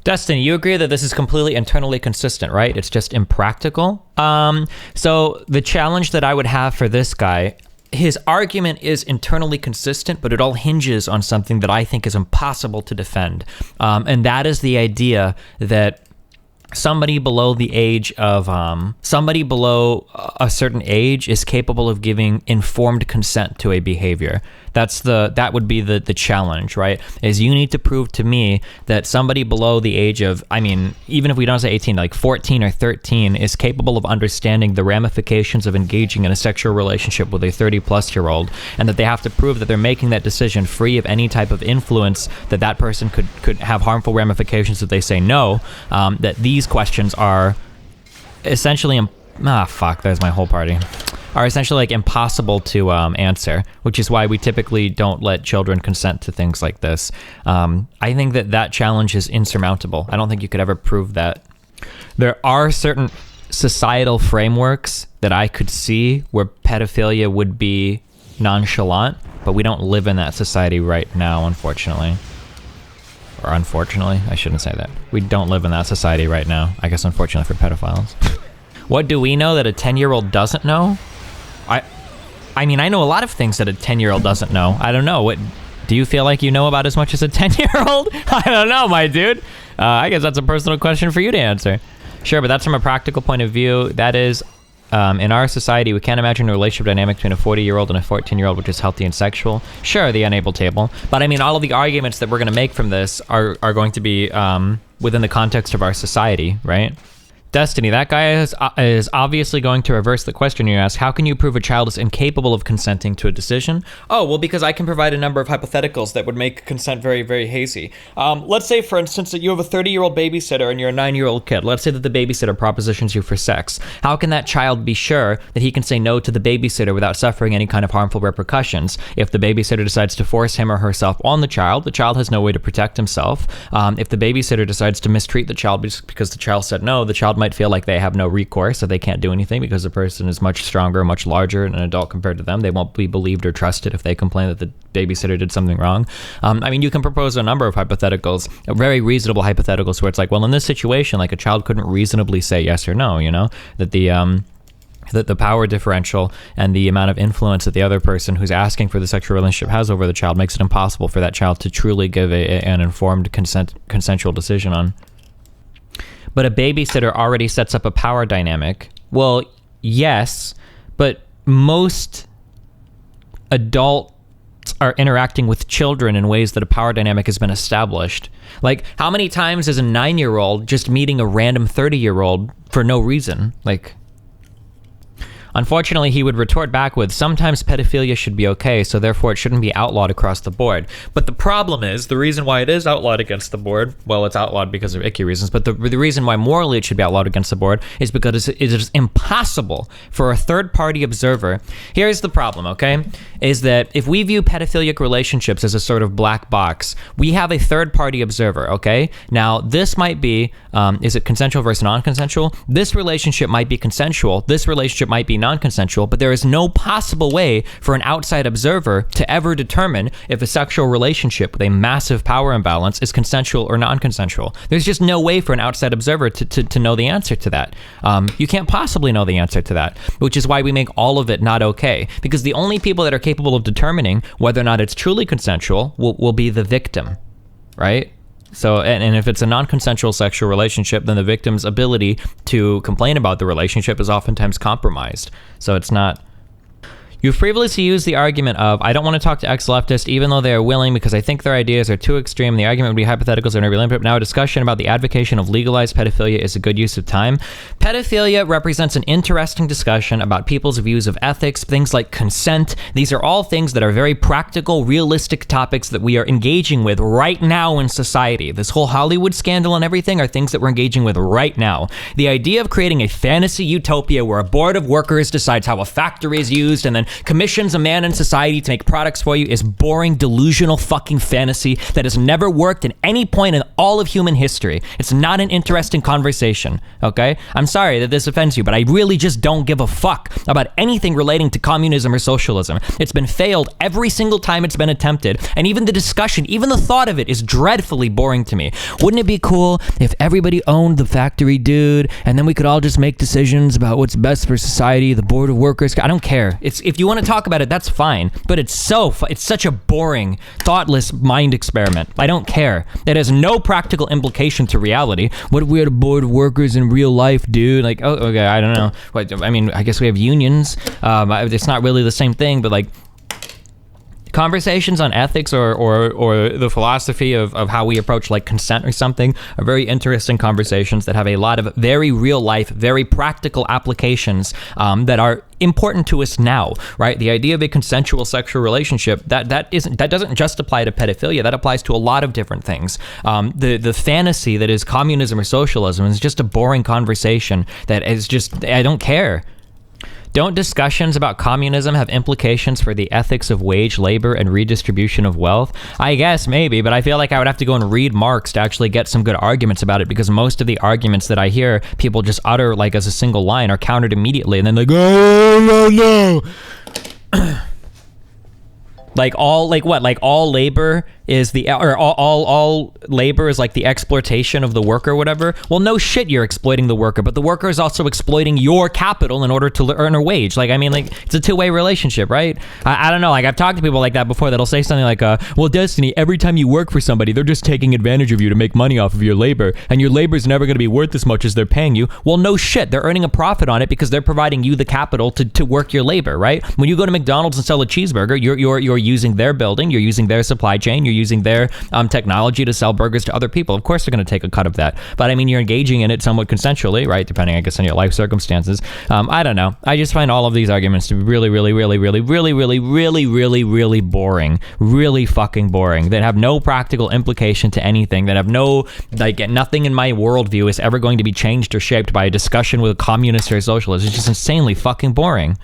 Destiny, you agree that this is completely internally consistent, right? It's just impractical. So the challenge that I would have for this guy, his argument is internally consistent, but it all hinges on something that I think is impossible to defend. And that is the idea that somebody below the age of somebody below a certain age is capable of giving informed consent to a behavior. That would be the challenge, right? Is you need to prove to me that somebody below the age of, I mean, even if we don't say 18, like 14 or 13 is capable of understanding the ramifications of engaging in a sexual relationship with a 30-plus-year-old, and that they have to prove that they're making that decision free of any type of influence that person could have harmful ramifications if they say no, that these questions are essentially, there's my whole party. Are essentially like impossible to answer, which is why we typically don't let children consent to things like this. I think that challenge is insurmountable. I don't think you could ever prove that. There are certain societal frameworks that I could see where pedophilia would be nonchalant, but we don't live in that society right now, unfortunately. Or unfortunately, I shouldn't say that. We don't live in that society right now. I guess unfortunately for pedophiles. What do we know that a 10-year-old doesn't know? I mean, I know a lot of things that a 10-year-old doesn't know. I don't know. What do you feel like you know about as much as a 10-year-old? I don't know, my dude. I guess that's a personal question for you to answer. Sure, but that's from a practical point of view. That is, in our society, we can't imagine a relationship dynamic between a 40-year-old and a 14-year-old which is healthy and sexual. Sure, the unable table. But I mean, all of the arguments that we're going to make from this are going to be within the context of our society, right? Destiny, that guy is obviously going to reverse the question you ask. How can you prove a child is incapable of consenting to a decision? Oh, well, because I can provide a number of hypotheticals that would make consent very, very hazy. Let's say, for instance, that you have a 30-year-old babysitter and you're a 9-year-old kid. Let's say that the babysitter propositions you for sex. How can that child be sure that he can say no to the babysitter without suffering any kind of harmful repercussions? If the babysitter decides to force him or herself on the child has no way to protect himself. If the babysitter decides to mistreat the child because the child said no, the child might feel like they have no recourse, so they can't do anything because the person is much stronger, much larger, and an adult compared to them. They won't be believed or trusted if they complain that the babysitter did something wrong. I mean, you can propose a number of hypotheticals, very reasonable hypotheticals, where it's like, well, in this situation, like a child couldn't reasonably say yes or no, you know, that the power differential and the amount of influence that the other person who's asking for the sexual relationship has over the child makes it impossible for that child to truly give an informed consensual decision on. But a babysitter already sets up a power dynamic. Well, yes, but most adults are interacting with children in ways that a power dynamic has been established. Like, how many times is a 9-year-old just meeting a random 30-year-old for no reason? Like, unfortunately, he would retort back with, sometimes pedophilia should be okay, so therefore it shouldn't be outlawed across the board. But the problem is, the reason why it is outlawed against the board, well, it's outlawed because of icky reasons, but the reason why morally it should be outlawed against the board is because it is impossible for a third-party observer. Here's the problem, okay? Is that if we view pedophilic relationships as a sort of black box, we have a third-party observer, okay? Now, this might be, is it consensual versus non-consensual? This relationship might be consensual. This relationship might be non-consensual, but there is no possible way for an outside observer to ever determine if a sexual relationship with a massive power imbalance is consensual or non-consensual. There's just no way for an outside observer to know the answer to that. You can't possibly know the answer to that, which is why we make all of it not okay, because the only people that are capable of determining whether or not it's truly consensual will be the victim, right? So, and if it's a non-consensual sexual relationship, then the victim's ability to complain about the relationship is oftentimes compromised. So it's not... You've previously used the argument of, I don't want to talk to ex-leftists even though they are willing because I think their ideas are too extreme. The argument would be hypotheticals are never limited. Now a discussion about the advocation of legalized pedophilia is a good use of time. Pedophilia represents an interesting discussion about people's views of ethics, things like consent. These are all things that are very practical, realistic topics that we are engaging with right now in society. This whole Hollywood scandal and everything are things that we're engaging with right now. The idea of creating a fantasy utopia where a board of workers decides how a factory is used and then commissions a man in society to make products for you is boring, delusional fucking fantasy that has never worked at any point in all of human history. It's not an interesting conversation, okay? I'm sorry that this offends you, but I really just don't give a fuck about anything relating to communism or socialism. It's been failed every single time it's been attempted, and even the discussion, even the thought of it is dreadfully boring to me. Wouldn't it be cool if everybody owned the factory, dude, and then we could all just make decisions about what's best for society, the board of workers? I don't care. If you want to talk about it, that's fine, but it's such a boring, thoughtless mind experiment. I don't care. It has no practical implication to reality. What if we had a board of workers in real life, dude? Like, oh, okay, I don't know. I mean, I guess we have unions. It's not really the same thing, but like, conversations on ethics or the philosophy of how we approach like consent or something are very interesting conversations that have a lot of very real life, very practical applications that are important to us now, right? The idea of a consensual sexual relationship, that doesn't just apply to pedophilia. That applies to a lot of different things. The fantasy that is communism or socialism is just a boring conversation that is just, I don't care. Don't discussions about communism have implications for the ethics of wage labor and redistribution of wealth? I guess maybe, but I feel like I would have to go and read Marx to actually get some good arguments about it, because most of the arguments that I hear people just utter like as a single line are countered immediately, and then like, oh no. Like all labor is all labor is like the exploitation of the worker or whatever. Well, no shit, you're exploiting the worker, but the worker is also exploiting your capital in order to earn a wage. Like, I mean, like, it's a two-way relationship, right? I don't know, like, I've talked to people like that before that'll say something like, well, Destiny, every time you work for somebody, they're just taking advantage of you to make money off of your labor, and your labor is never going to be worth as much as they're paying you. Well, no shit, they're earning a profit on it because they're providing you the capital to work your labor, right? When you go to McDonald's and sell a cheeseburger, you're using their building, you're using their supply chain, you're using their technology to sell burgers to other people. Of course they're going to take a cut of that, but I mean, you're engaging in it somewhat consensually, right? Depending, I guess, on your life circumstances. I don't know. I just find all of these arguments to be really boring, really fucking boring, that have no practical implication to anything, that have no, like, nothing in my worldview is ever going to be changed or shaped by a discussion with a communist or a socialist. It's just insanely fucking boring.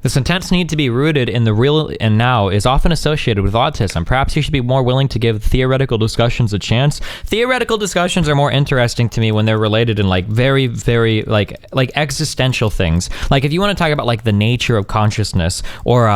This intense need to be rooted in the real and now is often associated with autism. Perhaps you should be more willing to give theoretical discussions a chance. Theoretical discussions are more interesting to me when they're related in like very, very like existential things. Like if you want to talk about like the nature of consciousness or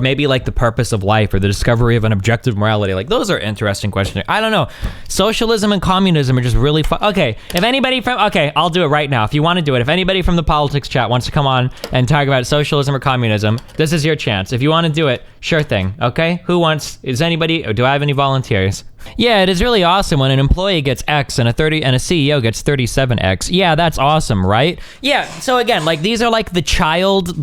maybe like the purpose of life or the discovery of an objective morality, like those are interesting questions. I don't know. Socialism and communism are just really okay. If anybody I'll do it right now. If you want to do it, if anybody from the politics chat wants to come on and talk about socialism or communism, this is your chance. If you want to do it, sure thing. Okay, is anybody, or do I have any volunteers? Yeah, it is really awesome when an employee gets X and a CEO gets 37X. Yeah, that's awesome, right? Yeah, so again, like these are like the child,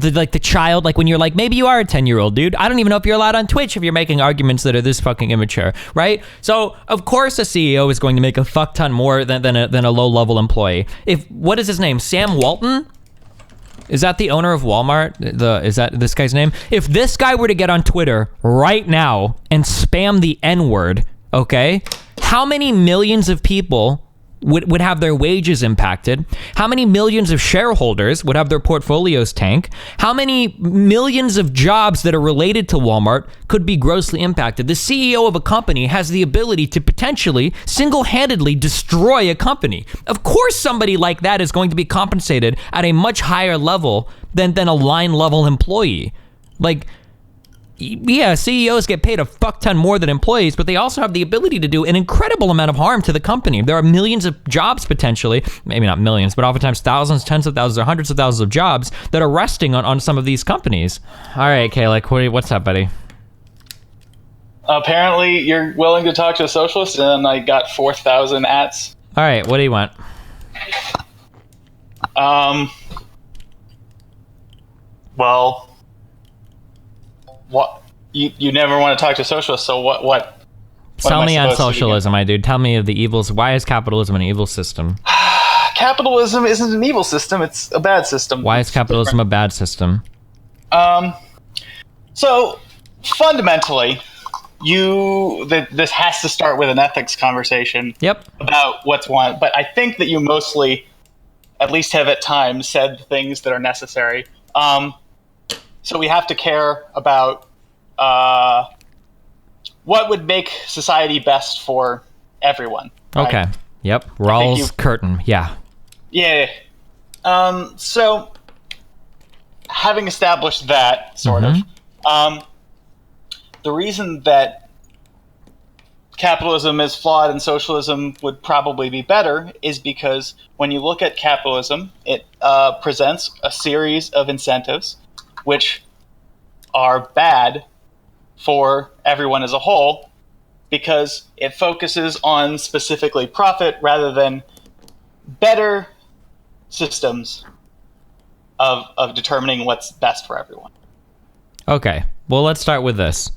like when you're like, maybe you are a 10-year-old dude. I don't even know if you're allowed on Twitch if you're making arguments that are this fucking immature, right? So of course a CEO is going to make a fuck ton more than a low-level employee. What is his name? Sam Walton? Is that the owner of Walmart? Is that this guy's name? If this guy were to get on Twitter right now and spam the N-word, okay, how many millions of people would have their wages impacted? How many millions of shareholders would have their portfolios tank? How many millions of jobs that are related to Walmart could be grossly impacted? The CEO of a company has the ability to potentially single-handedly destroy a company. Of course somebody like that is going to be compensated at a much higher level than a line-level employee. Like, yeah, CEOs get paid a fuck ton more than employees, but they also have the ability to do an incredible amount of harm to the company. There are millions of jobs potentially, maybe not millions, but oftentimes thousands, tens of thousands, or hundreds of thousands of jobs that are resting on some of these companies. All right, Kayla, what's up, buddy? Apparently, you're willing to talk to a socialist, and I got 4,000 ats. All right, what do you want? Well, what you never want to talk to socialists, so what Tell me on socialism, my dude. Tell me of the evils. Why is capitalism an evil system? Capitalism isn't an evil system, it's a bad system. Why is capitalism a bad system? So fundamentally, this has to start with an ethics conversation. Yep. About what's one, but I think that you mostly, at least have at times, said things that are necessary. So we have to care about what would make society best for everyone. Right? Okay. Yep. Rawls curtain. Yeah. Yeah. So having established that, sort of, the reason that capitalism is flawed and socialism would probably be better is because when you look at capitalism, it presents a series of incentives which are bad for everyone as a whole because it focuses on specifically profit rather than better systems of determining what's best for everyone. Okay. Well, let's start with this.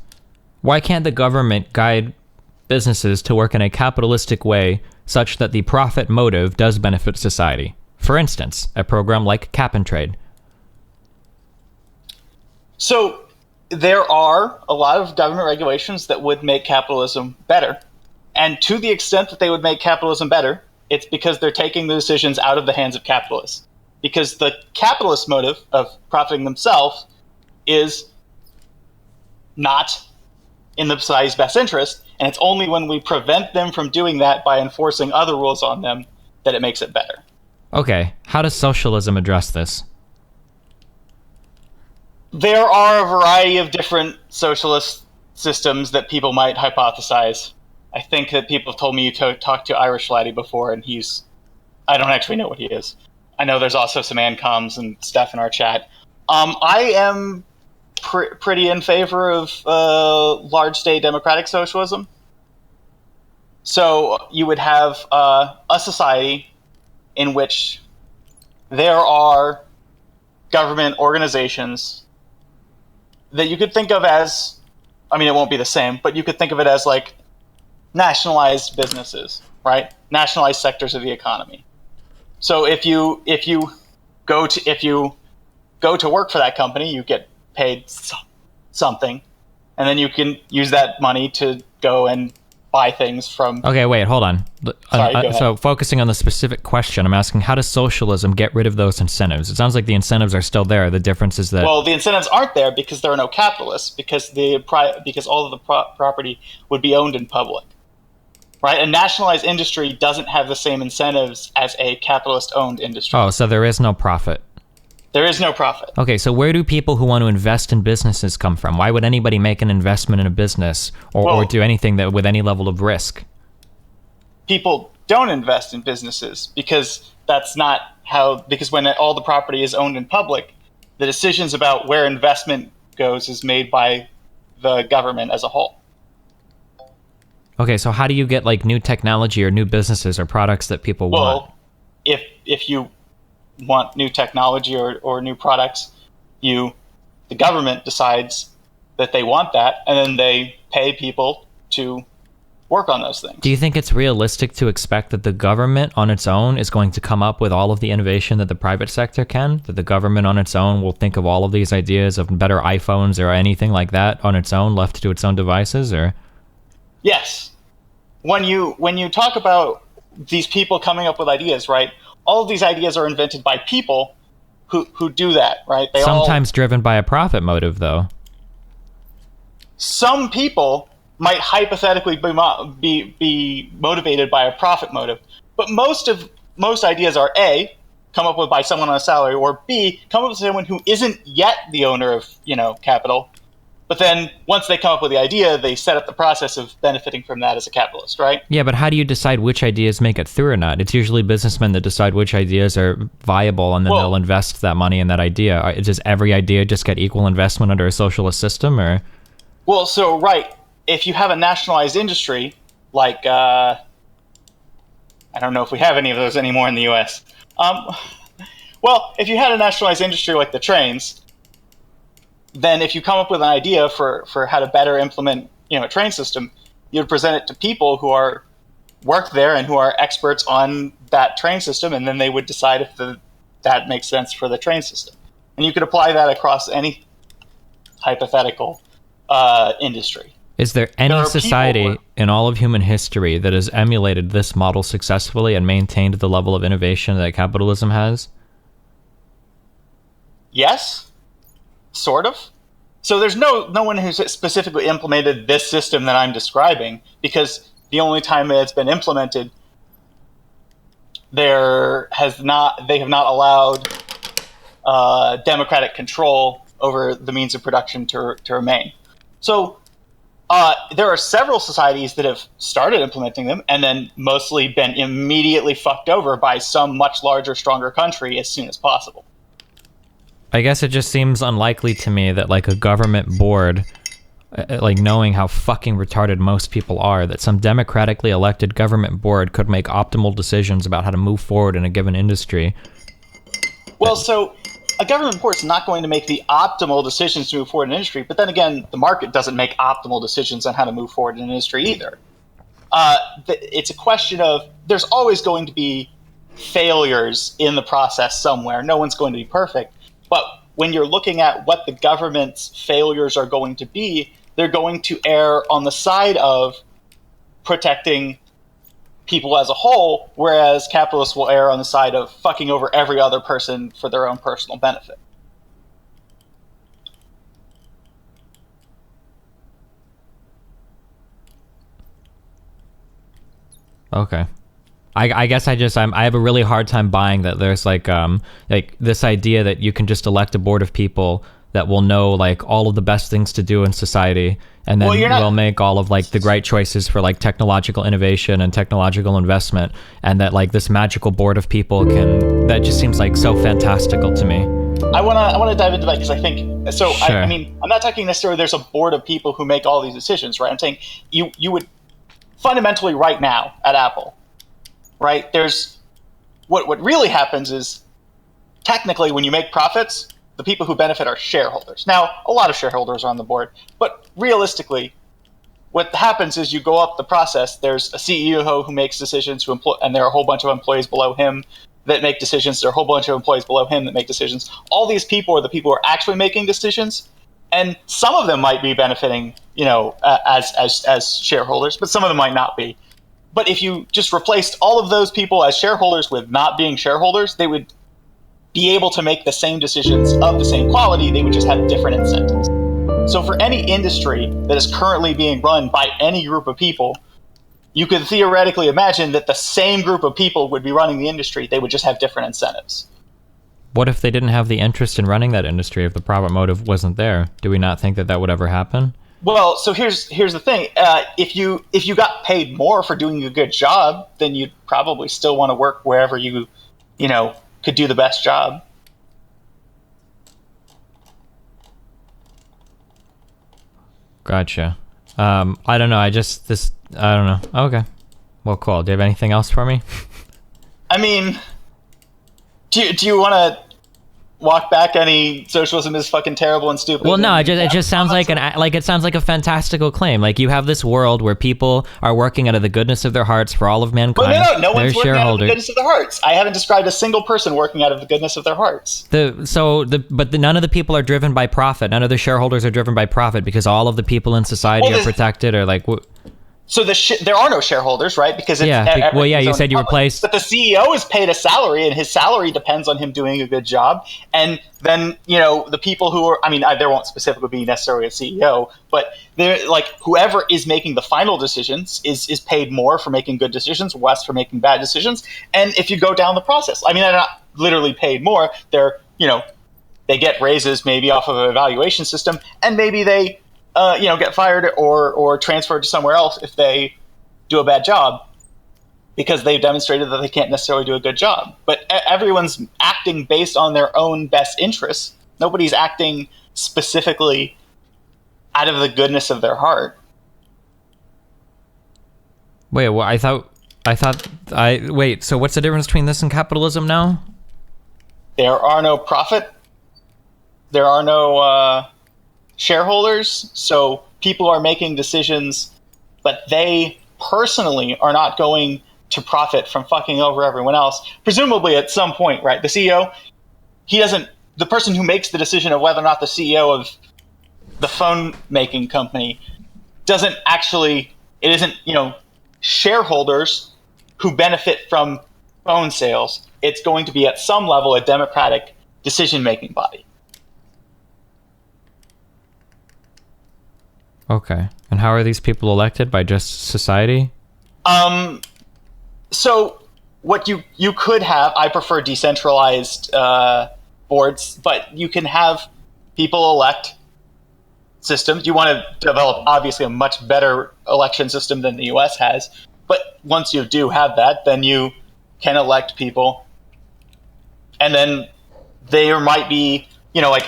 Why can't the government guide businesses to work in a capitalistic way such that the profit motive does benefit society? For instance, a program like Cap and Trade. So there are a lot of government regulations that would make capitalism better. And to the extent that they would make capitalism better, it's because they're taking the decisions out of the hands of capitalists. Because the capitalist motive of profiting themselves is not in the society's best interest, and it's only when we prevent them from doing that by enforcing other rules on them that it makes it better. Okay, how does socialism address this? There are a variety of different socialist systems that people might hypothesize. I think that people have told me you talked to Irish Laddie before, and I don't actually know what he is. I know there's also some ANCOMs and stuff in our chat. I am pretty in favor of large state democratic socialism. So you would have a society in which there are government organizations that you could think of as, I mean, it won't be the same, but you could think of it as like nationalized businesses, right? Nationalized sectors of the economy. So if you go to work for that company, you get paid something, and then you can use that money to go and buy things from... Okay, wait, hold on. Sorry, so focusing on the specific question, I'm asking, how does socialism get rid of those incentives? It sounds like the incentives are still there. The difference is that... Well, the incentives aren't there because there are no capitalists, because all of the property would be owned in public. Right? A nationalized industry doesn't have the same incentives as a capitalist-owned industry. Oh, so there is no profit. There is no profit. Okay, so where do people who want to invest in businesses come from? Why would anybody make an investment in a business or do anything that with any level of risk? People don't invest in businesses because because when all the property is owned in public, the decisions about where investment goes is made by the government as a whole. Okay, so how do you get like new technology or new businesses or products that people want? Well, if you want new technology or new products, the government decides that they want that, and then they pay people to work on those things. Do you think it's realistic to expect that the government on its own is going to come up with all of the innovation that the private sector can? That the government on its own will think of all of these ideas of better iPhones or anything like that on its own, left to its own devices, or? Yes. When you talk about these people coming up with ideas, right? All of these ideas are invented by people who do that, right? Sometimes driven by a profit motive, though. Some people might hypothetically be motivated by a profit motive, but most ideas are A, come up with by someone on a salary, or B, come up with someone who isn't yet the owner of capital. But then once they come up with the idea, they set up the process of benefiting from that as a capitalist, right? Yeah, but how do you decide which ideas make it through or not? It's usually businessmen that decide which ideas are viable, and then they'll invest that money in that idea. Does every idea just get equal investment under a socialist system, or? Well, so, right. If you have a nationalized industry, like, I don't know if we have any of those anymore in the U.S. Well, if you had a nationalized industry like the trains, then if you come up with an idea for how to better implement a train system, you'd present it to people who work there and who are experts on that train system, and then they would decide if that makes sense for the train system. And you could apply that across any hypothetical industry. Is there any society in all of human history that has emulated this model successfully and maintained the level of innovation that capitalism has? Yes. sort of. So there's no one who's specifically implemented this system that I'm describing, because the only time it's been implemented, they have not allowed democratic control over the means of production to remain. So there are several societies that have started implementing them and then mostly been immediately fucked over by some much larger, stronger country as soon as possible. I guess it just seems unlikely to me that like a government board, like knowing how fucking retarded most people are, that some democratically elected government board could make optimal decisions about how to move forward in a given industry. Well, so a government board is not going to make the optimal decisions to move forward in an industry, but then again, the market doesn't make optimal decisions on how to move forward in an industry either. It's a question of there's always going to be failures in the process somewhere. No one's going to be perfect. But when you're looking at what the government's failures are going to be, they're going to err on the side of protecting people as a whole, whereas capitalists will err on the side of fucking over every other person for their own personal benefit. Okay. I guess I have a really hard time buying that there's like this idea that you can just elect a board of people that will know like all of the best things to do in society, and then will make all of like the right choices for like technological innovation and technological investment, and that like this magical board of people that just seems like so fantastical to me. I want to dive into that because I think so. Sure. I mean, I'm not talking necessarily there's a board of people who make all these decisions, right? I'm saying you would fundamentally right now at Apple, right? There's what really happens is technically when you make profits, the people who benefit are shareholders. Now, a lot of shareholders are on the board, but realistically, what happens is you go up the process. There's a CEO who makes decisions, and there are a whole bunch of employees below him that make decisions. There are a whole bunch of employees below him that make decisions. All these people are the people who are actually making decisions, and some of them might be benefiting, as shareholders, but some of them might not be. But if you just replaced all of those people as shareholders with not being shareholders, they would be able to make the same decisions of the same quality. They would just have different incentives. So for any industry that is currently being run by any group of people, you could theoretically imagine that the same group of people would be running the industry. They would just have different incentives. What if they didn't have the interest in running that industry, if the profit motive wasn't there? Do we not think that would ever happen? Well, so here's the thing. If you got paid more for doing a good job, then you'd probably still want to work wherever you could do the best job. Gotcha. I don't know. I don't know. Okay. Well, cool. Do you have anything else for me? I mean, do you want to walk back any socialism is fucking terrible and stupid? Well, no, it just sounds like it sounds like a fantastical claim. Like you have this world where people are working out of the goodness of their hearts for all of mankind. Well, no one's working out of the goodness of their hearts. I haven't described a single person working out of the goodness of their hearts. None of the people are driven by profit. None of the shareholders are driven by profit because all of the people in society are protected or like. So there are no shareholders, right? Because you said you replaced. But the CEO is paid a salary, and his salary depends on him doing a good job. And then the people who are, there won't specifically be necessarily a CEO, but they're like whoever is making the final decisions is paid more for making good decisions, less for making bad decisions. And if you go down the process, they're not literally paid more. They're they get raises maybe off of an evaluation system, and maybe they get fired or transferred to somewhere else if they do a bad job because they've demonstrated that they can't necessarily do a good job. But everyone's acting based on their own best interests. Nobody's acting specifically out of the goodness of their heart. Wait, well, wait, so what's the difference between this and capitalism now? There are no profit. There are no shareholders, so people are making decisions, but they personally are not going to profit from fucking over everyone else. Presumably at some point, right? The CEO, the person who makes the decision of whether or not the CEO of the phone making company it isn't shareholders who benefit from phone sales. It's going to be at some level a democratic decision making body. Okay. And how are these people elected? By just society? So what you could have, I prefer decentralized boards, but you can have people elect systems. You want to develop, obviously, a much better election system than the US has. But once you do have that, then you can elect people. And then there might be, like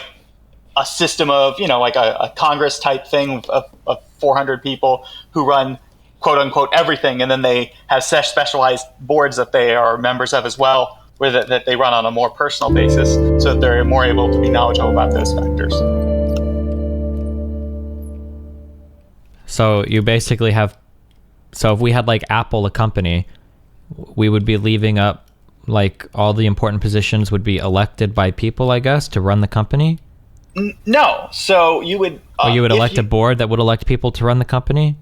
a system of, like a Congress type thing of 400 people who run quote unquote everything. And then they have specialized boards that they are members of as well, where that they run on a more personal basis so that they're more able to be knowledgeable about those factors. So you basically have, so if we had like Apple, a company, we would be leaving up like all the important positions would be elected by people, I guess, to run the company? No. So you would... or you would elect a board that would elect people to run the company?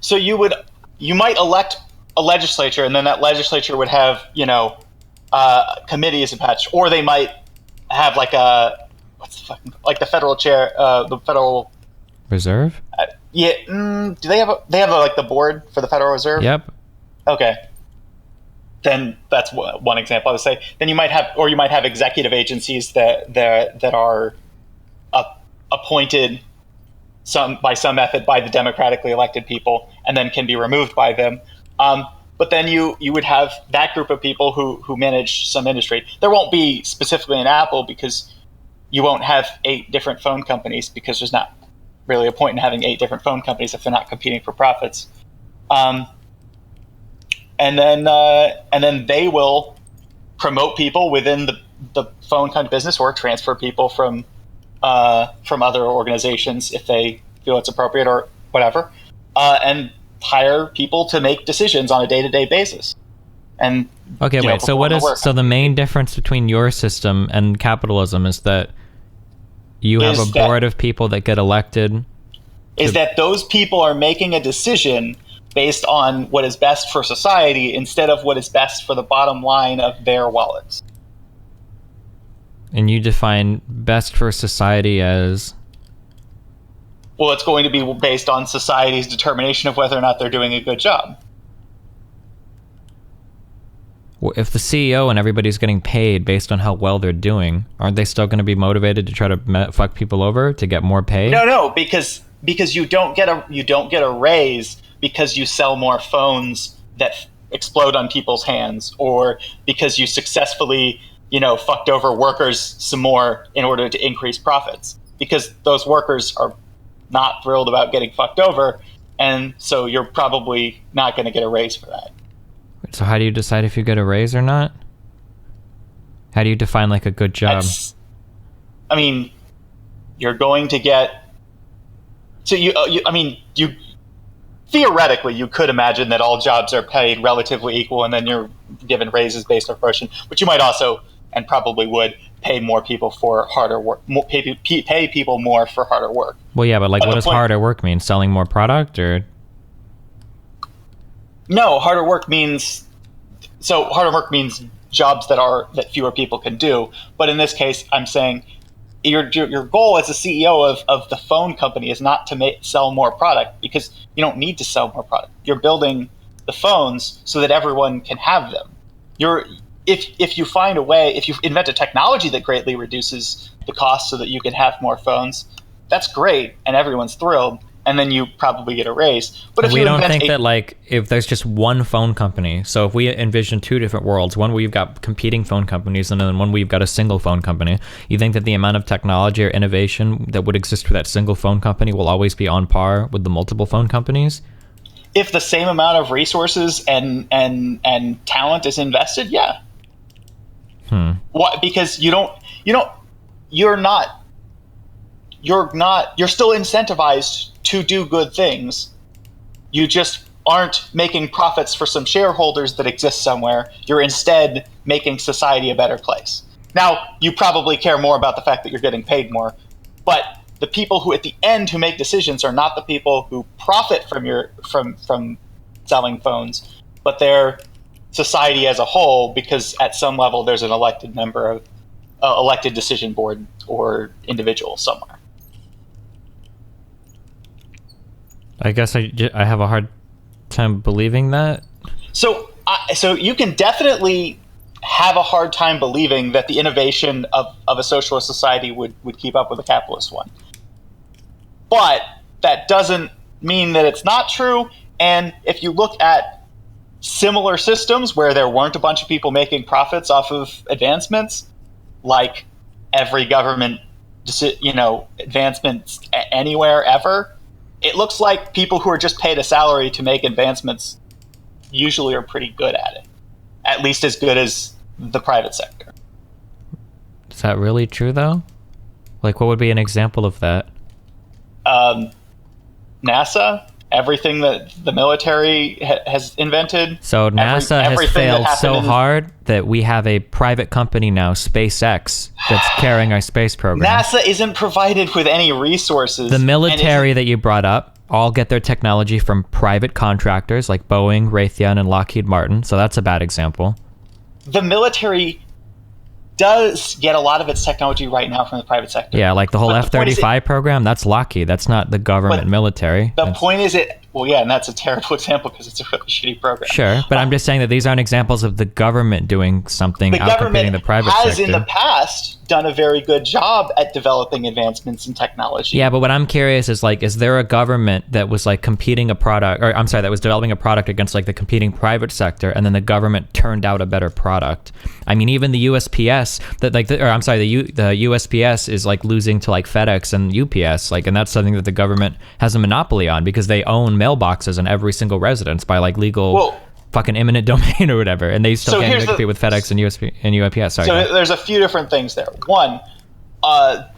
So you might elect a legislature, and then that legislature would have, committees attached, or they might have like like the federal chair, the Federal Reserve? Yeah. Do they have like the board for the Federal Reserve? Yep. Okay. Then that's one example I would say. Then you might have executive agencies that are appointed by some method by the democratically elected people, and then can be removed by them. But then you would have that group of people who manage some industry. There won't be specifically an Apple, because you won't have 8 different phone companies, because there's not really a point in having 8 different phone companies if they're not competing for profits. And then they will promote people within the phone company business, or transfer people from other organizations if they feel it's appropriate or whatever, and hire people to make decisions on a day-to-day basis. And okay, wait. So so the main difference between your system and capitalism is that you have a board of people that get elected. Is that those people are making a decision based on what is best for society instead of what is best for the bottom line of their wallets. And you define best for society as? Well, it's going to be based on society's determination of whether or not they're doing a good job. Well, if the CEO and everybody's getting paid based on how well they're doing, aren't they still going to be motivated to try to fuck people over to get more pay? No, because you don't get a raise because you sell more phones that explode on people's hands, or because you successfully, fucked over workers some more in order to increase profits. Because those workers are not thrilled about getting fucked over, and so you're probably not going to get a raise for that. So how do you decide if you get a raise or not? How do you define like a good job? You're going to get. So you theoretically you could imagine that all jobs are paid relatively equal, and then you're given raises based on promotion. But you might also, and probably would, pay more people for harder work. Pay people more for harder work. Well, yeah, but what does harder work mean? Selling more product, or? No, harder work means jobs that fewer people can do. But in this case, I'm saying your goal as a CEO of the phone company is not to sell more product, because you don't need to sell more product. You're building the phones so that everyone can have them. If you find a way, if you invent a technology that greatly reduces the cost so that you can have more phones, that's great, and everyone's thrilled. And then you probably get a raise. But if we don't think that if there's just one phone company, so if we envision 2 different worlds, one where you've got competing phone companies and then one where you've got a single phone company, you think that the amount of technology or innovation that would exist for that single phone company will always be on par with the multiple phone companies? If the same amount of resources and talent is invested, yeah. Why? Because you're still incentivized to do good things. You just aren't making profits for some shareholders that exist somewhere. You're instead making society a better place. Now, you probably care more about the fact that you're getting paid more, but the people who at the end who make decisions are not the people who profit from selling phones, but they're society as a whole, because at some level there's an elected member of elected decision board or individual somewhere. I guess I have a hard time believing that. So you can definitely have a hard time believing that the innovation of a socialist society would keep up with a capitalist one. But that doesn't mean that it's not true. And if you look at similar systems where there weren't a bunch of people making profits off of advancements, like every government, advancements anywhere ever, it looks like people who are just paid a salary to make advancements usually are pretty good at it, at least as good as the private sector. Is that really true, though? Like, what would be an example of that? NASA, everything that the military has invented. So NASA has failed so hard that we have a private company now, SpaceX, that's carrying our space program. NASA isn't provided with any resources. The military that you brought up all get their technology from private contractors like Boeing, Raytheon, and Lockheed Martin. So that's a bad example. The military does get a lot of its technology right now from the private sector. Yeah, like the whole F-35 program, that's Lockheed. That's not the government military. The point is and that's a terrible example because it's a really shitty program. Sure, but I'm just saying that these aren't examples of the government doing something outcompeting the private sector. The government has in the past done a very good job at developing advancements in technology. Yeah, but what I'm curious is, like, is there a government that was like competing a product, or I'm sorry, that was developing a product against like the competing private sector, and then the government turned out a better product? I mean, even the USPS, the USPS is like losing to like FedEx and UPS, like, and that's something that the government has a monopoly on because they own mailboxes in every single residence by like legal fucking eminent domain or whatever, and they still can't compete with FedEx and UPS. Sorry. So there's a few different things there. One, the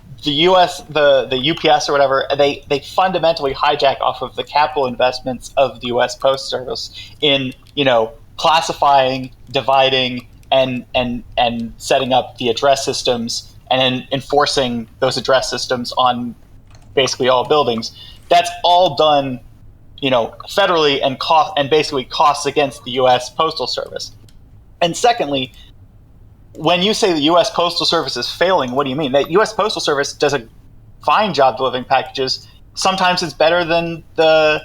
UPS or whatever, they fundamentally hijack off of the capital investments of the U.S. Post Service in classifying, dividing, and setting up the address systems and then enforcing those address systems on basically all buildings. That's all done federally and basically costs against the U.S. Postal Service. And secondly, when you say the U.S. Postal Service is failing, what do you mean? The U.S. Postal Service does a fine job delivering packages. Sometimes it's better than the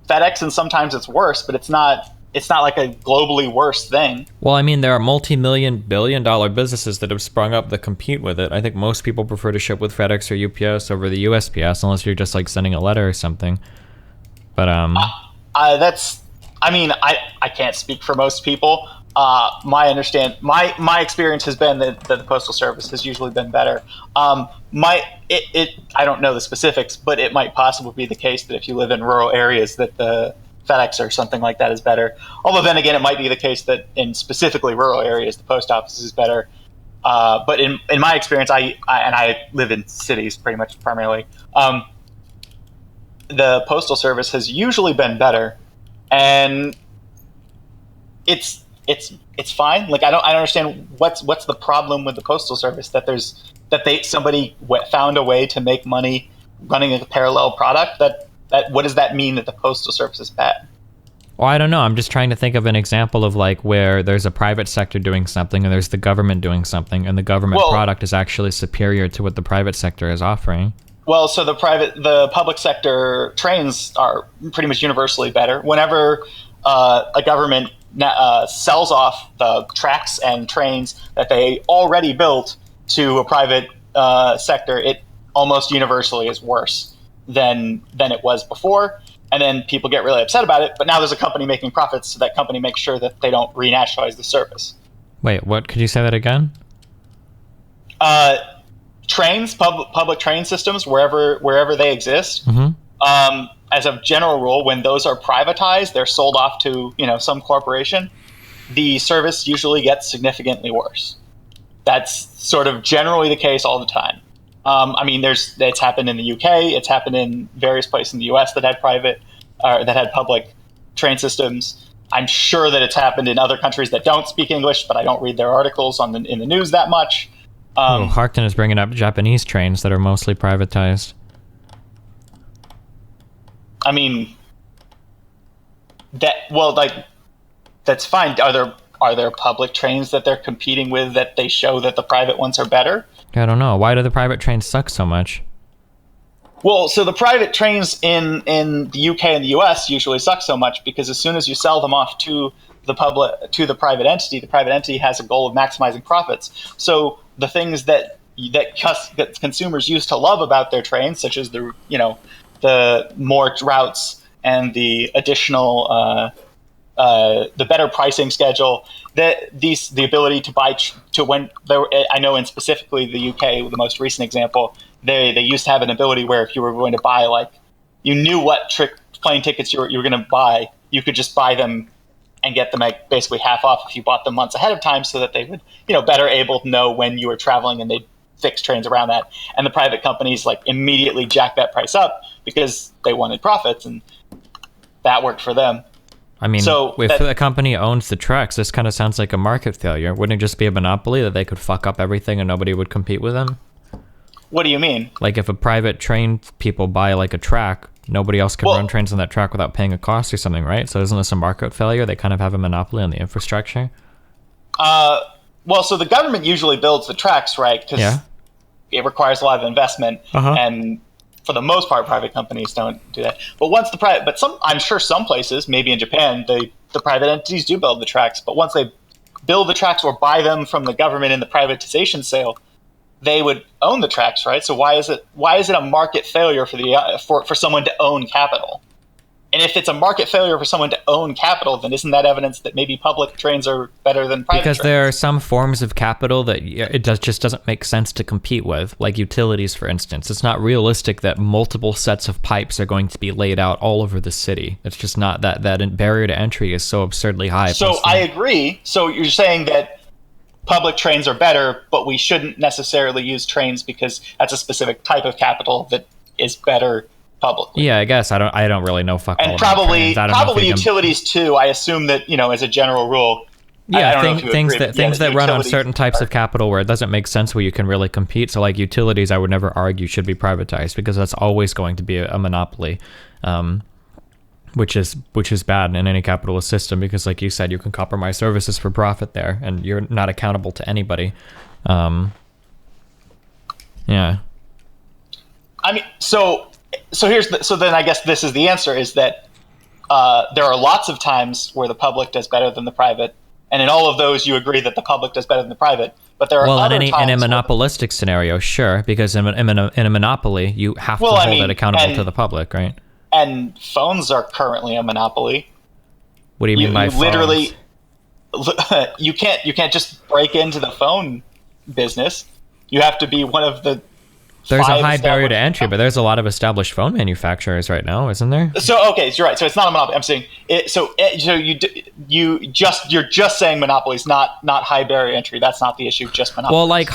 FedEx, and sometimes it's worse, but it's not like a globally worse thing. Well, I mean, there are multi-million, billion-dollar businesses that have sprung up that compete with it. I think most people prefer to ship with FedEx or UPS over the USPS, unless you're just like sending a letter or something. But I can't speak for most people. My experience has been that the Postal Service has usually been better. I don't know the specifics, but it might possibly be the case that if you live in rural areas that the FedEx or something like that is better. Although then again, it might be the case that in specifically rural areas, the post office is better. But in my experience, I live in cities pretty much primarily. The Postal Service has usually been better, and it's fine. Like I don't understand what's the problem with the Postal Service that somebody found a way to make money running a parallel product. That what does that mean that the Postal Service is bad? Well, I don't know. I'm just trying to think of an example of like where there's a private sector doing something and there's the government doing something, and the government product is actually superior to what the private sector is offering. Well, so the public sector trains are pretty much universally better. Whenever a government sells off the tracks and trains that they already built to a private sector, it almost universally is worse than it was before. And then people get really upset about it. But now there's a company making profits, so that company makes sure that they don't renationalize the service. Wait, what? Could you say that again? Trains, public train systems, wherever they exist. Mm-hmm. As a general rule, when those are privatized, they're sold off to some corporation. The service usually gets significantly worse. That's sort of generally the case all the time. It's happened in the UK. It's happened in various places in the US that had public train systems. I'm sure that it's happened in other countries that don't speak English, but I don't read their articles in the news that much. Harkton is bringing up Japanese trains that are mostly privatized. I mean, that's fine. Are there public trains that they're competing with that they show that the private ones are better? I don't know. Why do the private trains suck so much? Well, so the private trains in the UK and the US usually suck so much because as soon as you sell them off to the private entity has a goal of maximizing profits. So the things that consumers used to love about their trains, such as the more routes and the additional the better pricing schedule, the ability to buy I know in specifically the UK, the most recent example, they used to have an ability where if you were going to buy, like, you knew what plane tickets you were going to buy, you could just buy them and get them at basically half off if you bought them months ahead of time, so that they would, better able to know when you were traveling, and they'd fix trains around that. And the private companies like immediately jacked that price up because they wanted profits, and that worked for them. I mean, so if the company owns the tracks, this kind of sounds like a market failure. Wouldn't it just be a monopoly that they could fuck up everything and nobody would compete with them? What do you mean? Like if a private train people buy like a track, nobody else can run trains on that track without paying a cost or something, right? So isn't this a market failure? They kind of have a monopoly on the infrastructure. Well, so the government usually builds the tracks, right? Because it requires a lot of investment, and for the most part, private companies don't do that. But I'm sure some places, maybe in Japan, the private entities do build the tracks. But once they build the tracks or buy them from the government in the privatization sale, they would own the tracks, right? So why is it a market failure for someone to own capital? And if it's a market failure for someone to own capital, then isn't that evidence that maybe public trains are better than private trains? Because there are some forms of capital that just doesn't make sense to compete with, like utilities, for instance. It's not realistic that multiple sets of pipes are going to be laid out all over the city. It's just not that barrier to entry is so absurdly high. So I agree. So you're saying that public trains are better, but we shouldn't necessarily use trains because that's a specific type of capital that is better publicly. Yeah, I guess I don't really know fuck all and about trains. probably utilities too. I assume that as a general rule. Yeah, things that run on certain types of capital where it doesn't make sense where you can really compete. So like utilities, I would never argue should be privatized because that's always going to be a monopoly, which is bad in any capitalist system because, like you said, you can compromise services for profit there, and you're not accountable to anybody. Yeah. I mean, so then I guess this is the answer, is that there are lots of times where the public does better than the private, and in all of those you agree that the public does better than the private. But there are other times in a monopolistic scenario, sure, because in a monopoly you have to hold it accountable to the public, right? And phones are currently a monopoly. What do you mean by phones? Literally, you can't just break into the phone business. You have to be one of the. There's a high barrier to entry, but there's a lot of established phone manufacturers right now, isn't there? So okay, you're right. So it's not a monopoly. I'm saying it. So you're just saying monopolies, not high barrier entry. That's not the issue. Just monopolies.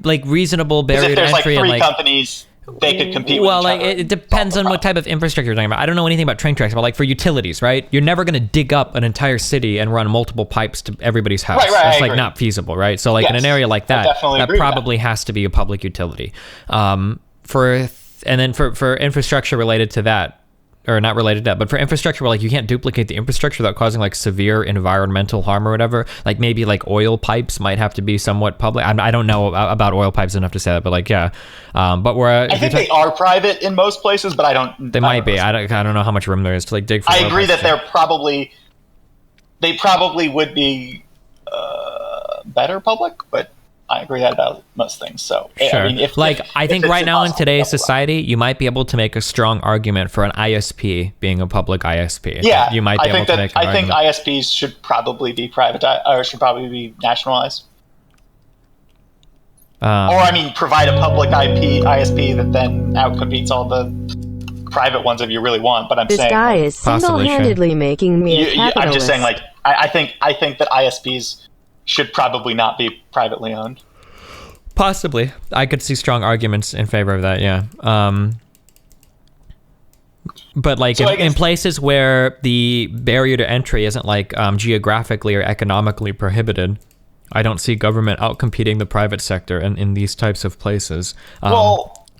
Well, reasonable barrier to entry. If there's three companies, they could compete. Well, with each other. it depends on what type of infrastructure you're talking about. I don't know anything about train tracks, but like for utilities, right? You're never going to dig up an entire city and run multiple pipes to everybody's house. Right, That's like not feasible, right? So like in an area like that probably has to be a public utility. For infrastructure related to that, or not related to that, but for infrastructure where like you can't duplicate the infrastructure without causing like severe environmental harm or whatever, like maybe like oil pipes might have to be somewhat public. I don't know about oil pipes enough to say that, but like but where I think they are private in most places, but I don't. They might be. I don't know how much room there is to like dig for. I agree that they probably would be better public, but I agree that about most things. So sure. I mean, I think right now in today's society, you might be able to make a strong argument for an ISP being a public ISP. Yeah, you might be able to make an argument. I think ISPs should probably be privatized or should probably be nationalized. Provide a public ISP that then outcompetes all the private ones if you really want. But this guy is single-handedly making me a capitalist. I'm just saying, like, I think that ISPs should probably not be privately owned. Possibly. I could see strong arguments in favor of that, yeah. But like in places where the barrier to entry isn't like geographically or economically prohibited, I don't see government outcompeting the private sector in these types of places.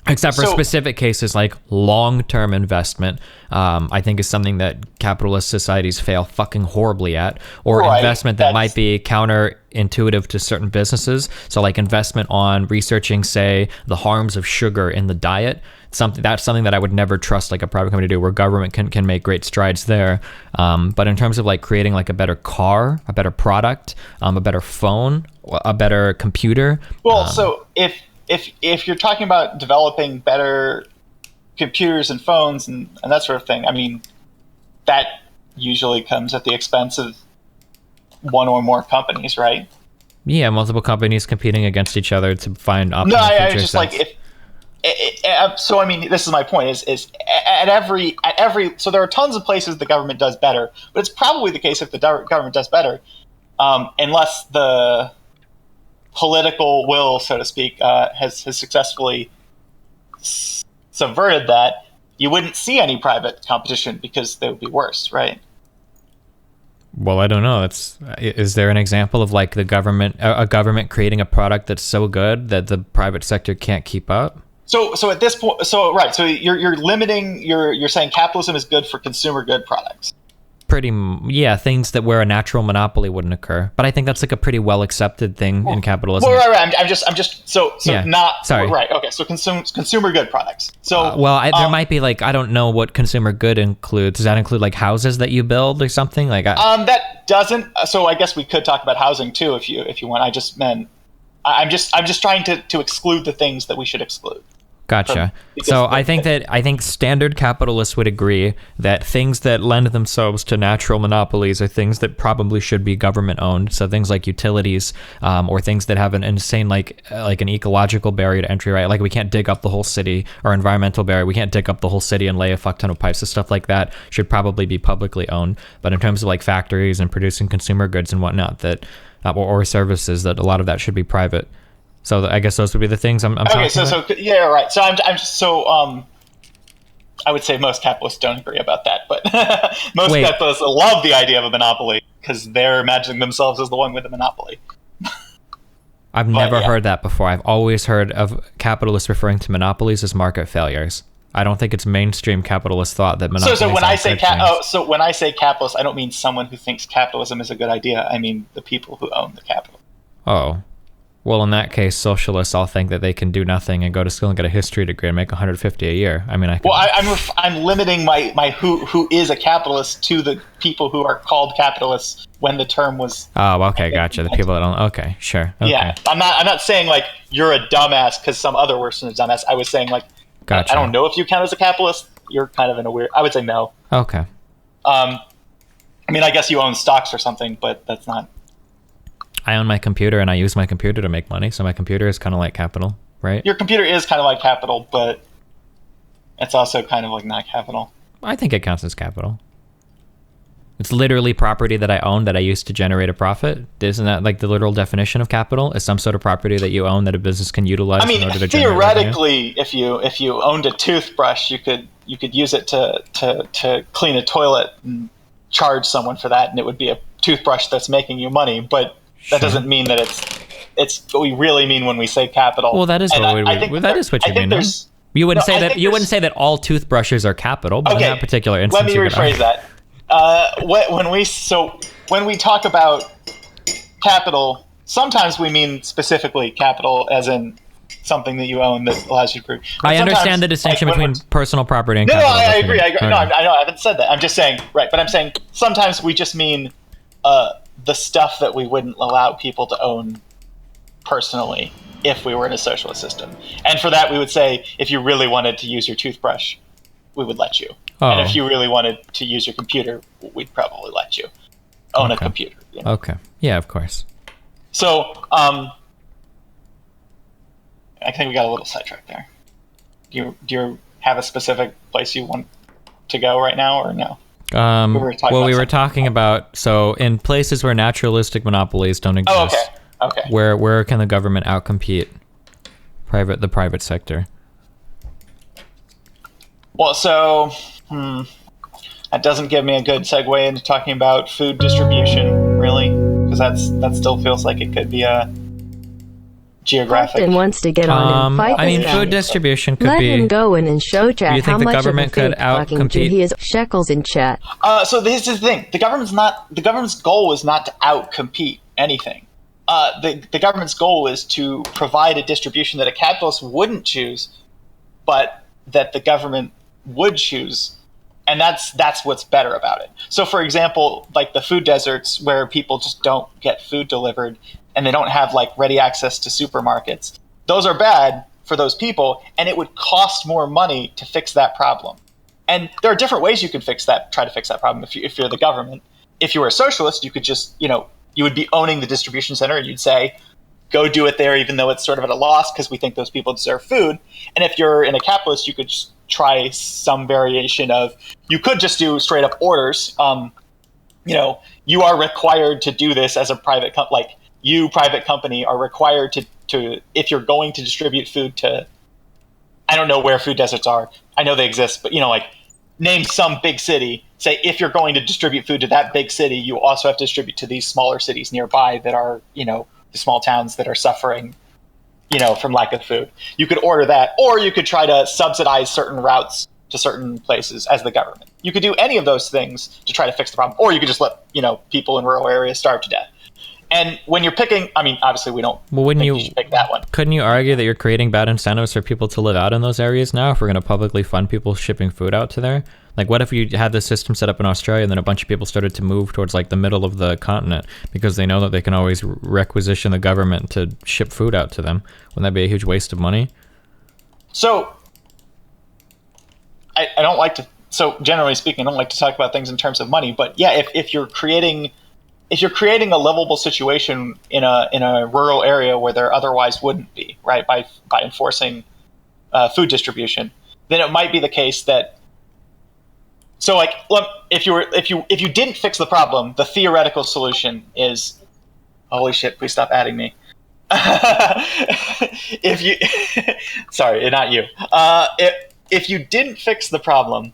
Except for specific cases like long-term investment, I think is something that capitalist societies fail fucking horribly at, or investment that might be counterintuitive to certain businesses. So like investment on researching, say, the harms of sugar in the diet. That's something that I would never trust like a private company to do, where government can make great strides there. But in terms of like creating like a better car, a better product, a better phone, a better computer. Well, so if you're talking about developing better computers and phones and that sort of thing, I mean, that usually comes at the expense of one or more companies, right? Yeah, multiple companies competing against each other to find optimal I just sets. So I mean, this is my point: is at every so there are tons of places the government does better, but it's probably the case if the government does better, unless the political will, so to speak, has successfully subverted that, you wouldn't see any private competition because they would be worse, right? Well, I don't know. Is there an example of like a government creating a product that's so good that the private sector can't keep up? So at this point, so you're limiting. You're saying capitalism is good for consumer good products. Things that where a natural monopoly wouldn't occur. But I think that's like a pretty well accepted thing in capitalism. Well, right. I'm just not sorry. Right. Okay. So consumer good products. So there might be like, I don't know what consumer good includes. Does that include like houses that you build or something like? That doesn't. So I guess we could talk about housing too if you want. I'm just trying to exclude the things that we should exclude. Gotcha. So I think standard capitalists would agree that things that lend themselves to natural monopolies are things that probably should be government owned. So things like utilities, or things that have an insane like an ecological barrier to entry, right? Like we can't dig up the whole city, or environmental barrier. We can't dig up the whole city and lay a fuck ton of pipes. So stuff like that should probably be publicly owned. But in terms of like factories and producing consumer goods and whatnot, that or services, that a lot of that should be private. So I guess those would be the things I'm talking about. So yeah, right. So I would say most capitalists don't agree about that, but most capitalists love the idea of a monopoly because they're imagining themselves as the one with the monopoly. I've never heard that before. I've always heard of capitalists referring to monopolies as market failures. I don't think it's mainstream capitalist thought that monopolies. So when I say capitalist, I don't mean someone who thinks capitalism is a good idea. I mean the people who own the capital. Oh. Well, in that case, socialists all think that they can do nothing and go to school and get a history degree and make $150 a year. I mean, I'm limiting my who is a capitalist to the people who are called capitalists when the term was. Oh, okay, gotcha. The people that don't. Okay, sure. Okay. Yeah, I'm not saying like you're a dumbass because some other person is a dumbass. I was saying like, gotcha. I don't know if you count as a capitalist. You're kind of in a weird. I would say no. Okay. I mean, I guess you own stocks or something, but that's not. I own my computer and I use my computer to make money, so my computer is kind of like capital, right? Your computer is kind of like capital, but it's also kind of like not capital. I think it counts as capital. It's literally property that I own that I use to generate a profit. Isn't that like the literal definition of capital? Is some sort of property that you own that a business can utilize in order to generate theoretically, if you owned a toothbrush, you could use it to clean a toilet and charge someone for that, and it would be a toothbrush that's making you money, but that doesn't mean that it's what we really mean when we say capital. Well, that is what you mean. You wouldn't say that all toothbrushes are capital, but in that particular instance. Let me rephrase that. When we talk about capital, sometimes we mean specifically capital as in something that you own that allows you to prove. I understand the distinction between personal property and capital. No, I agree. No, I know I haven't said that. I'm just saying, right, but I'm saying sometimes we just mean the stuff that we wouldn't allow people to own personally if we were in a socialist system. And for that, we would say, if you really wanted to use your toothbrush, we would let you. Oh. And if you really wanted to use your computer, we'd probably let you own a computer. You know? Okay. Yeah, of course. So, I think we got a little sidetracked there. Do you have a specific place you want to go right now, or no? We were talking about, so in places where naturalistic monopolies don't exist, okay. Where can the government outcompete the private sector? Well, so that doesn't give me a good segue into talking about food distribution, really, because that still feels like it could be a geographic. Parkton wants to get on and fight I mean, this guy. food distribution could Let be. him go in and show chat You think how the much government of a could fake fucking outcompete- Jew he is. Shekels in chat. So this is the thing. The government's goal is not to outcompete anything. The government's goal is to provide a distribution that a capitalist wouldn't choose, but that the government would choose. And that's what's better about it. So, for example, like the food deserts where people just don't get food delivered and they don't have like ready access to supermarkets, those are bad for those people, and it would cost more money to fix that problem. And there are different ways you can try to fix that problem. If you're the government, if you were a socialist, you could just, you would be owning the distribution center, and you'd say, go do it there, even though it's sort of at a loss because we think those people deserve food. And if you're in a capitalist, you could just try some variation of, you could just do straight up orders. You are required to do this as a private private company are required to if you're going to distribute food to, I don't know where food deserts are. I know they exist, but name some big city. Say if you're going to distribute food to that big city, you also have to distribute to these smaller cities nearby that are, the small towns that are suffering, from lack of food. You could order that, or you could try to subsidize certain routes to certain places as the government. You could do any of those things to try to fix the problem, or you could just let, people in rural areas starve to death. And when you're picking, I mean, obviously we don't think you should pick that one. Couldn't you argue that you're creating bad incentives for people to live out in those areas now if we're going to publicly fund people shipping food out to there? Like, what if you had this system set up in Australia and then a bunch of people started to move towards like the middle of the continent because they know that they can always requisition the government to ship food out to them? Wouldn't that be a huge waste of money? So I don't like to, so generally speaking, I don't like to talk about things in terms of money, but yeah, if you're creating a livable situation in a rural area where there otherwise wouldn't be, right, by enforcing food distribution, then it might be the case that, so like, if you didn't fix the problem, the theoretical solution is, holy shit, please stop adding me. If you, sorry, not you. If you didn't fix the problem,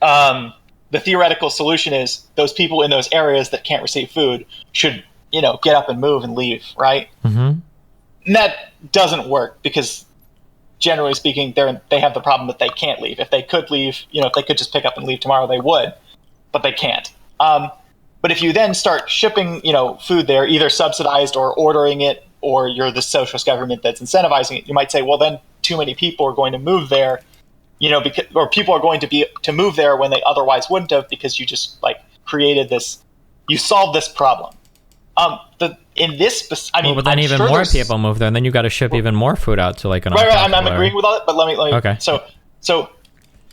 the theoretical solution is those people in those areas that can't receive food should, get up and move and leave, right? Mm-hmm. And that doesn't work because, generally speaking, they have the problem that they can't leave. If they could leave, if they could just pick up and leave tomorrow, they would, but they can't. But if you then start shipping, food there, either subsidized or ordering it, or you're the socialist government that's incentivizing it, you might say, well, then too many people are going to move there. Or people are going to move there when they otherwise wouldn't have because you just created this, you solved this problem. But then even more people move there, and then you got to ship even more food out to an right. I'm agreeing with all that, but let me. Okay. So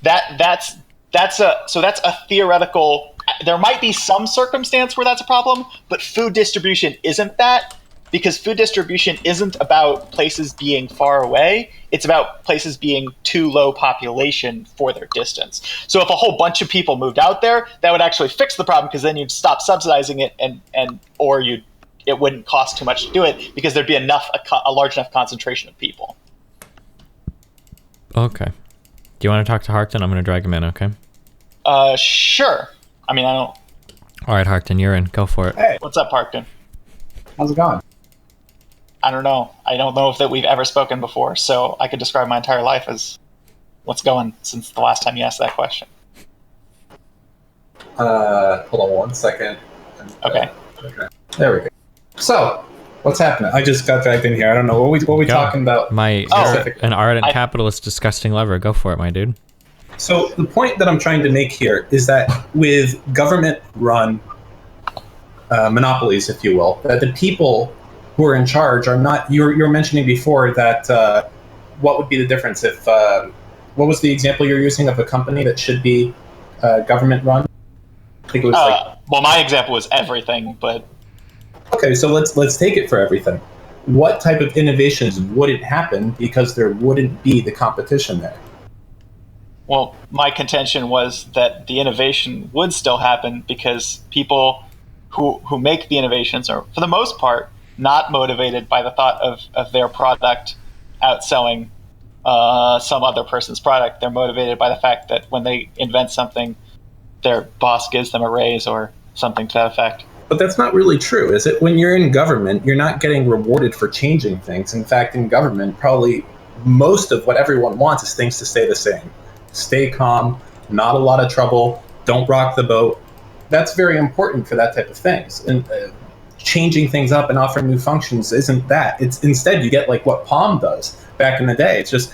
that's a theoretical. There might be some circumstance where that's a problem, but food distribution isn't that. Because food distribution isn't about places being far away. It's about places being too low population for their distance. So if a whole bunch of people moved out there, that would actually fix the problem because then you'd stop subsidizing it or it wouldn't cost too much to do it because there'd be a large enough concentration of people. Okay. Do you want to talk to Harkton? I'm going to drag him in, okay? Sure. I don't... All right, Harkton, you're in. Go for it. Hey. What's up, Harkton? How's it going? I don't know. I don't know if that we've ever spoken before, so I could describe my entire life as what's going since the last time you asked that question. Hold on one second. Okay. There we go. So, what's happening? I just got dragged in here. I don't know. What we talking about? You're an ardent capitalist, disgusting lover. Go for it, my dude. So, the point that I'm trying to make here is that with government-run monopolies, if you will, that the people who are in charge are not. You're mentioning before that what would be the difference if what was the example you're using of a company that should be government run? I think it was well, my example was everything, but okay. So let's take it for everything. What type of innovations wouldn't happen because there wouldn't be the competition there? Well, my contention was that the innovation would still happen because people who make the innovations are, for the most part, not motivated by the thought of their product outselling some other person's product. They're motivated by the fact that when they invent something, their boss gives them a raise or something to that effect. But that's not really true, is it? When you're in government, you're not getting rewarded for changing things. In fact, in government, probably most of what everyone wants is things to stay the same. Stay calm, not a lot of trouble, don't rock the boat. That's very important for that type of things. And changing things up and offering new functions isn't that. It's instead you get like what Palm does back in the day. It's just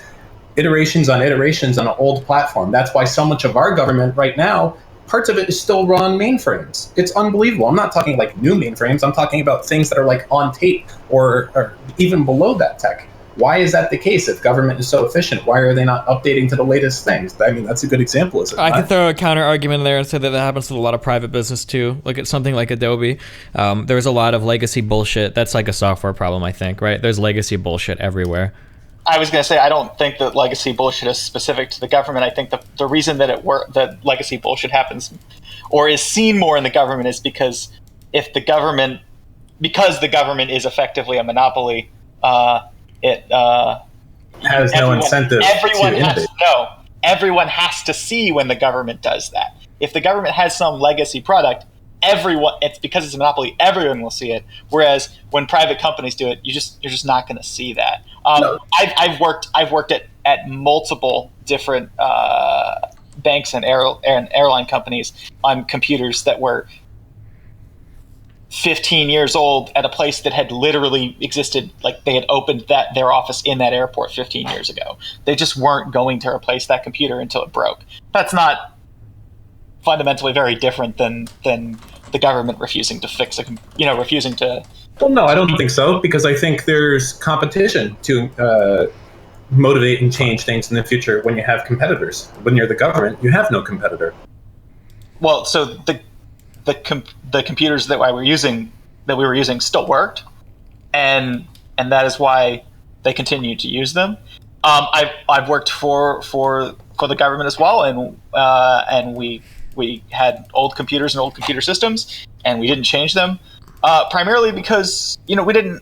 iterations on iterations on an old platform. That's why so much of our government right now, parts of it is still run on mainframes. It's unbelievable. I'm not talking like new mainframes. I'm talking about things that are like on tape or even below that tech. Why is that the case? If government is so efficient, why are they not updating to the latest things? I mean, that's a good example, is it I not? could throw a counter argument there and say that happens with a lot of private business too. Look at something like Adobe. There's a lot of legacy bullshit. That's like a software problem, I think, right? There's legacy bullshit everywhere. I was going to say, I don't think that legacy bullshit is specific to the government. I think the reason that that legacy bullshit happens or is seen more in the government is because the government is effectively a monopoly, it has no incentive to innovate. Everyone has to see when the government does that. If the government has some legacy product, it's because it's a monopoly, everyone will see it. Whereas when private companies do it, you're just not going to see that. No. I've worked at multiple different banks and airline companies on computers that were 15 years old at a place that had literally existed, like they had opened their office in that airport 15 years ago. They just weren't going to replace that computer until it broke. That's not fundamentally very different than the government refusing to fix refusing to. Well, no, I don't think so, because I think there's competition to motivate and change things in the future when you have competitors. When you're the government, you have no competitor. Well, so the computers that we were using still worked, and that is why they continue to use them. I've worked for the government as well, and we had old computers and old computer systems, and we didn't change them, primarily because we didn't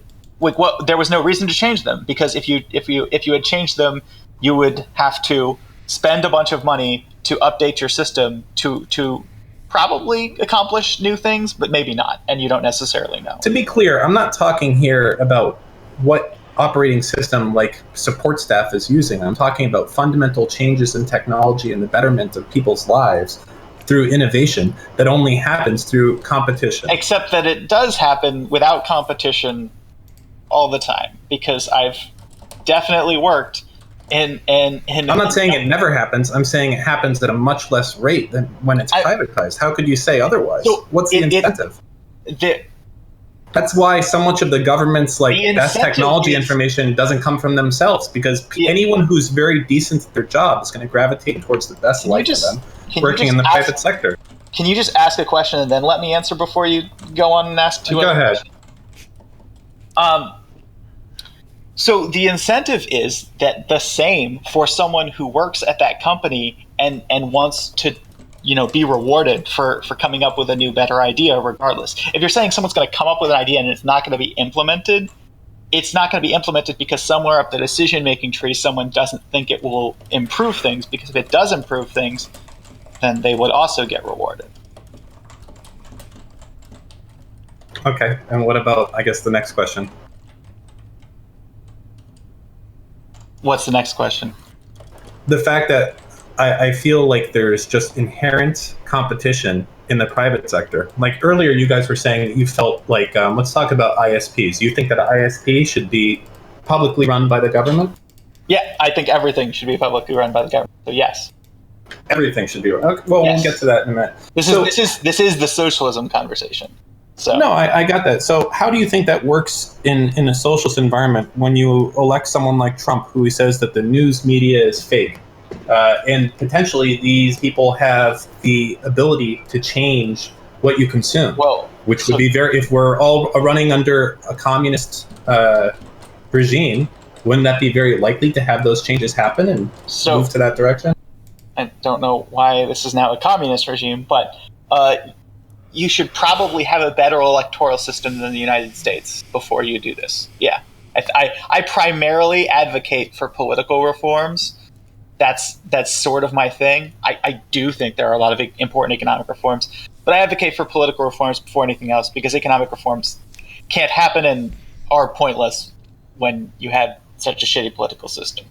there was no reason to change them, because if you had changed them, you would have to spend a bunch of money to update your system to probably accomplish new things, but maybe not, and you don't necessarily know. To be clear, I'm not talking here about what operating system like support staff is using. I'm talking about fundamental changes in technology and the betterment of people's lives through innovation that only happens through competition. Except that it does happen without competition all the time, because I've definitely worked in I'm not saying it never happens. I'm saying it happens at a much less rate than when it's privatized. How could you say otherwise? So what's the incentive? That's why so much of the government's best technology information doesn't come from themselves, because anyone who's very decent at their job is going to gravitate towards the best life for them working in the private sector. Can you just ask a question and then let me answer before you go on and ask two other questions? Go ahead. So the incentive is that the same for someone who works at that company and wants to, be rewarded for coming up with a new, better idea regardless. If you're saying someone's going to come up with an idea and it's not going to be implemented, it's not going to be implemented because somewhere up the decision-making tree, someone doesn't think it will improve things, because if it does improve things, then they would also get rewarded. Okay, and what about, I guess, the next question? What's the next question? The fact that I feel like there's just inherent competition in the private sector. Like earlier, you guys were saying that you felt like, let's talk about ISPs. You think that an ISP should be publicly run by the government? Yeah, I think everything should be publicly run by the government. So yes. Everything should be. Okay, well, yes. We'll get to that in a minute. This is the socialism conversation. So. No, I got that. So how do you think that works in a socialist environment when you elect someone like Trump, who says that the news media is fake? And potentially these people have the ability to change what you consume, which would be if we're all running under a communist regime, wouldn't that be very likely to have those changes happen and move to that direction? I don't know why this is now a communist regime, but you should probably have a better electoral system than the United States before you do this. Yeah. I primarily advocate for political reforms. That's sort of my thing. I do think there are a lot of important economic reforms, But I advocate for political reforms before anything else because economic reforms can't happen and are pointless when you have such a shitty political system.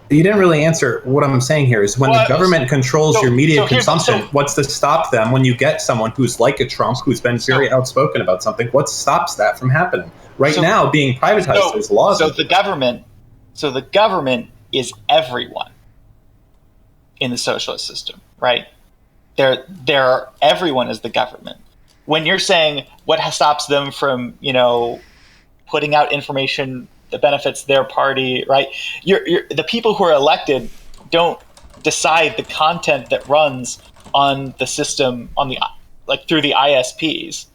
You didn't really answer what I'm saying here is when the government controls your media consumption, what's to stop them when you get someone who's like a Trump, who's been very outspoken about something? What stops that from happening? Right now, being privatized, there's laws. So the government is everyone in the socialist system, right? Everyone is the government. When you're saying what stops them from, putting out information that benefits their party, right? The people who are elected don't decide the content that runs on the system through the ISPs.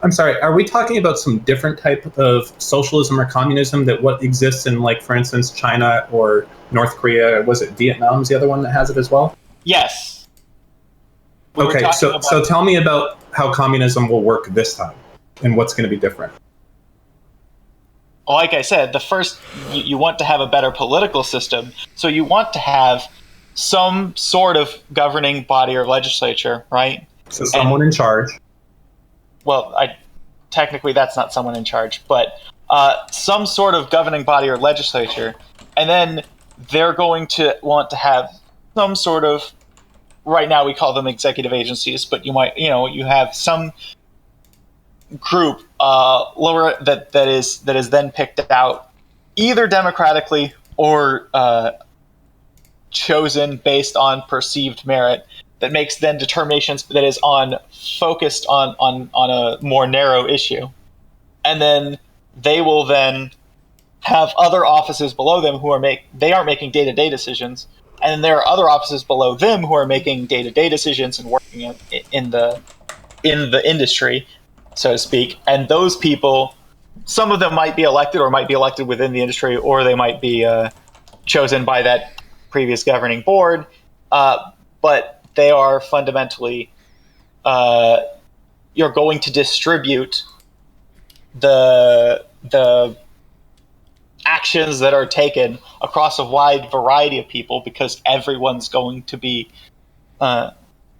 I'm sorry, are we talking about some different type of socialism or communism that what exists in, like, for instance, China or North Korea? Was it Vietnam's the other one that has it as well? Yes. Okay, so tell me about how communism will work this time and what's going to be different. Like I said, the first, you want to have a better political system, so you want to have some sort of governing body or legislature, right? So someone in charge. Well, technically that's not someone in charge, but some sort of governing body or legislature, and then they're going to want to have some sort of, right now we call them executive agencies, but you have some group lower that is then picked out either democratically or chosen based on perceived merit that makes then determinations that is focused on a more narrow issue, and then they will then have other offices below them who aren't making day-to-day decisions, and then there are other offices below them who are making day-to-day decisions and working in the industry, so to speak. And those people, some of them might be elected or might be elected within the industry, or they might be chosen by that previous governing board. But they are fundamentally, you're going to distribute the actions that are taken across a wide variety of people because everyone's going to be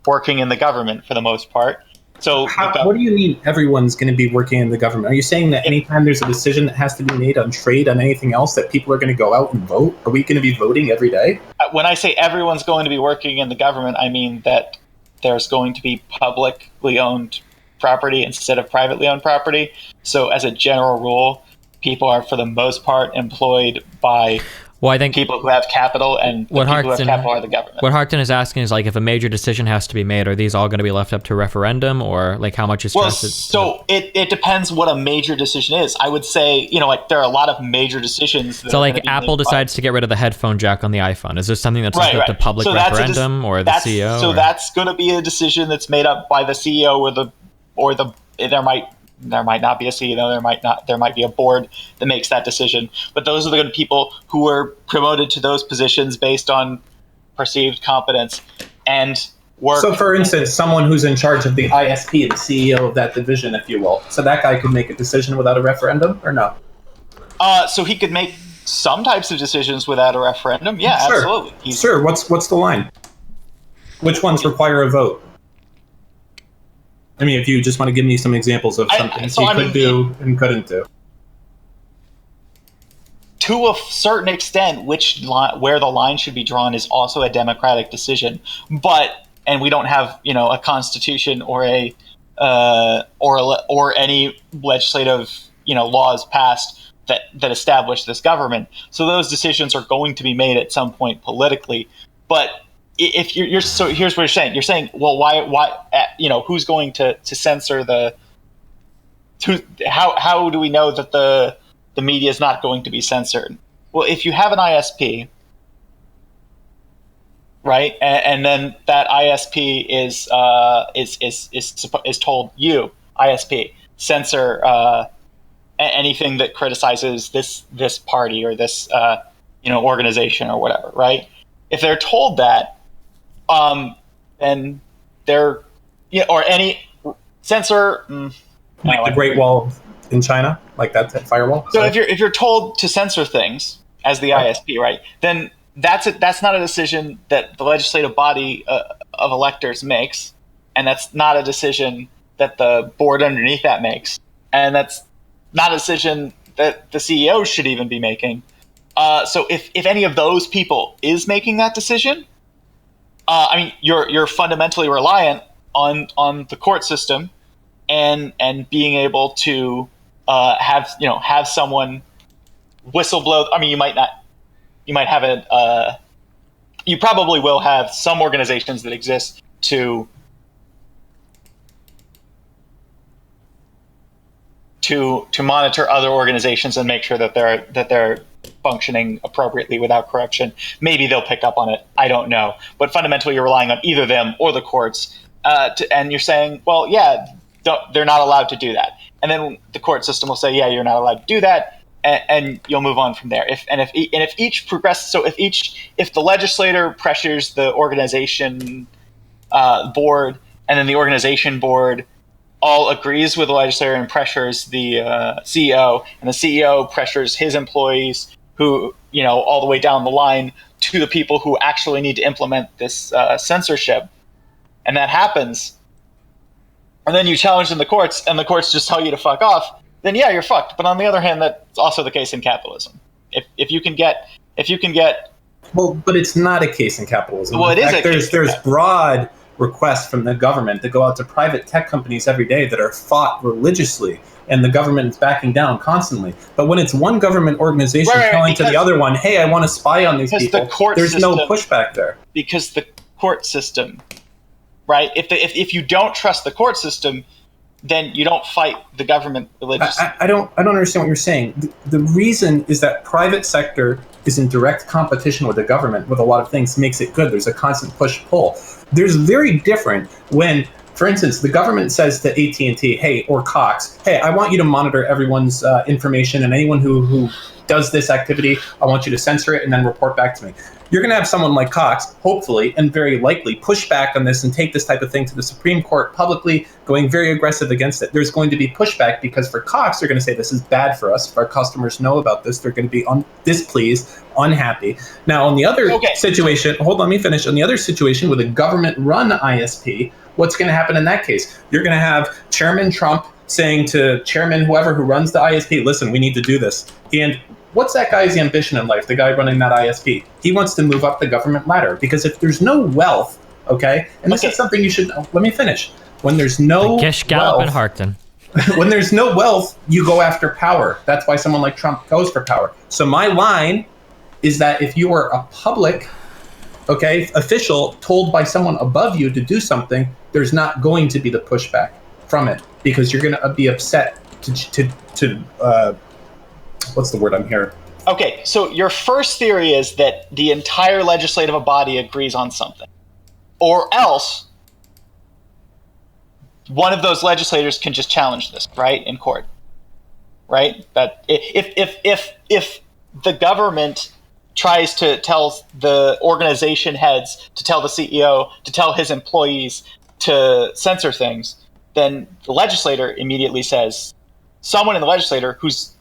working in the government for the most part. So what do you mean everyone's going to be working in the government? Are you saying that anytime there's a decision that has to be made on trade, on anything else, that people are going to go out and vote? Are we going to be voting every day? When I say everyone's going to be working in the government, I mean that there's going to be publicly owned property instead of privately owned property. So as a general rule, people are for the most part employed by I think people who have capital, and the people who have capital are the government. What Harkton is asking is, like, if a major decision has to be made, are these all going to be left up to referendum, or like how much is trusted? So it depends what a major decision is. I would say, there are a lot of major decisions. So like Apple decides to get rid of the headphone jack on the iPhone. Is this something that's left up to public referendum or the CEO? So that's going to be a decision that's made up by the CEO or there might not be a CEO. There might be a board that makes that decision. But those are the good people who were promoted to those positions based on perceived competence and work. So, for instance, someone who's in charge of the ISP, the CEO of that division, if you will. So that guy could make a decision without a referendum, or no? So he could make some types of decisions without a referendum. Yeah, sure. Absolutely. Sure. What's the line? Which ones require a vote? I mean, if you just want to give me some examples of something he could do and couldn't do. To a certain extent, where the line should be drawn is also a democratic decision. And we don't have, a constitution or or any legislative, laws passed that establish this government. So those decisions are going to be made at some point politically. But if so here's what you're saying. You're saying, well, why who's going to censor how do we know that the media is not going to be censored? Well, if you have an ISP, right, and then that ISP is told, you ISP censor anything that criticizes this party or this organization or whatever, right? If they're told that, then they're or any censor like the Great Wall in China, like that firewall. So if you're told to censor things as the ISP, right, then that's not a decision that the legislative body of electors makes, and that's not a decision that the board underneath that makes, and that's not a decision that the CEO should even be making. So if any of those people is making that decision, I mean, you're fundamentally reliant on the court system and being able to have someone whistleblow. I mean, you might have you probably will have some organizations that exist to monitor other organizations and make sure that they're functioning appropriately without corruption. Maybe they'll pick up on it. I don't know. But fundamentally, you're relying on either them or the courts. And you're saying, well, yeah, they're not allowed to do that. And then the court system will say, yeah, you're not allowed to do that. And you'll move on from there. If each progresses, so if the legislator pressures the organization board, and then the organization board all agrees with the legislator and pressures the CEO, and the CEO pressures his employees, who all the way down the line to the people who actually need to implement this censorship, and that happens, and then you challenge in the courts, and the courts just tell you to fuck off, then yeah, you're fucked. But on the other hand, that's also the case in capitalism. If you can get well, but it's not a case in capitalism. Well, There's broad requests from the government that go out to private tech companies every day that are fought religiously, and the government is backing down constantly. But when it's one government organization telling to the other one, hey, I want to spy on these people, there's no pushback there. Because the court system, right? If you don't trust the court system, then you don't fight the government religiously. I don't understand what you're saying. The reason is that private sector is in direct competition with the government with a lot of things, makes it good. There's a constant push-pull. There's very different when, for instance, the government says to AT&T, hey, or Cox, hey, I want you to monitor everyone's information, and anyone who does this activity, I want you to censor it and then report back to me. You're going to have someone like Cox, hopefully, and very likely, push back on this and take this type of thing to the Supreme Court publicly, going very aggressive against it. There's going to be pushback because for Cox, they're going to say this is bad for us. If our customers know about this, they're going to be displeased, unhappy. Now, on the other situation, hold on, let me finish. On the other situation with a government-run ISP, what's going to happen in that case? You're going to have Chairman Trump saying to Chairman whoever who runs the ISP, listen, we need to do this. And what's that guy's ambition in life, the guy running that ISP? He wants to move up the government ladder, because if there's no wealth, and this is something you should, let me finish. When there's no Gish, Gallup, and Harkton. When there's no wealth, you go after power. That's why someone like Trump goes for power. So my line is that if you are a public official told by someone above you to do something, there's not going to be the pushback from it, because you're going to be upset to what's the word I'm hearing? Okay, so your first theory is that the entire legislative body agrees on something, or else one of those legislators can just challenge this, right, in court, right? That if the government tries to tell the organization heads, to tell the CEO, to tell his employees to censor things, then the legislator immediately says, someone in the legislator who's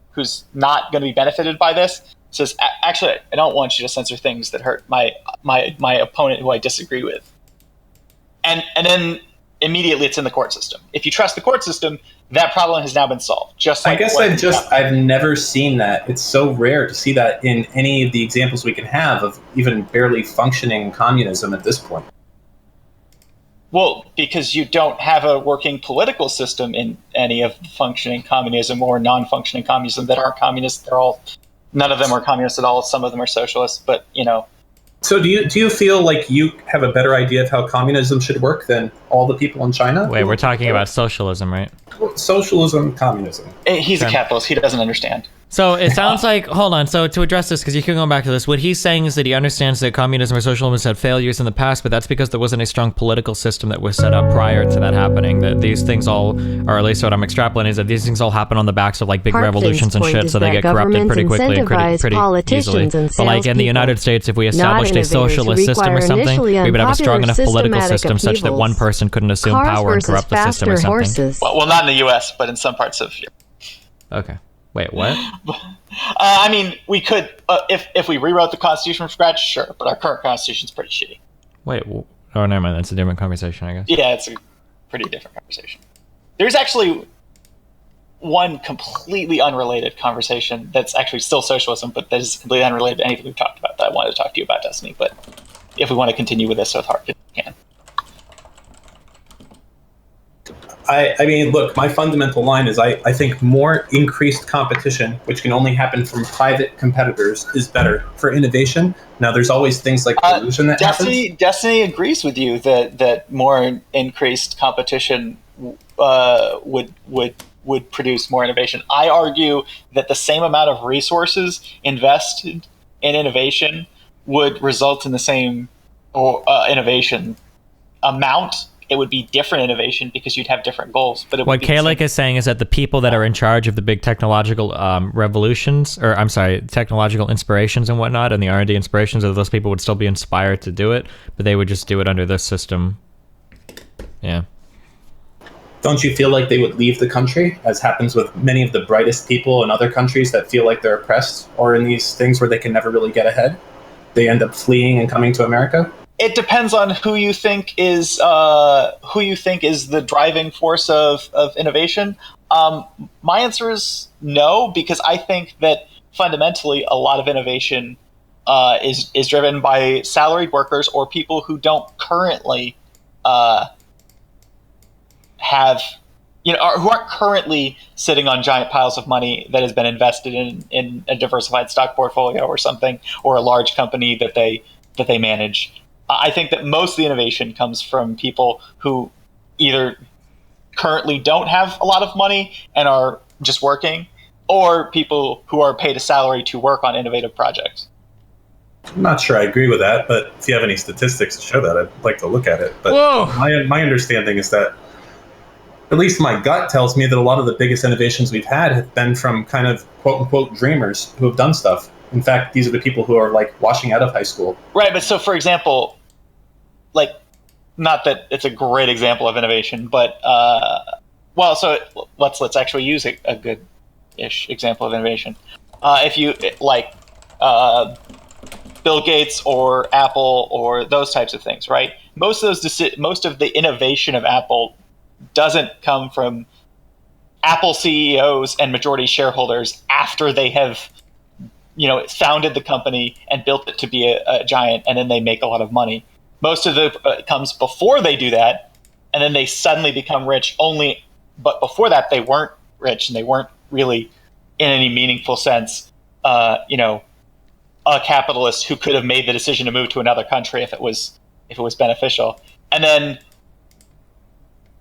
not going to be benefited by this says, actually, I don't want you to censor things that hurt my opponent who I disagree with. And then immediately it's in the court system. If you trust the court system, that problem has now been solved. Just like I've never seen that. It's so rare to see that in any of the examples we can have of even barely functioning communism at this point. Well, because you don't have a working political system in any of the functioning communism or non-functioning communism that aren't communist. None of them are communist at all. Some of them are socialist, but So do you feel like you have a better idea of how communism should work than all the people in China? Wait, we're talking about socialism, right? Socialism, communism. He's a capitalist. He doesn't understand. So it sounds like, hold on, so to address this, because you keep going back to this, what he's saying is that he understands that communism or socialism has had failures in the past, but that's because there wasn't a strong political system that was set up prior to that happening. That these things all, or at least what I'm extrapolating, is that these things all happen on the backs of like big revolutions and shit, so they get corrupted pretty quickly and pretty easily. But like in the United States, if we established a socialist system or something, we would have a strong enough political system such that one person couldn't assume power and corrupt the system or something. Well, not in the U.S., but in some parts of Europe. Okay. Wait, what? I mean, we could, if we rewrote the Constitution from scratch, sure, but our current Constitution's pretty shitty. Wait, oh, never mind. That's a different conversation, I guess. Yeah, it's a pretty different conversation. There's actually one completely unrelated conversation that's actually still socialism, but that is completely unrelated to anything we've talked about that I wanted to talk to you about, Destiny. But if we want to continue with this with heart, we can. I mean, look, my fundamental line is I think more increased competition, which can only happen from private competitors, is better for innovation. Now, there's always things like pollution that happens. Destiny agrees with you that more increased competition would produce more innovation. I argue that the same amount of resources invested in innovation would result in the same innovation amount. It would be different innovation because you'd have different goals. But what Kalik is saying is that the people that are in charge of the big technological revolutions, or I'm sorry, technological inspirations and whatnot, and the R&D inspirations of those people would still be inspired to do it, but they would just do it under this system. Yeah. Don't you feel like they would leave the country, as happens with many of the brightest people in other countries that feel like they're oppressed, or in these things where they can never really get ahead? They end up fleeing and coming to America? It depends on who you think is the driving force of innovation. My answer is no, because I think that fundamentally a lot of innovation is driven by salaried workers or people who don't currently who aren't currently sitting on giant piles of money that has been invested in a diversified stock portfolio or something, or a large company that they manage. I think that most of the innovation comes from people who either currently don't have a lot of money and are just working, or people who are paid a salary to work on innovative projects. I'm not sure I agree with that, but if you have any statistics to show that, I'd like to look at it. But my understanding is that, at least my gut tells me, that a lot of the biggest innovations we've had have been from kind of quote-unquote dreamers who have done stuff. In fact, these are the people who are like washing out of high school. Right, but so for example, like, not that it's a great example of innovation, but so let's actually use a good-ish example of innovation. If you like Bill Gates or Apple or those types of things, right? Most of the innovation of Apple doesn't come from Apple CEOs and majority shareholders after they have founded the company and built it to be a giant, and then they make a lot of money. Most of it comes before they do that, and then they suddenly become rich but before that they weren't rich, and they weren't really, in any meaningful sense, a capitalist who could have made the decision to move to another country if it was beneficial. And then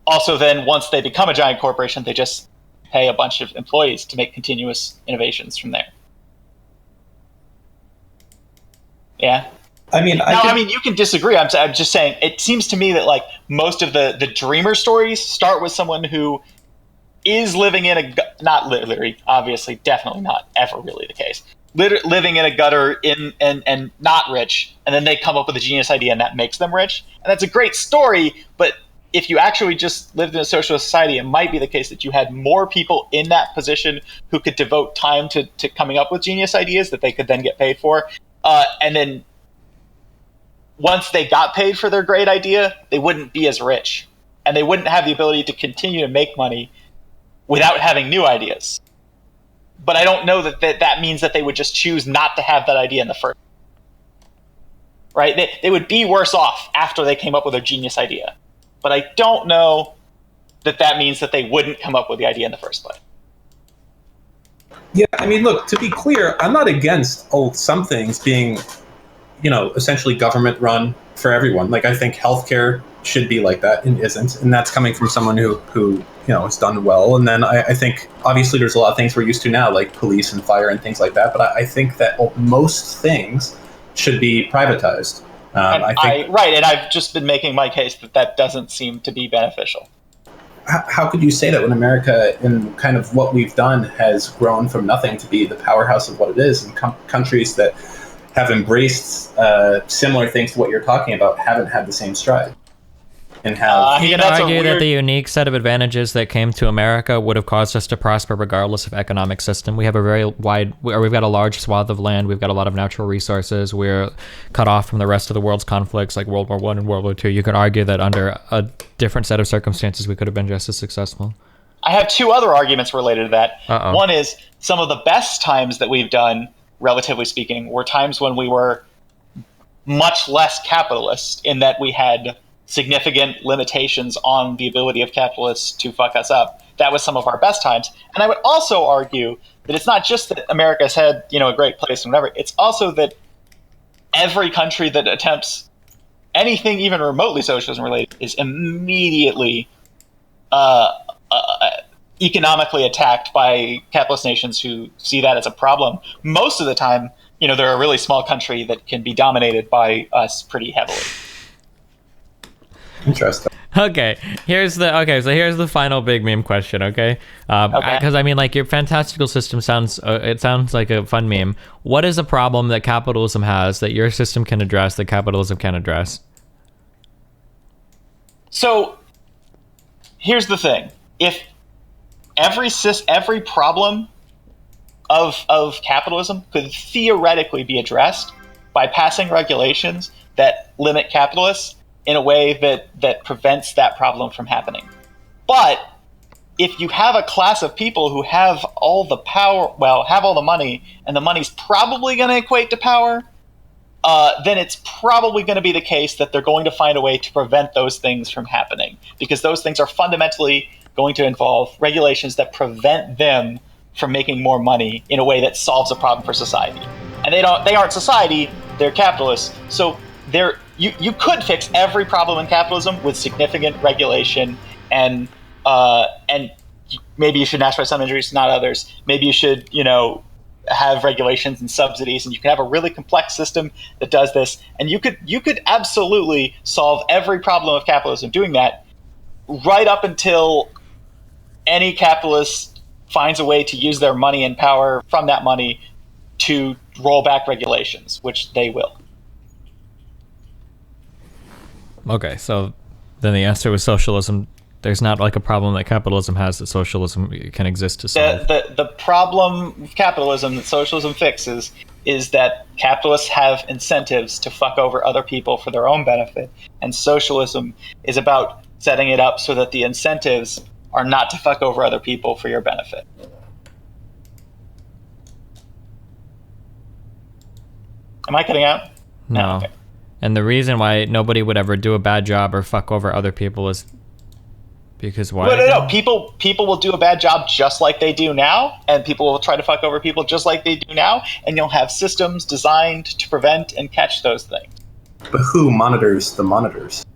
also once they become a giant corporation, they just pay a bunch of employees to make continuous innovations from there. Yeah. I mean, you can disagree. I'm just saying, it seems to me that like most of the dreamer stories start with someone who is living in not literally, obviously, definitely not ever really the case, living in a gutter and not rich, and then they come up with a genius idea and that makes them rich. And that's a great story, but if you actually just lived in a socialist society, it might be the case that you had more people in that position who could devote time to coming up with genius ideas that they could then get paid for. And then once they got paid for their great idea, they wouldn't be as rich, and they wouldn't have the ability to continue to make money without having new ideas. But I don't know that means that they would just choose not to have that idea in the first. Right? They would be worse off after they came up with a genius idea. But I don't know that means that they wouldn't come up with the idea in the first place. Yeah, I mean, look, to be clear, I'm not against some things being, essentially government run for everyone. Like, I think healthcare should be like that, and isn't. And that's coming from someone who has done well. And then I think, obviously, there's a lot of things we're used to now, like police and fire and things like that. But I think that most things should be privatized. Right, and I've just been making my case that doesn't seem to be beneficial. How could you say that when America, in kind of what we've done, has grown from nothing to be the powerhouse of what it is, and countries that have embraced similar things to what you're talking about haven't had the same stride? and have. You could argue that the unique set of advantages that came to America would have caused us to prosper regardless of economic system. We have a very we've got a large swath of land. We've got a lot of natural resources. We're cut off from the rest of the world's conflicts like World War I and World War II. You could argue that under a different set of circumstances, we could have been just as successful. I have two other arguments related to that. Uh-oh. One is some of the best times that we've done, relatively speaking, were times when we were much less capitalist in that we had significant limitations on the ability of capitalists to fuck us up. That was some of our best times. And I would also argue that it's not just that America's had, a great place and whatever. It's also that every country that attempts anything even remotely socialism related is immediately economically attacked by capitalist nations who see that as a problem. Most of the time, they're a really small country that can be dominated by us pretty heavily. Interesting. Okay, so here's the final big meme question. Okay, because your fantastical system sounds like a fun meme. What is a problem that capitalism has that your system can address that capitalism can't address? So here's the thing: if every problem of capitalism could theoretically be addressed by passing regulations that limit capitalists in a way that prevents that problem from happening. But if you have a class of people who have all the power, have all the money, and the money's probably going to equate to power, then it's probably going to be the case that they're going to find a way to prevent those things from happening, because those things are fundamentally going to involve regulations that prevent them from making more money in a way that solves a problem for society. And they aren't society, they're capitalists. So you could fix every problem in capitalism with significant regulation, and maybe you should nationalize some industries, not others. Maybe you should, have regulations and subsidies, and you can have a really complex system that does this. And you could absolutely solve every problem of capitalism doing that, right up until any capitalist finds a way to use their money and power from that money to roll back regulations, which they will. Okay, so then the answer was socialism. There's not like a problem that capitalism has that socialism can exist to solve. The problem with capitalism that socialism fixes is that capitalists have incentives to fuck over other people for their own benefit, and socialism is about setting it up so that the incentives are not to fuck over other people for your benefit. Am I cutting out? No. Okay. And the reason why nobody would ever do a bad job or fuck over other people is because why? No. People will do a bad job just like they do now, and people will try to fuck over people just like they do now, and you'll have systems designed to prevent and catch those things. But who monitors the monitors?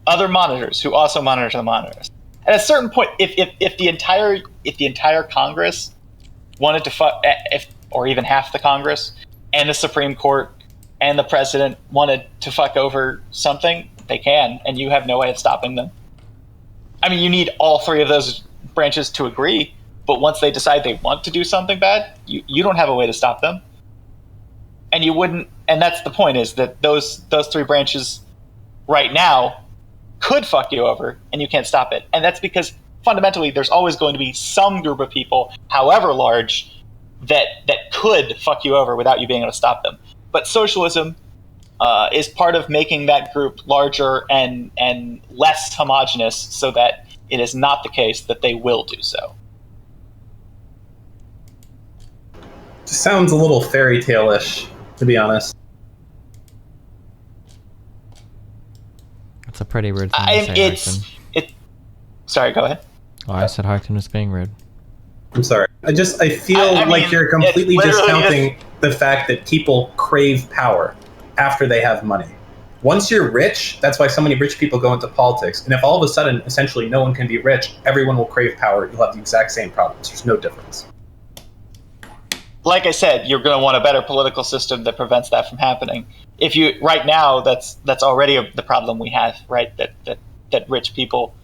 Other monitors who also monitor the monitors. At a certain point, if the entire Congress wanted to fuck, or even half the Congress and the Supreme Court and the president wanted to fuck over something, they can, and you have no way of stopping them. I mean, you need all three of those branches to agree, but once they decide they want to do something bad, you don't have a way to stop them. And you wouldn't, and that's the point, is that those three branches right now could fuck you over, and you can't stop it. And that's because fundamentally there's always going to be some group of people, however large, that could fuck you over without you being able to stop them. But socialism is part of making that group larger and less homogenous, so that it is not the case that they will do so. Just sounds a little fairy tale-ish, to be honest. That's a pretty rude thing to say, Sorry, go ahead. Oh, I said Harkin was being rude. I'm sorry. I feel like you're completely discounting the fact that people crave power after they have money. Once you're rich, that's why so many rich people go into politics. And if all of a sudden, essentially, no one can be rich, everyone will crave power. You'll have the exact same problems. There's no difference. Like I said, you're going to want a better political system that prevents that from happening. Right now, that's already the problem we have, right? That rich people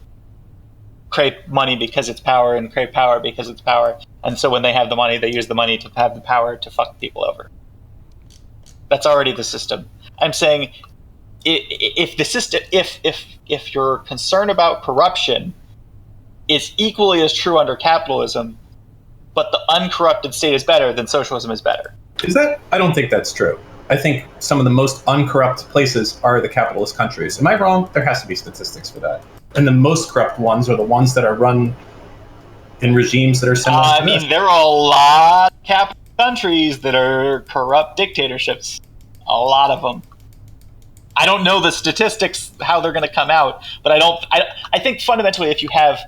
crave money because it's power, and crave power because it's power. And so when they have the money, they use the money to have the power to fuck people over. That's already the system. I'm saying if the system, if your concern about corruption is equally as true under capitalism, but the uncorrupted state is better, then socialism is better. Is that? I don't think that's true. I think some of the most uncorrupt places are the capitalist countries. Am I wrong? There has to be statistics for that. And the most corrupt ones are the ones that are run in regimes that are similar to this. There are a lot of capitalist countries that are corrupt dictatorships. A lot of them. I don't know the statistics, how they're going to come out, but I think fundamentally if you have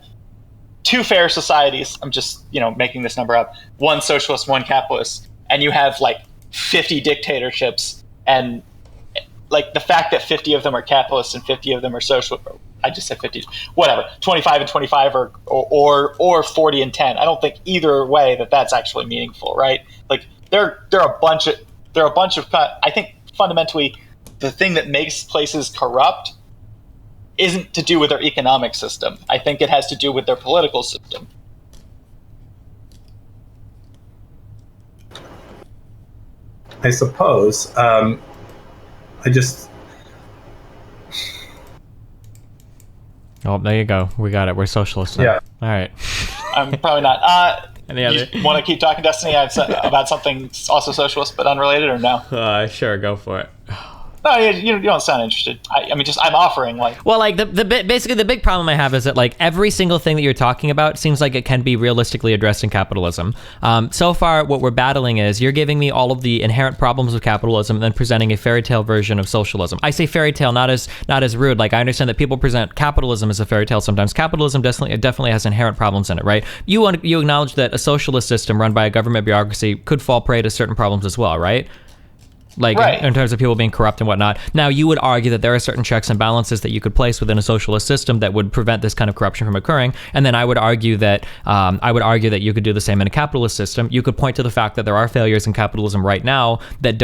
two fair societies, I'm just, making this number up, one socialist, one capitalist, and you have like 50 dictatorships, and like the fact that 50 of them are capitalists and 50 of them are social, I just said 50, whatever, 25 and 25 or 40 and 10. I don't think either way that's actually meaningful, right? Like there are a bunch of, I think fundamentally the thing that makes places corrupt isn't to do with their economic system. I think it has to do with their political system. I suppose. Oh, there you go. We got it. We're socialists now. Yeah. All right. I'm probably not. Any other? You want to keep talking, Destiny, about something also socialist but unrelated, or no? Sure, go for it. No, you don't sound interested. I'm offering like. Well, like basically the big problem I have is that like every single thing that you're talking about seems like it can be realistically addressed in capitalism. So far, what we're battling is you're giving me all of the inherent problems of capitalism and then presenting a fairy tale version of socialism. I say fairy tale not as rude. Like I understand that people present capitalism as a fairy tale sometimes. Capitalism definitely has inherent problems in it, right? You acknowledge that a socialist system run by a government bureaucracy could fall prey to certain problems as well, right? Like right. in terms of people being corrupt and whatnot. Now, you would argue that there are certain checks and balances that you could place within a socialist system that would prevent this kind of corruption from occurring. And then I would argue that you could do the same in a capitalist system. You could point to the fact that there are failures in capitalism right now that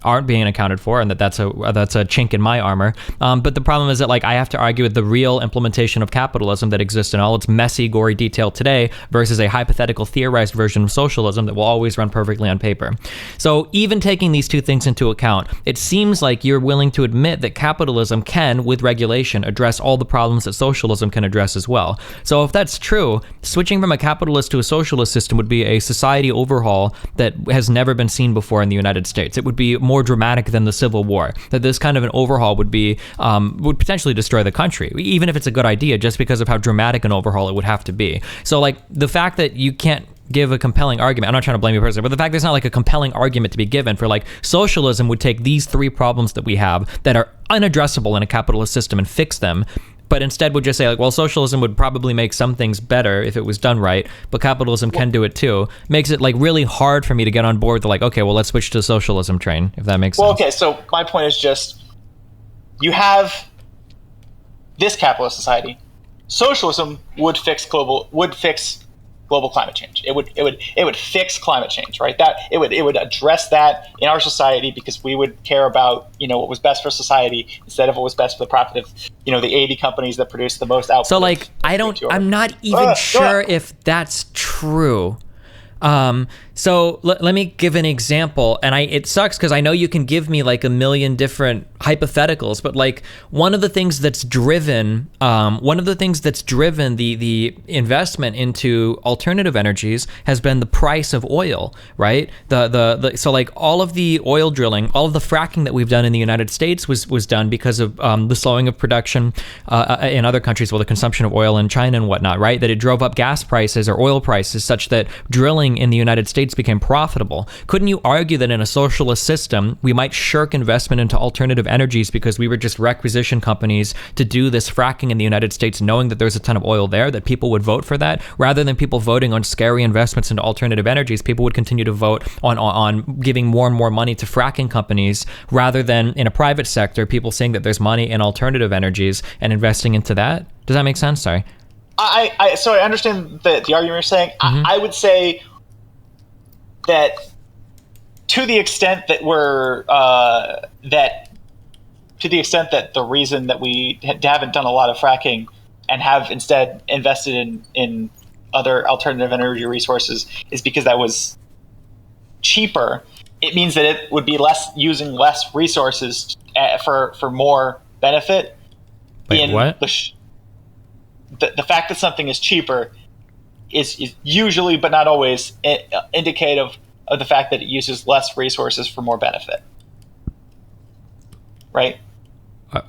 aren't being accounted for, and that's a chink in my armor. But the problem is that like I have to argue with the real implementation of capitalism that exists in all its messy, gory detail today versus a hypothetical theorized version of socialism that will always run perfectly on paper. So even taking these two things into account, it seems like you're willing to admit that capitalism can, with regulation, address all the problems that socialism can address as well. So if that's true, switching from a capitalist to a socialist system would be a society overhaul that has never been seen before in the United States. It would be more dramatic than the Civil War. That this kind of an overhaul would potentially destroy the country, even if it's a good idea, just because of how dramatic an overhaul it would have to be. So like the fact that you can't give a compelling argument, I'm not trying to blame you personally, but the fact there's not like a compelling argument to be given for like socialism would take these three problems that we have that are unaddressable in a capitalist system and fix them, but instead would just say like, well, socialism would probably make some things better if it was done right, but capitalism can do it too, makes it like really hard for me to get on board to like, okay, well, let's switch to the socialism train, if that makes sense. Well, okay, so my point is just, you have this capitalist society. Socialism would fix global climate change. It would fix climate change, right? That it would address that in our society because we would care about what was best for society instead of what was best for the profit of the 80 companies that produce the most output. So like I'm not even sure if that's true. So let me give an example, and it sucks because I know you can give me like a million different hypotheticals, but like one of the things that's driven the investment into alternative energies has been the price of oil, right? So like all of the oil drilling, all of the fracking that we've done in the United States was done because of the slowing of production in other countries, well, the consumption of oil in China and whatnot, right? That it drove up gas prices or oil prices such that drilling in the United States became profitable. Couldn't you argue that in a socialist system, we might shirk investment into alternative energies because we were just requisition companies to do this fracking in the United States, knowing that there's a ton of oil there, that people would vote for that? Rather than people voting on scary investments into alternative energies, people would continue to vote on giving more and more money to fracking companies, rather than in a private sector, people saying that there's money in alternative energies and investing into that. Does that make sense? Sorry. So I understand the argument you're saying. Mm-hmm. I would say that to the extent that the reason that we haven't done a lot of fracking and have instead invested in other alternative energy resources is because that was cheaper it means that it would be using less resources for more benefit. Wait, what? The fact that something is cheaper is usually, but not always, indicative of the fact that it uses less resources for more benefit. Right?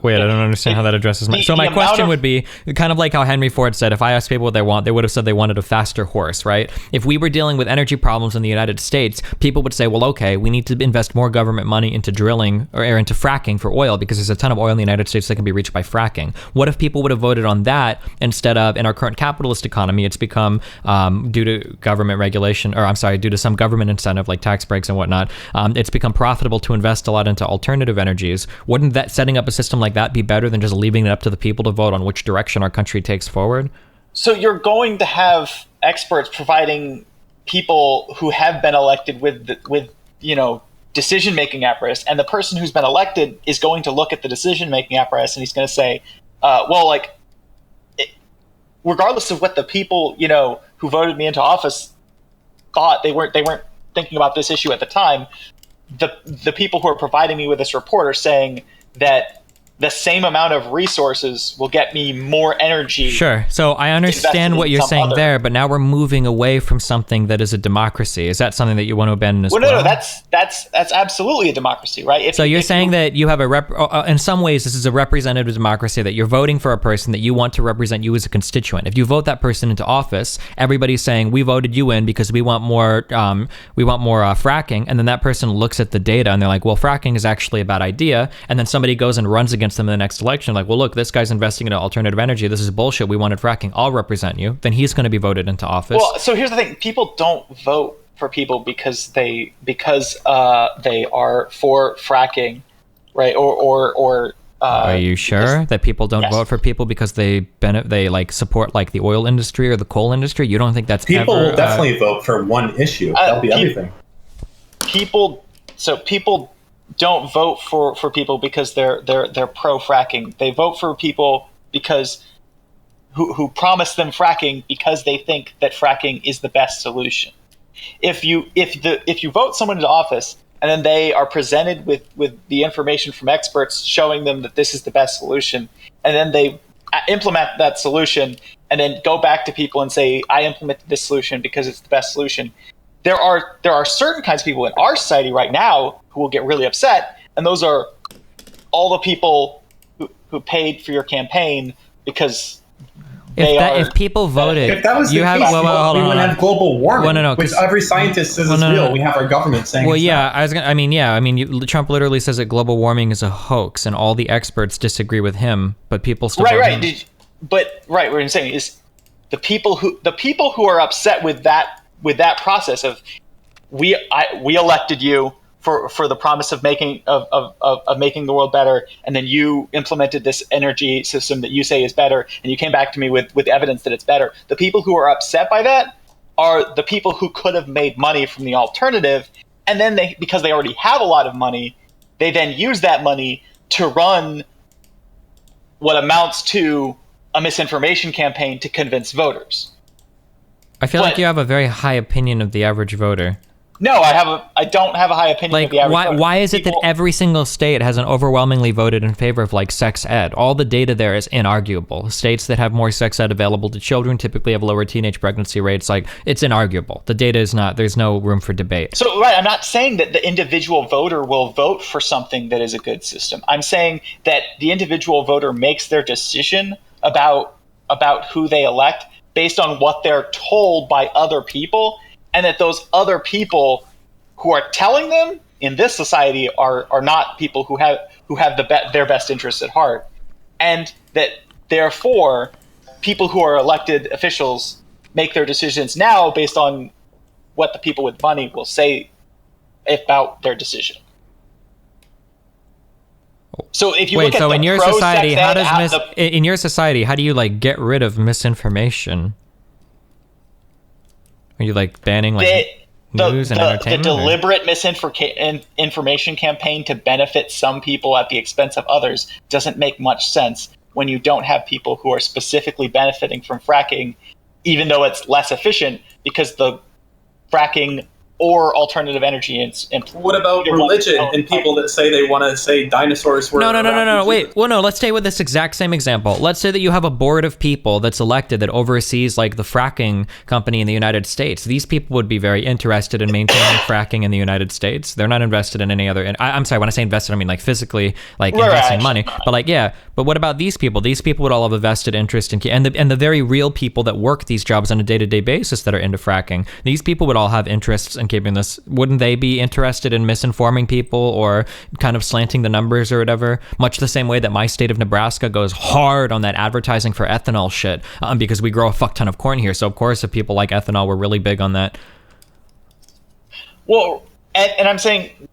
Wait, I don't understand how that addresses my... So my question would be, kind of like how Henry Ford said, if I asked people what they want, they would have said they wanted a faster horse, right? If we were dealing with energy problems in the United States, people would say, well, okay, we need to invest more government money into drilling or into fracking for oil because there's a ton of oil in the United States that can be reached by fracking. What if people would have voted on that instead of, in our current capitalist economy, it's become, due to government regulation, or I'm sorry, due to some government incentive like tax breaks and whatnot, it's become profitable to invest a lot into alternative energies. Wouldn't that setting up a system like that be better than just leaving it up to the people to vote on which direction our country takes forward? So you're going to have experts providing people who have been elected with decision-making apparatus, and the person who's been elected is going to look at the decision-making apparatus and he's going to say, regardless of what the people who voted me into office thought, they weren't thinking about this issue at the time. The people who are providing me with this report are saying that the same amount of resources will get me more energy. Sure. So I understand what you're saying there, but now we're moving away from something that is a democracy. Is that something that you want to abandon as well? No, that's absolutely a democracy, right? So you're saying that you have in some ways, this is a representative democracy, that you're voting for a person that you want to represent you as a constituent. If you vote that person into office, everybody's saying, we voted you in because we want more fracking. And then that person looks at the data and they're like, well, fracking is actually a bad idea. And then somebody goes and runs against them in the next election, like, well, look, this guy's investing in alternative energy. This is bullshit. We wanted fracking. I'll represent you. Then he's going to be voted into office. Well, so here's the thing: people don't vote for people because they are for fracking, right? Are you sure that people don't vote for people because they support like the oil industry or the coal industry? You don't think that's people will definitely vote for one issue. That'll be everything. People don't vote for people because they're pro fracking. They vote for people because who promise them fracking because they think that fracking is the best solution. If you vote someone into office and then they are presented with the information from experts showing them that this is the best solution, and then they implement that solution and then go back to people and say, I implemented this solution because it's the best solution. There are certain kinds of people in our society right now who will get really upset, and those are all the people who paid for your campaign because if people voted, if that was the case, we wouldn't have global warming, which every scientist says is real. We have our government saying. Well, Trump literally says that global warming is a hoax, and all the experts disagree with him, but people still vote him. What I'm saying is the people who are upset with that process of we elected you for the promise of making the world better, and then you implemented this energy system that you say is better, and you came back to me with evidence that it's better. The people who are upset by that are the people who could have made money from the alternative, and then because they already have a lot of money, they then use that money to run what amounts to a misinformation campaign to convince voters. I feel like you have a very high opinion of the average voter. No, I don't have a high opinion of the average voter. Why is it that every single state has an overwhelmingly voted in favor of like sex ed? All the data there is inarguable. States that have more sex ed available to children typically have lower teenage pregnancy rates. Like, it's inarguable. The data is not, there's no room for debate. So, right, I'm not saying that the individual voter will vote for something that is a good system. I'm saying that the individual voter makes their decision about who they elect based on what they're told by other people, and that those other people who are telling them in this society are not people who have their best interests at heart, and that therefore people who are elected officials make their decisions now based on what the people with money will say about their decision. So if you look at in your society, how do you like get rid of misinformation? Are you like banning like news and entertainment? The deliberate misinformation campaign to benefit some people at the expense of others doesn't make much sense when you don't have people who are specifically benefiting from fracking, even though it's less efficient, because the fracking or alternative energy. And What about religion and people that say they want to say dinosaurs were... No. Wait. Well, no, let's stay with this exact same example. Let's say that you have a board of people that's elected that oversees like the fracking company in the United States. These people would be very interested in maintaining fracking in the United States. They're not invested in any other... I'm sorry, when I say invested, I mean like physically, like investing money. But like, yeah. But what about these people? These people would all have a vested interest in... And the very real people that work these jobs on a day-to-day basis that are into fracking, these people would all have interests in keeping this. Wouldn't they be interested in misinforming people or kind of slanting the numbers or whatever? Much the same way that my state of Nebraska goes hard on that advertising for ethanol shit, because we grow a fuck ton of corn here. So of course, if people like ethanol, we're really big on that. Well, and I'm saying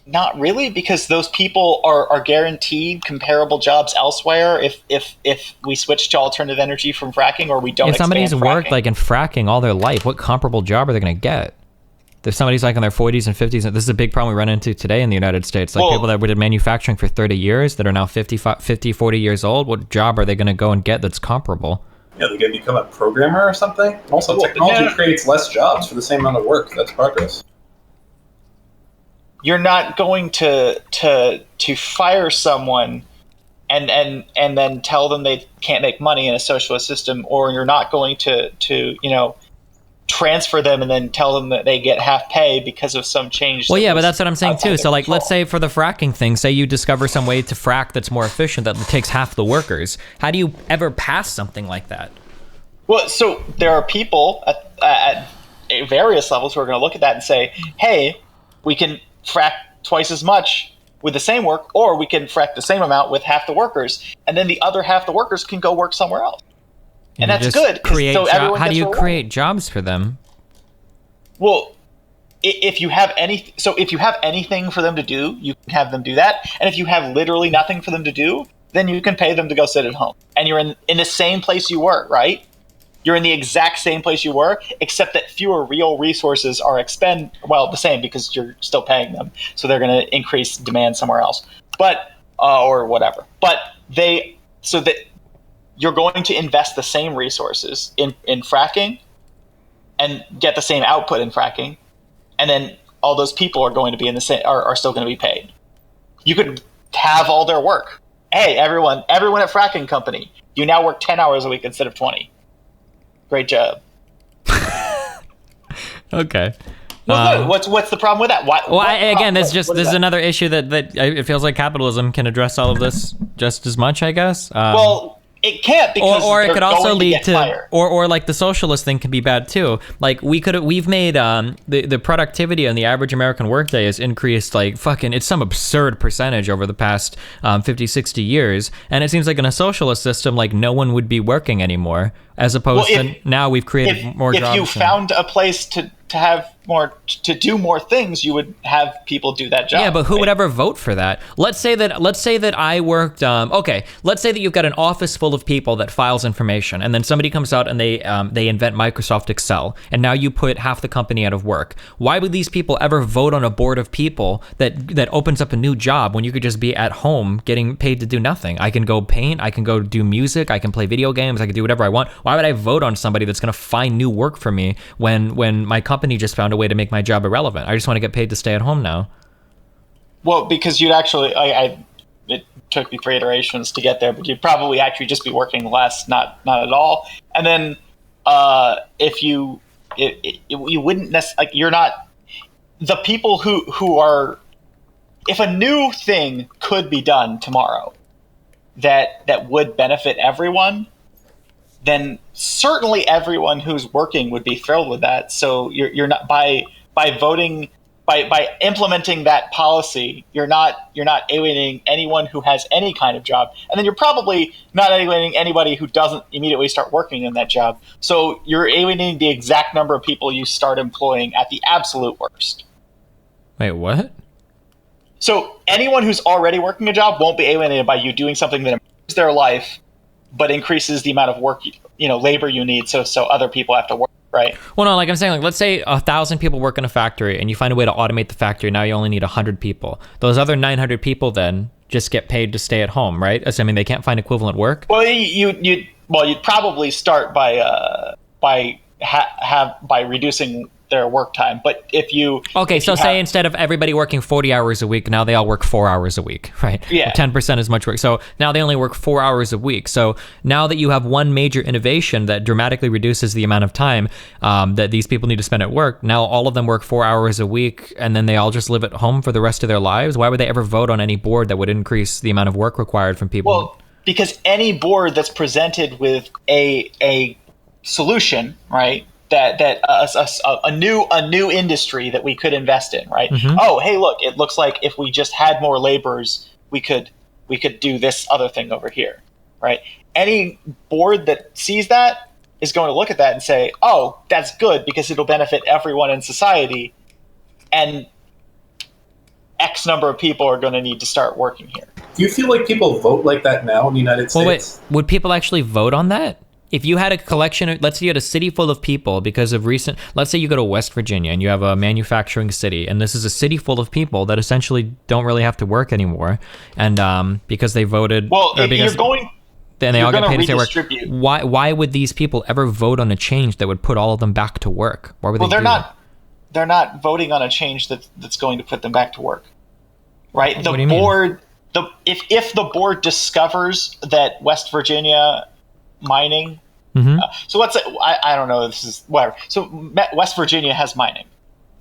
not really, because those people are guaranteed comparable jobs elsewhere if we switch to alternative energy from fracking, or we don't. If somebody's expand worked like in fracking all their life, what comparable job are they going to get? If somebody's like in their 40s and 50s, and this is a big problem we run into today in the United States, like people that did manufacturing for 30 years that are now 50, 40 years old, what job are they going to go and get that's comparable? Yeah, they're going to become a programmer or something? Also, technology creates less jobs for the same amount of work. That's progress. You're not going to fire someone and then tell them they can't make money in a socialist system, or you're not going to transfer them and then tell them that they get half pay because of some change. Well, yeah, but that's what I'm saying too. So like, let's say for the fracking thing, say you discover some way to frack that's more efficient, that takes half the workers. How do you ever pass something like that? Well, so there are people at various levels who are going to look at that and say, hey, we can frack twice as much with the same work, or we can frack the same amount with half the workers, and then the other half the workers can go work somewhere else. And that's good. So how do you create jobs for them? Well, if you have anything for them to do, you can have them do that. And if you have literally nothing for them to do, then you can pay them to go sit at home. And you're in the same place you were, right? You're in the exact same place you were, except that fewer real resources are the same, because you're still paying them. So they're going to increase demand somewhere else. But or whatever. But you're going to invest the same resources in fracking and get the same output in fracking, and then all those people are going to be in the same are still going to be paid. You could have all their work. Hey, everyone at fracking company, you now work 10 hours a week instead of 20. Great job. Okay. Well, what's the problem with that? This is another issue that it feels like capitalism can address all of this just as much, I guess. It can't, because or it could also lead to or like the socialist thing can be bad too. Like we've made the productivity on the average American workday has increased like it's some absurd percentage over the past 50, 60 years, and it seems like in a socialist system, like no one would be working anymore, as opposed to now we've created more jobs. If you found a place to have more, to do more things, you would have people do that job. Yeah, but who would ever vote for that? Let's say that I worked. Let's say that you've got an office full of people that files information, and then somebody comes out and they invent Microsoft Excel, and now you put half the company out of work. Why would these people ever vote on a board of people that opens up a new job when you could just be at home getting paid to do nothing? I can go paint, I can go do music, I can play video games, I can do whatever I want. Why would I vote on somebody that's going to find new work for me when my company just found a way to make my job irrelevant? I just want to get paid to stay at home now. Well, because you'd actually, it took me 3 iterations to get there, but you'd probably actually just be working less, not at all. And then if you wouldn't necessarily, like, you're not the people who are, if a new thing could be done tomorrow that would benefit everyone, then certainly everyone who's working would be thrilled with that. So you're not by voting, by implementing that policy, you're not alienating anyone who has any kind of job, and then you're probably not alienating anybody who doesn't immediately start working in that job. So you're alienating the exact number of people you start employing at the absolute worst. Wait, what? So anyone who's already working a job won't be alienated by you doing something that improves their life, but increases the amount of work, labor you need, so other people have to work, right? Well, no, like I'm saying, like, let's say 1,000 people work in a factory, and you find a way to automate the factory. Now you only need 100 people. Those other 900 people then just get paid to stay at home, right? Assuming they can't find equivalent work. Well, you'd probably start by reducing their work time. But if you say instead of everybody working 40 hours a week, now they all work 4 hours a week, right? Yeah. 10% as much work. So now they only work 4 hours a week. So now that you have one major innovation that dramatically reduces the amount of time that these people need to spend at work, now all of them work 4 hours a week, and then they all just live at home for the rest of their lives. Why would they ever vote on any board that would increase the amount of work required from people? Well, because any board that's presented with a solution, right? That a new industry that we could invest in, right? Mm-hmm. Oh, hey, look! It looks like if we just had more laborers, we could do this other thing over here, right? Any board that sees that is going to look at that and say, "Oh, that's good because it'll benefit everyone in society," and X number of people are going to need to start working here. Do you feel like people vote like that now in the United States? Well, wait, would people actually vote on that? If you had a collection of, let's say you had a city full of people because of let's say you go to West Virginia and you have a manufacturing city, and this is a city full of people that essentially don't really have to work anymore, and because they voted. Well, if you're going. Then they all get paid to stay work. Redistribute. Why would these people ever vote on a change that would put all of them back to work? Why would they? Well, they're not voting on a change that's going to put them back to work, right? What do you mean? If the board discovers that West Virginia mining, mm-hmm. So let's say I don't know, this is whatever. So West Virginia has mining.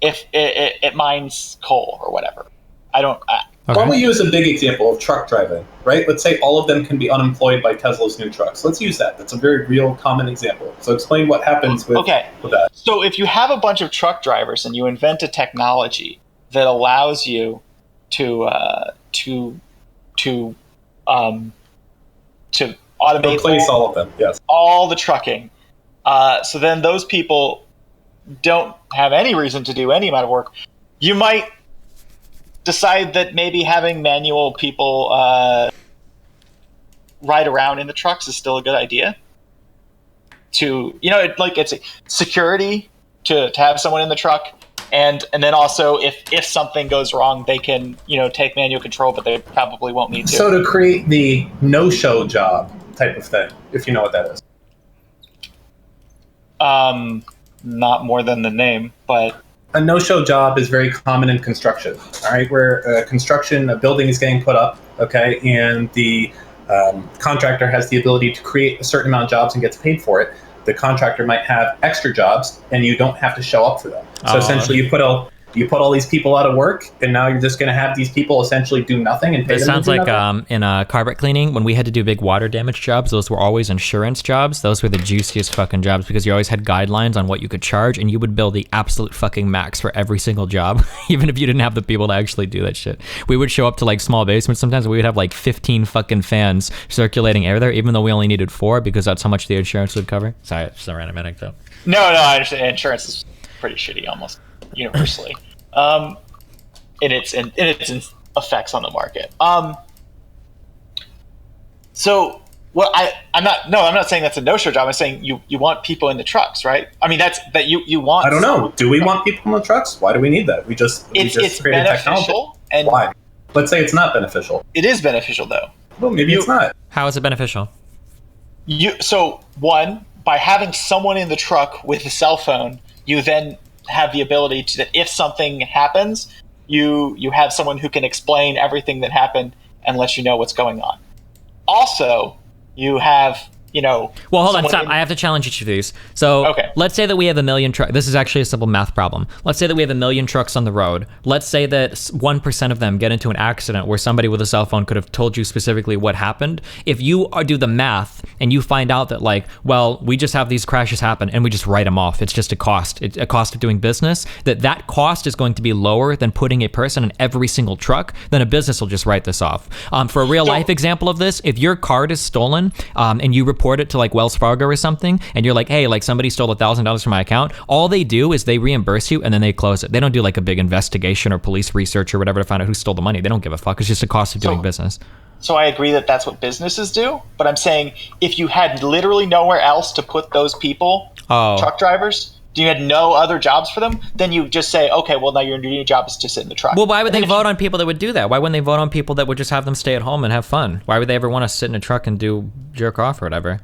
If it mines coal or whatever, Why don't we use a big example of truck driving, right? Let's say all of them can be unemployed by Tesla's new trucks. Let's use that. That's a very real, common example. So explain what happens with that. So if you have a bunch of truck drivers and you invent a technology that allows you to automate replace all of them, yes, all the trucking, so then those people don't have any reason to do any amount of work. You might decide that maybe having manual people ride around in the trucks is still a good idea. It's security to have someone in the truck, and then also if something goes wrong, they can take manual control, but they probably won't need to. So to create the no-show job type of thing, if you know what that is. Not more than the name, but a no-show job is very common in construction. All right, where a building is getting put up, okay, and the contractor has the ability to create a certain amount of jobs and gets paid for it. The contractor might have extra jobs, and you don't have to show up for them. So essentially, you put all these people out of work, and now you're just going to have these people essentially do nothing and pay them. It sounds like in carpet cleaning, when we had to do big water damage jobs, those were always insurance jobs. Those were the juiciest fucking jobs because you always had guidelines on what you could charge, and you would bill the absolute fucking max for every single job, even if you didn't have the people to actually do that shit. We would show up to like small basements sometimes, and we would have like 15 fucking fans circulating air there, even though we only needed 4 because that's how much the insurance would cover. Sorry, it's just a random anecdote. No, I understand. Insurance is pretty shitty almost universally. In its effects on the market. So what I'm not saying that's a no-show job. I'm saying you want people in the trucks, right? I mean that you want. I don't know. Do we want people in the trucks? Why do we need that? We just it's created beneficial. Technology. And why? Let's say it's not beneficial. It is beneficial though. Well, maybe it's not. How is it beneficial? So one, by having someone in the truck with a cell phone, you then have the ability to, that if something happens, you have someone who can explain everything that happened and let you know what's going on. Also, you have well, hold on, stop. I have to challenge each of these. So okay. Let's say that we have 1 million trucks. This is actually a simple math problem. Let's say that we have 1 million trucks on the road. Let's say that 1% of them get into an accident where somebody with a cell phone could have told you specifically what happened. If you do the math and you find out that we just have these crashes happen and we just write them off. It's just a cost. It's a cost of doing business. That cost is going to be lower than putting a person in every single truck. Then a business will just write this off. For a real life example of this, if your card is stolen and you report it to Wells Fargo or something, and you're like, hey, somebody stole $1,000 from my account, all they do is they reimburse you and then they close it. They don't do a big investigation or police research or whatever to find out who stole the money. They don't give a fuck. It's just a cost of doing business. So I agree that that's what businesses do, but I'm saying if you had literally nowhere else to put those people, truck drivers, you had no other jobs for them, then you just say, okay, well, now your new job is to sit in the truck. Well, why would they vote on people that would do that? Why wouldn't they vote on people that would just have them stay at home and have fun? Why would they ever want to sit in a truck and jerk off or whatever?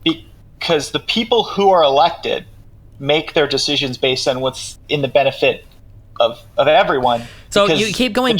Because the people who are elected make their decisions based on what's in the benefit of everyone. So Because you keep going.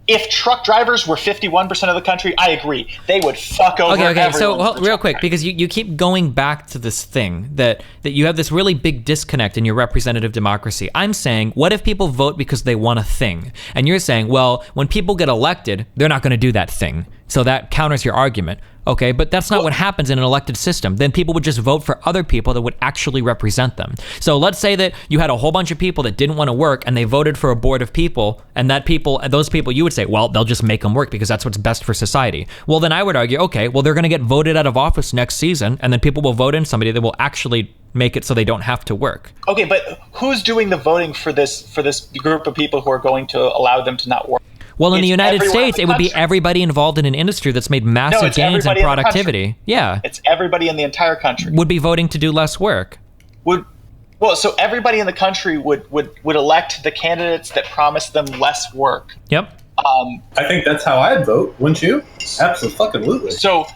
If truck drivers were 51% of the country, I agree. They would fuck over Okay. So everyone. real quick, because you keep going back to this thing that you have this really big disconnect in your representative democracy. I'm saying, what if people vote because they want a thing? And you're saying, well, when people get elected, they're not going to do that thing. So that counters your argument. Okay, but that's not what happens in an elected system. Then people would just vote for other people that would actually represent them. So let's say that you had a whole bunch of people that didn't want to work and they voted for a board of people, and those people, you would say, well, they'll just make them work because that's what's best for society. Well, then I would argue, okay, well, they're going to get voted out of office next season, and then people will vote in somebody that will actually make it so they don't have to work. Okay, but who's doing the voting for this group of people who are going to allow them to not work? Well, in the United everyone in States, the it would be country. everybody involved in an industry that's made massive it's gains in everybody in the country. productivity. Yeah, It's everybody in the entire country. would be voting to do less work. So everybody in the country would elect the candidates that promise them less work. Yep. I think that's how I'd vote, wouldn't you? Absolutely. So,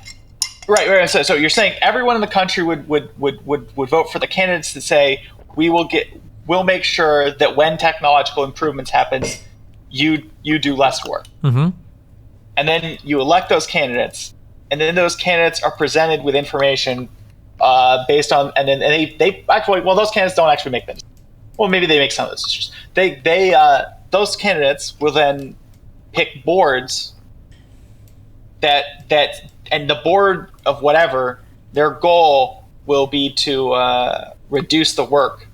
right. So you're saying everyone in the country would vote for the candidates that say we'll make sure that when technological improvements happen, you do less work. Mm-hmm. And then you elect those candidates, and then those candidates are presented with information based on, and then they actually, well, those candidates don't actually make them. Well, maybe they make some of those decisions. Those candidates will then pick boards that and the board of whatever, their goal will be to reduce the work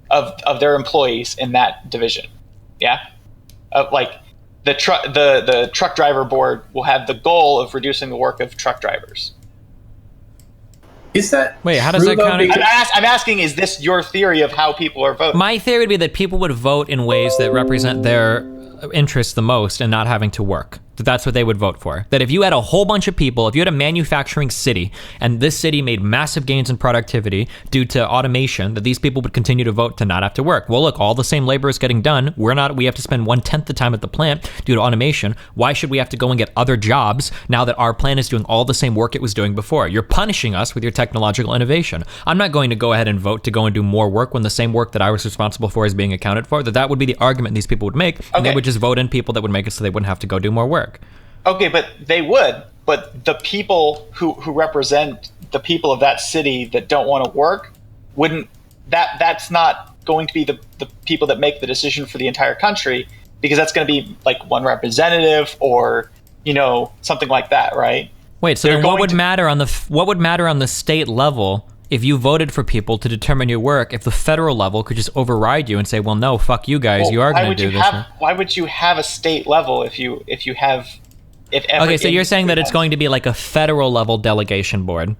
of their employees in that division. Yeah. Like the truck driver board will have the goal of reducing the work of truck drivers. Is that Wait, how does that count? I'm asking, is this your theory of how people are voting? My theory would be that people would vote in ways that represent their interests the most and not having to work. That's what they would vote for. That if you had a whole bunch of people, if you had a manufacturing city and this city made massive gains in productivity due to automation, that these people would continue to vote to not have to work. Well, look, all the same labor is getting done. We have to spend 1/10 the time at the plant due to automation. Why should we have to go and get other jobs now that our plant is doing all the same work it was doing before? You're punishing us with your technological innovation. I'm not going to go ahead and vote to go and do more work when the same work that I was responsible for is being accounted for. That would be the argument these people would make. And they would just vote in people that would make it so they wouldn't have to go do more work. Okay, but they would. But the people who represent the people of that city that don't want to work wouldn't. That's not going to be the people that make the decision for the entire country, because that's going to be like one representative or something like that, right? Wait, so then what would matter on the state level if you voted for people to determine your work? If the federal level could just override you and say, well, no, fuck you guys, you are going to do this. Why would you have a state level if okay, so you're saying that it's going to be like a federal level delegation board.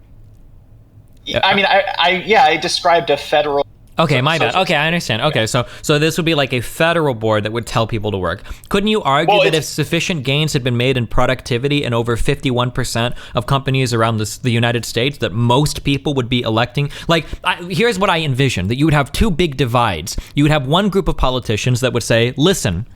I mean, I described a federal. Okay, my bad. Okay, I understand. Okay, so this would be like a federal board that would tell people to work. Couldn't you argue that if sufficient gains had been made in productivity in over 51% of companies around the United States, that most people would be electing? Here's what I envision, that you would have two big divides. You would have one group of politicians that would say, listen,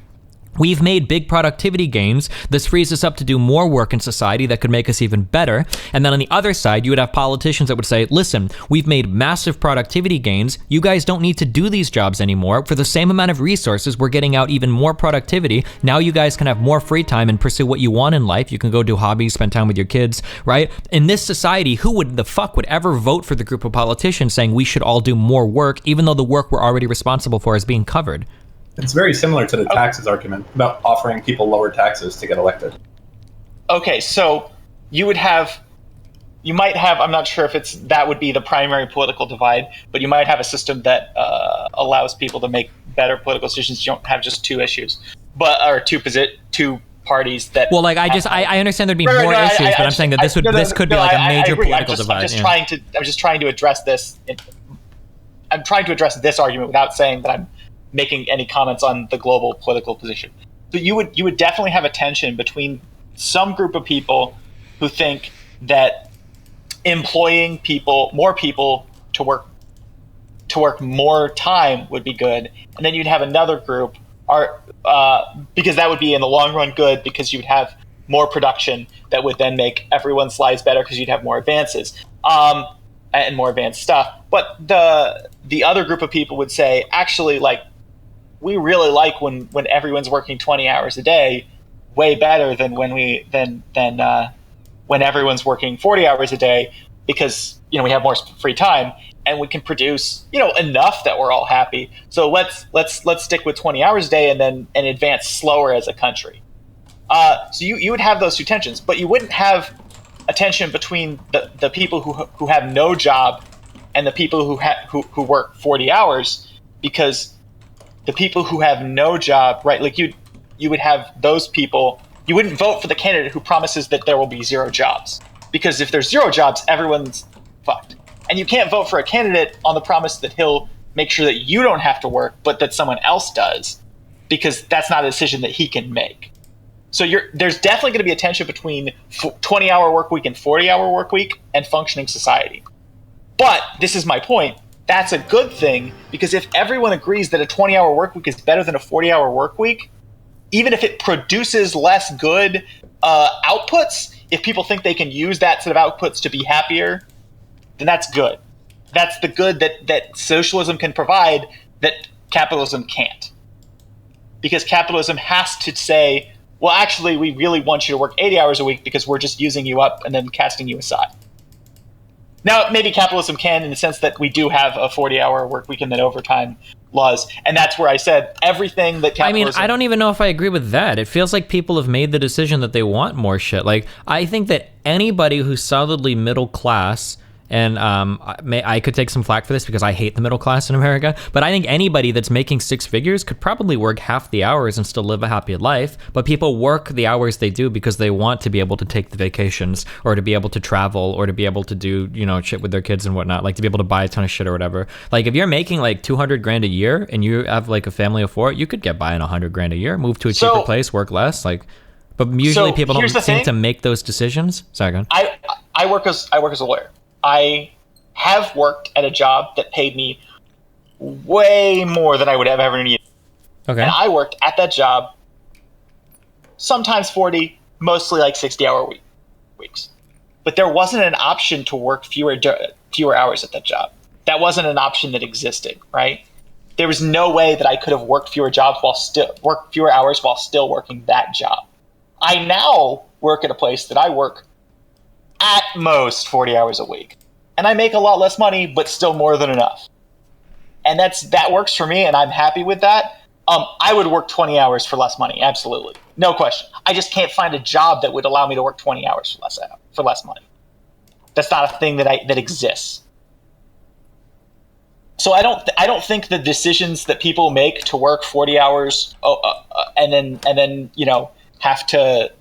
we've made big productivity gains. This frees us up to do more work in society that could make us even better. And then on the other side, you would have politicians that would say, listen, we've made massive productivity gains. You guys don't need to do these jobs anymore. For the same amount of resources, we're getting out even more productivity. Now you guys can have more free time and pursue what you want in life. You can go do hobbies, spend time with your kids, right? In this society, who would ever vote for the group of politicians saying we should all do more work, even though the work we're already responsible for is being covered? It's very similar to the taxes argument about offering people lower taxes to get elected. Okay, so you might have, I'm not sure if that would be the primary political divide, but you might have a system that allows people to make better political decisions. You don't have just two issues, or two parties that. Well, I understand there'd be more issues, but I'm saying that this could be like a major political divide. I'm just trying to address this. I'm trying to address this argument without saying that I'm making any comments on the global political position. So you would definitely have a tension between some group of people who think that employing more people to work more time would be good, and then you'd have another group because that would be in the long run good, because you'd have more production that would then make everyone's lives better because you'd have more advances. and more advanced stuff. But the other group of people would say, actually, like, we really like when everyone's working 20 hours a day, way better than when everyone's working 40 hours a day, because we have more free time and we can produce enough that we're all happy. So let's stick with 20 hours a day and advance slower as a country. So you would have those two tensions, but you wouldn't have a tension between the people who have no job and the people who work 40 hours, because the people who have no job, right? Like you would have those people. You wouldn't vote for the candidate who promises that there will be zero jobs, because if there's zero jobs, everyone's fucked. And you can't vote for a candidate on the promise that he'll make sure that you don't have to work, but that someone else does, because that's not a decision that he can make. So there's definitely going to be a tension between 20-hour work week and 40-hour work week and functioning society. But this is my point. That's a good thing, because if everyone agrees that a 20-hour work week is better than a 40-hour work week, even if it produces less good outputs, if people think they can use that set of outputs to be happier, then that's good. That's the good that socialism can provide that capitalism can't. Because capitalism has to say, well, actually, we really want you to work 80 hours a week because we're just using you up and then casting you aside. Now, maybe capitalism can, in the sense that we do have a 40-hour work week and then overtime laws. And that's where I said everything that capitalism... I don't even know if I agree with that. It feels like people have made the decision that they want more shit. Like, I think that anybody who's solidly middle class... And I could take some flack for this because I hate the middle class in America, but I think anybody that's making six figures could probably work half the hours and still live a happy life. But people work the hours they do because they want to be able to take the vacations, or to be able to travel, or to be able to do, shit with their kids and whatnot, like to be able to buy a ton of shit or whatever. Like, if you're making like 200 grand a year and you have like a family of four, you could get by on 100 grand a year, move to a cheaper place, work less. Like, but usually people don't seem to make those decisions. Sorry, go on. I work as a lawyer. I have worked at a job that paid me way more than I would have ever needed. Okay. And I worked at that job sometimes 40, mostly like 60-hour weeks. But there wasn't an option to work fewer hours at that job. That wasn't an option that existed, right? There was no way that I could have worked fewer hours while still working that job. I now work at a place that I work at most 40 hours a week. And I make a lot less money, but still more than enough. And that works for me, and I'm happy with that. I would work 20 hours for less money, absolutely. No question. I just can't find a job that would allow me to work 20 hours for less money. That's not a thing that exists. So I don't think the decisions that people make to work 40 hours and then have to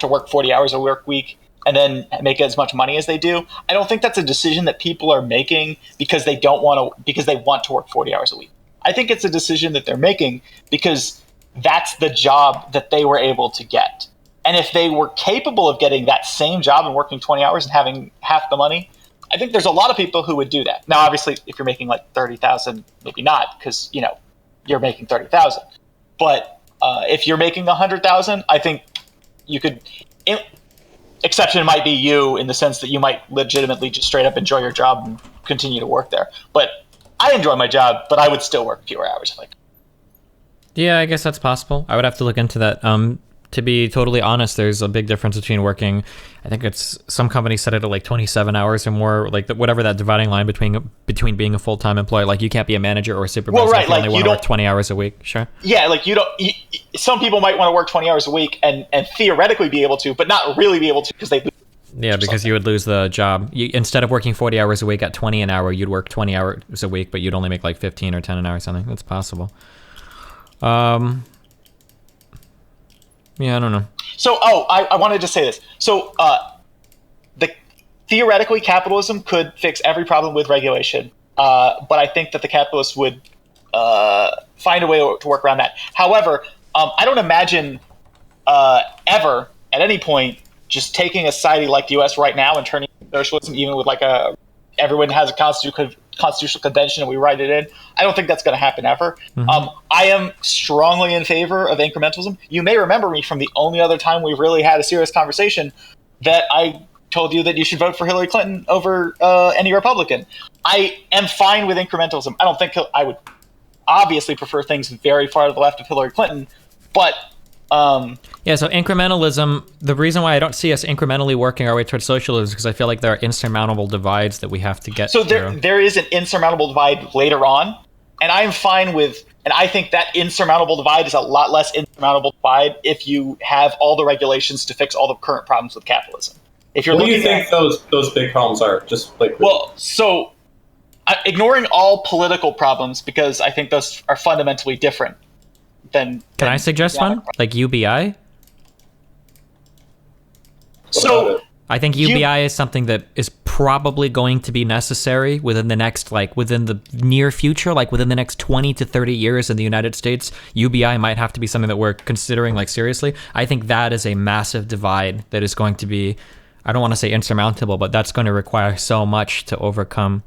work 40 hours a work week and then make as much money as they do. I don't think that's a decision that people are making because they want to work 40 hours a week. I think it's a decision that they're making because that's the job that they were able to get. And if they were capable of getting that same job and working 20 hours and having half the money, I think there's a lot of people who would do that. Now, obviously, if you're making like 30,000, maybe not, because you're making 30,000. But if you're making 100,000, I think you could. Exception might be you, in the sense that you might legitimately just straight up enjoy your job and continue to work there. But I enjoy my job, but I would still work fewer hours if I could. Yeah, I guess that's possible. I would have to look into that. To be totally honest, there's a big difference between working, I think it's, some companies set it at like 27 hours or more, like whatever that dividing line between being a full-time employee. Like, you can't be a manager or a supervisor if you only want to work 20 hours a week. Sure. Yeah, like some people might want to work 20 hours a week and theoretically be able to, but not really be able to because they lose. Yeah, because you would lose the job. Instead of working 40 hours a week at 20 an hour, you'd work 20 hours a week, but you'd only make like 15 or 10 an hour or something. That's possible. Yeah, I don't know. So, I wanted to say this. So, theoretically, capitalism could fix every problem with regulation, but I think that the capitalists would find a way to work around that. However, I don't imagine ever, at any point, just taking a society like the U.S. right now and turning it into socialism, even with like everyone has a constitutional convention and we write it in. I don't think that's going to happen ever. Mm-hmm. I am strongly in favor of incrementalism. You may remember me from the only other time we've really had a serious conversation that I told you that you should vote for Hillary Clinton over any Republican. I am fine with incrementalism. I don't think I would obviously prefer things very far to the left of Hillary Clinton, but so incrementalism, the reason why I don't see us incrementally working our way towards socialism is because I feel like there are insurmountable divides that we have to get so through. There is an insurmountable divide later on, and I'm fine with, and I think that insurmountable divide is a lot less insurmountable divide if you have all the regulations to fix all the current problems with capitalism. If you're What do you looking think those big problems are? Just like ignoring all political problems, because I think those are fundamentally different than. Can I suggest one? Like UBI? So I think UBI is something that is probably going to be necessary within the next, within the near future, within the next 20 to 30 years in the United States. UBI might have to be something that we're considering, seriously. I think that is a massive divide that is going to be, I don't want to say insurmountable, but that's going to require so much to overcome.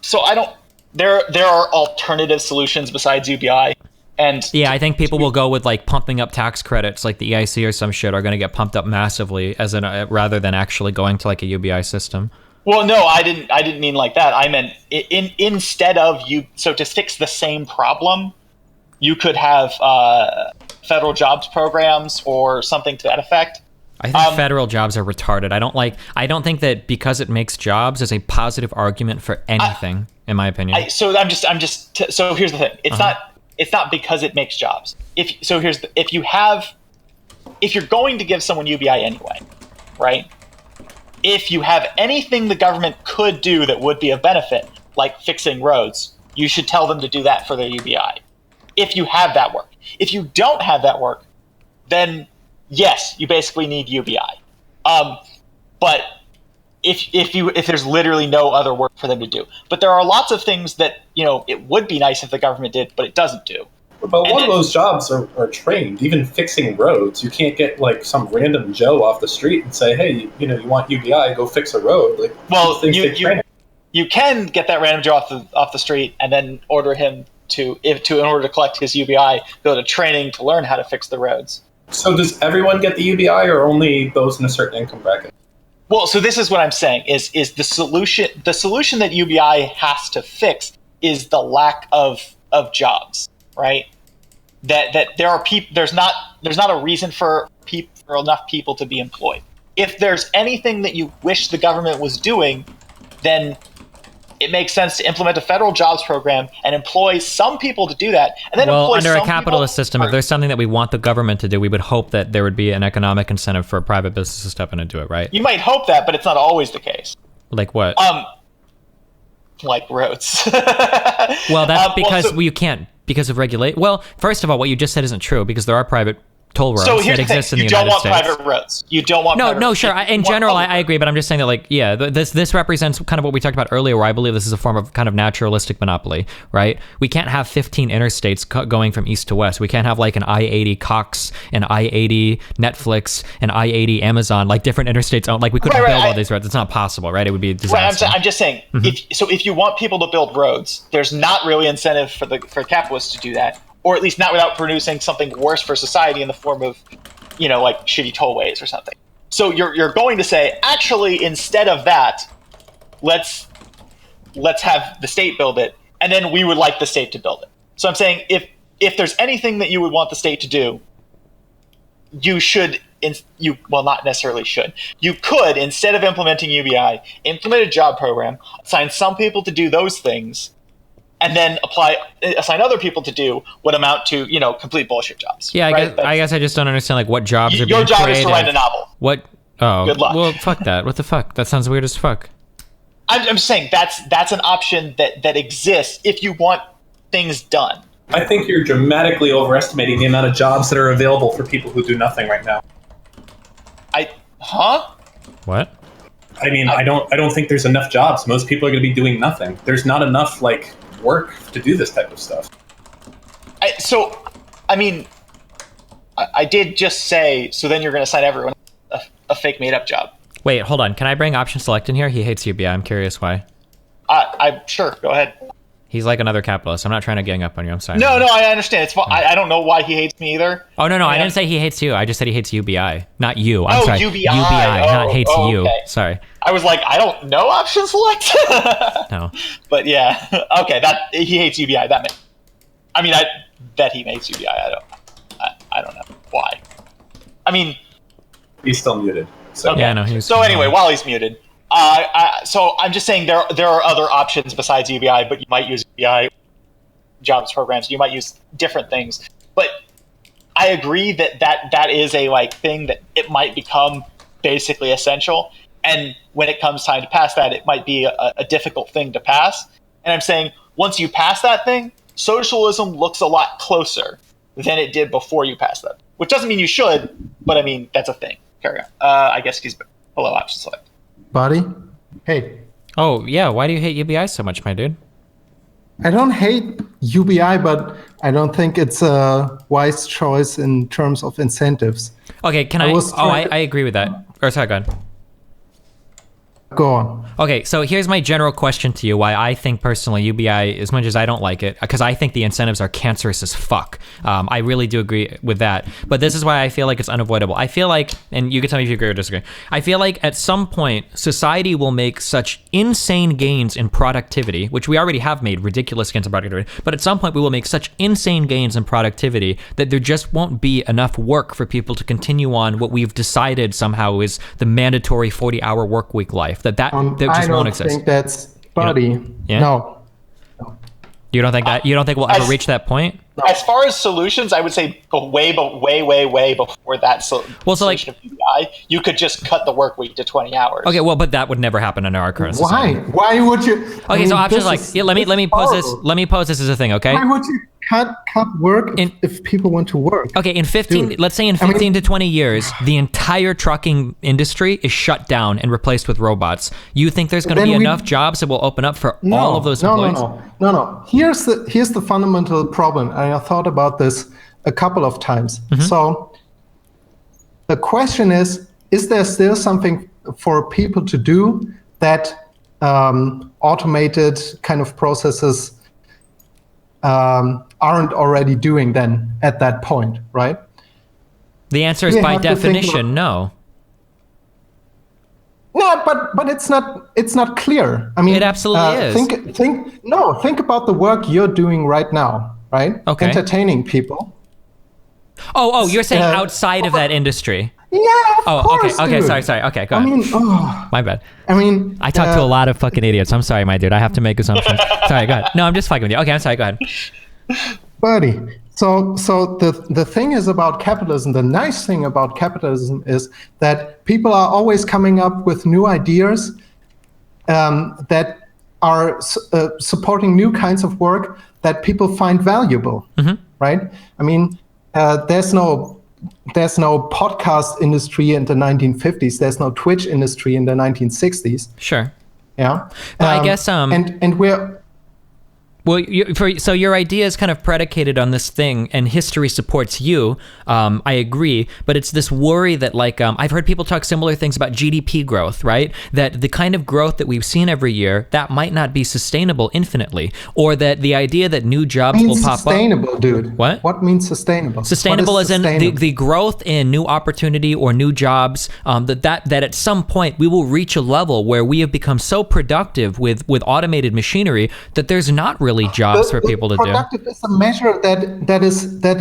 So I don't. There are alternative solutions besides UBI, and yeah, I think people will go with pumping up tax credits, like the EIC or some shit, are going to get pumped up massively rather than actually going to a UBI system. Well, no, I didn't mean like that. I meant instead of so to fix the same problem, you could have federal jobs programs or something to that effect. I think federal jobs are retarded. I don't think that because it makes jobs is a positive argument for anything, in my opinion. So here's the thing. It's not because it makes jobs. If you're going to give someone UBI anyway, right? If you have anything the government could do that would be of benefit, like fixing roads, you should tell them to do that for their UBI. If you have that work. If you don't have that work, then yes, you basically need UBI. But if there's literally no other work for them to do. But there are lots of things that, it would be nice if the government did, but it doesn't do. But a lot of those jobs are trained. Even fixing roads, you can't get some random Joe off the street and say, "Hey, you want UBI? Go fix a road." You can get that random Joe off the street and then order him in order to collect his UBI, go to training to learn how to fix the roads. So does everyone get the UBI, or only those in a certain income bracket? Well, so this is what I'm saying is the solution that UBI has to fix is the lack of jobs, right? That there are people, there's not a reason for enough people to be employed. If there's anything that you wish the government was doing, then it makes sense to implement a federal jobs program and employ some people to do that. And then under a capitalist system, if there's something that we want the government to do, we would hope that there would be an economic incentive for a private business to step in and do it, right? You might hope that, but it's not always the case. Like what? Like roads. Well, that's because you can't, because of regulate. Well, first of all, what you just said isn't true, because there are private toll roads that exist in the United States. You don't want private roads. You don't want in general, I agree, but I'm just saying that, this represents kind of what we talked about earlier, where I believe this is a form of kind of naturalistic monopoly, right? We can't have 15 interstates going from east to west. We can't have an I-80 Cox, an I-80 Netflix, an I-80 Amazon, different interstates. We couldn't build all these roads. It's not possible, right? It would be a disaster. Right, I'm just saying, if you want people to build roads, there's not really incentive for capitalists to do that. Or at least not without producing something worse for society in the form of, shitty tollways or something. So you're going to say, actually, instead of that, let's have the state build it, and then we would like the state to build it. So I'm saying, if there's anything that you would want the state to do, you should, not necessarily should, you could, instead of implementing UBI, implement a job program, assign some people to do those things, and then assign other people to do what amount to, complete bullshit jobs. Yeah, I guess I just don't understand what jobs are being created. Your job is to write a novel. What? Oh, good luck. Well, fuck that. What the fuck? That sounds weird as fuck. I'm just saying that's an option that exists if you want things done. I think you're dramatically overestimating the amount of jobs that are available for people who do nothing right now. What? I mean, I don't think there's enough jobs. Most people are going to be doing nothing. There's not enough work to do this type of stuff. I did just say, so then you're going to assign everyone a fake made up job. Wait, hold on. Can I bring option select in here? He hates UBI. I'm curious why. I'm sure. Go ahead. He's like another capitalist. I'm not trying to gang up on you. I'm sorry. No, I understand. It's fine. I don't know why he hates me either. Oh, no, I didn't say he hates you. I just said he hates UBI. Not you. I'm sorry. UBI. Not hates you. Okay. Sorry. I was like, I don't know option select. No. But yeah. Okay, that he hates UBI. I bet he hates UBI. I don't know why. I mean, He's still muted. So okay. Yeah, no, he's So anyway, while he's muted, so I'm just saying there are other options besides UBI, but you might use UBI jobs programs. You might use different things. But I agree that is a like thing that it might become basically essential. And when it comes time to pass that, it might be a difficult thing to pass. And I'm saying once you pass that thing, socialism looks a lot closer than it did before you passed that. Which doesn't mean you should, but I mean that's a thing. Carry on. I guess he's below option select. Buddy, hey, Oh, yeah. Why do you hate UBI so much, my dude? I don't hate UBI, but I don't think it's a wise choice in terms of incentives. Okay, I agree with that. Or sorry, go ahead. Go on. Okay, so here's my general question to you, why I think personally UBI, as much as I don't like it, because I think the incentives are cancerous as fuck. I really do agree with that. But this is why I feel like it's unavoidable. I feel like, and you can tell me if you agree or disagree, I feel like at some point, society will make such insane gains in productivity, which we already have made ridiculous gains in productivity, but at some point we will make such insane gains in productivity that there just won't be enough work for people to continue on what we've decided somehow is the mandatory 40-hour work week life. That just won't exist. I don't think that's buddy. Yeah? No. You don't think that? You don't think we'll ever reach that point? As far as solutions, I would say go way before that solution of UBI. You could just cut the work week to 20 hours. Okay, well, but that would never happen under our current society. Why would you? Okay, so options like let me pose this. horrible. Let me pose this as a thing. Okay. Why would you cut work if people want to work? Okay, in 15, Dude, let's say in 15 to 20 years, the entire trucking industry is shut down and replaced with robots. You think there's going to be enough jobs that will open up for all of those employees? No. Here's the fundamental problem. I thought about this a couple of times. Mm-hmm. So the question is there still something for people to do that automated kind of processes aren't already doing then at that point, right? The answer is by definition, no. No, but it's not clear. I mean, It absolutely is. Think about the work you're doing right now, right? Okay. Entertaining people. Oh, you're saying outside of that industry. Yeah, of course, okay, dude. sorry. Okay, go I ahead. mean, My bad. I talk to a lot of fucking idiots. I'm sorry, my dude. I have to make assumptions. Sorry, go ahead. No, I'm just fucking with you. Okay, I'm sorry. Go ahead. buddy. So the thing is about capitalism, the nice thing about capitalism is that people are always coming up with new ideas that are supporting new kinds of work that people find valuable, right? I mean, there's no podcast industry in the 1950s. There's no Twitch industry in the 1960s. Sure. Yeah. But I guess and we're. Well, so your idea is kind of predicated on this thing, and history supports you. I agree, but it's this worry that, like, I've heard people talk similar things about GDP growth, right? That the kind of growth that we've seen every year, that might not be sustainable infinitely, or that the idea that new jobs will pop up. Sustainable, dude. What? What means sustainable? Sustainable as in the growth in new opportunity or new jobs, that at some point we will reach a level where we have become so productive with automated machinery that there's not really jobs for people to do. Productive is a measure that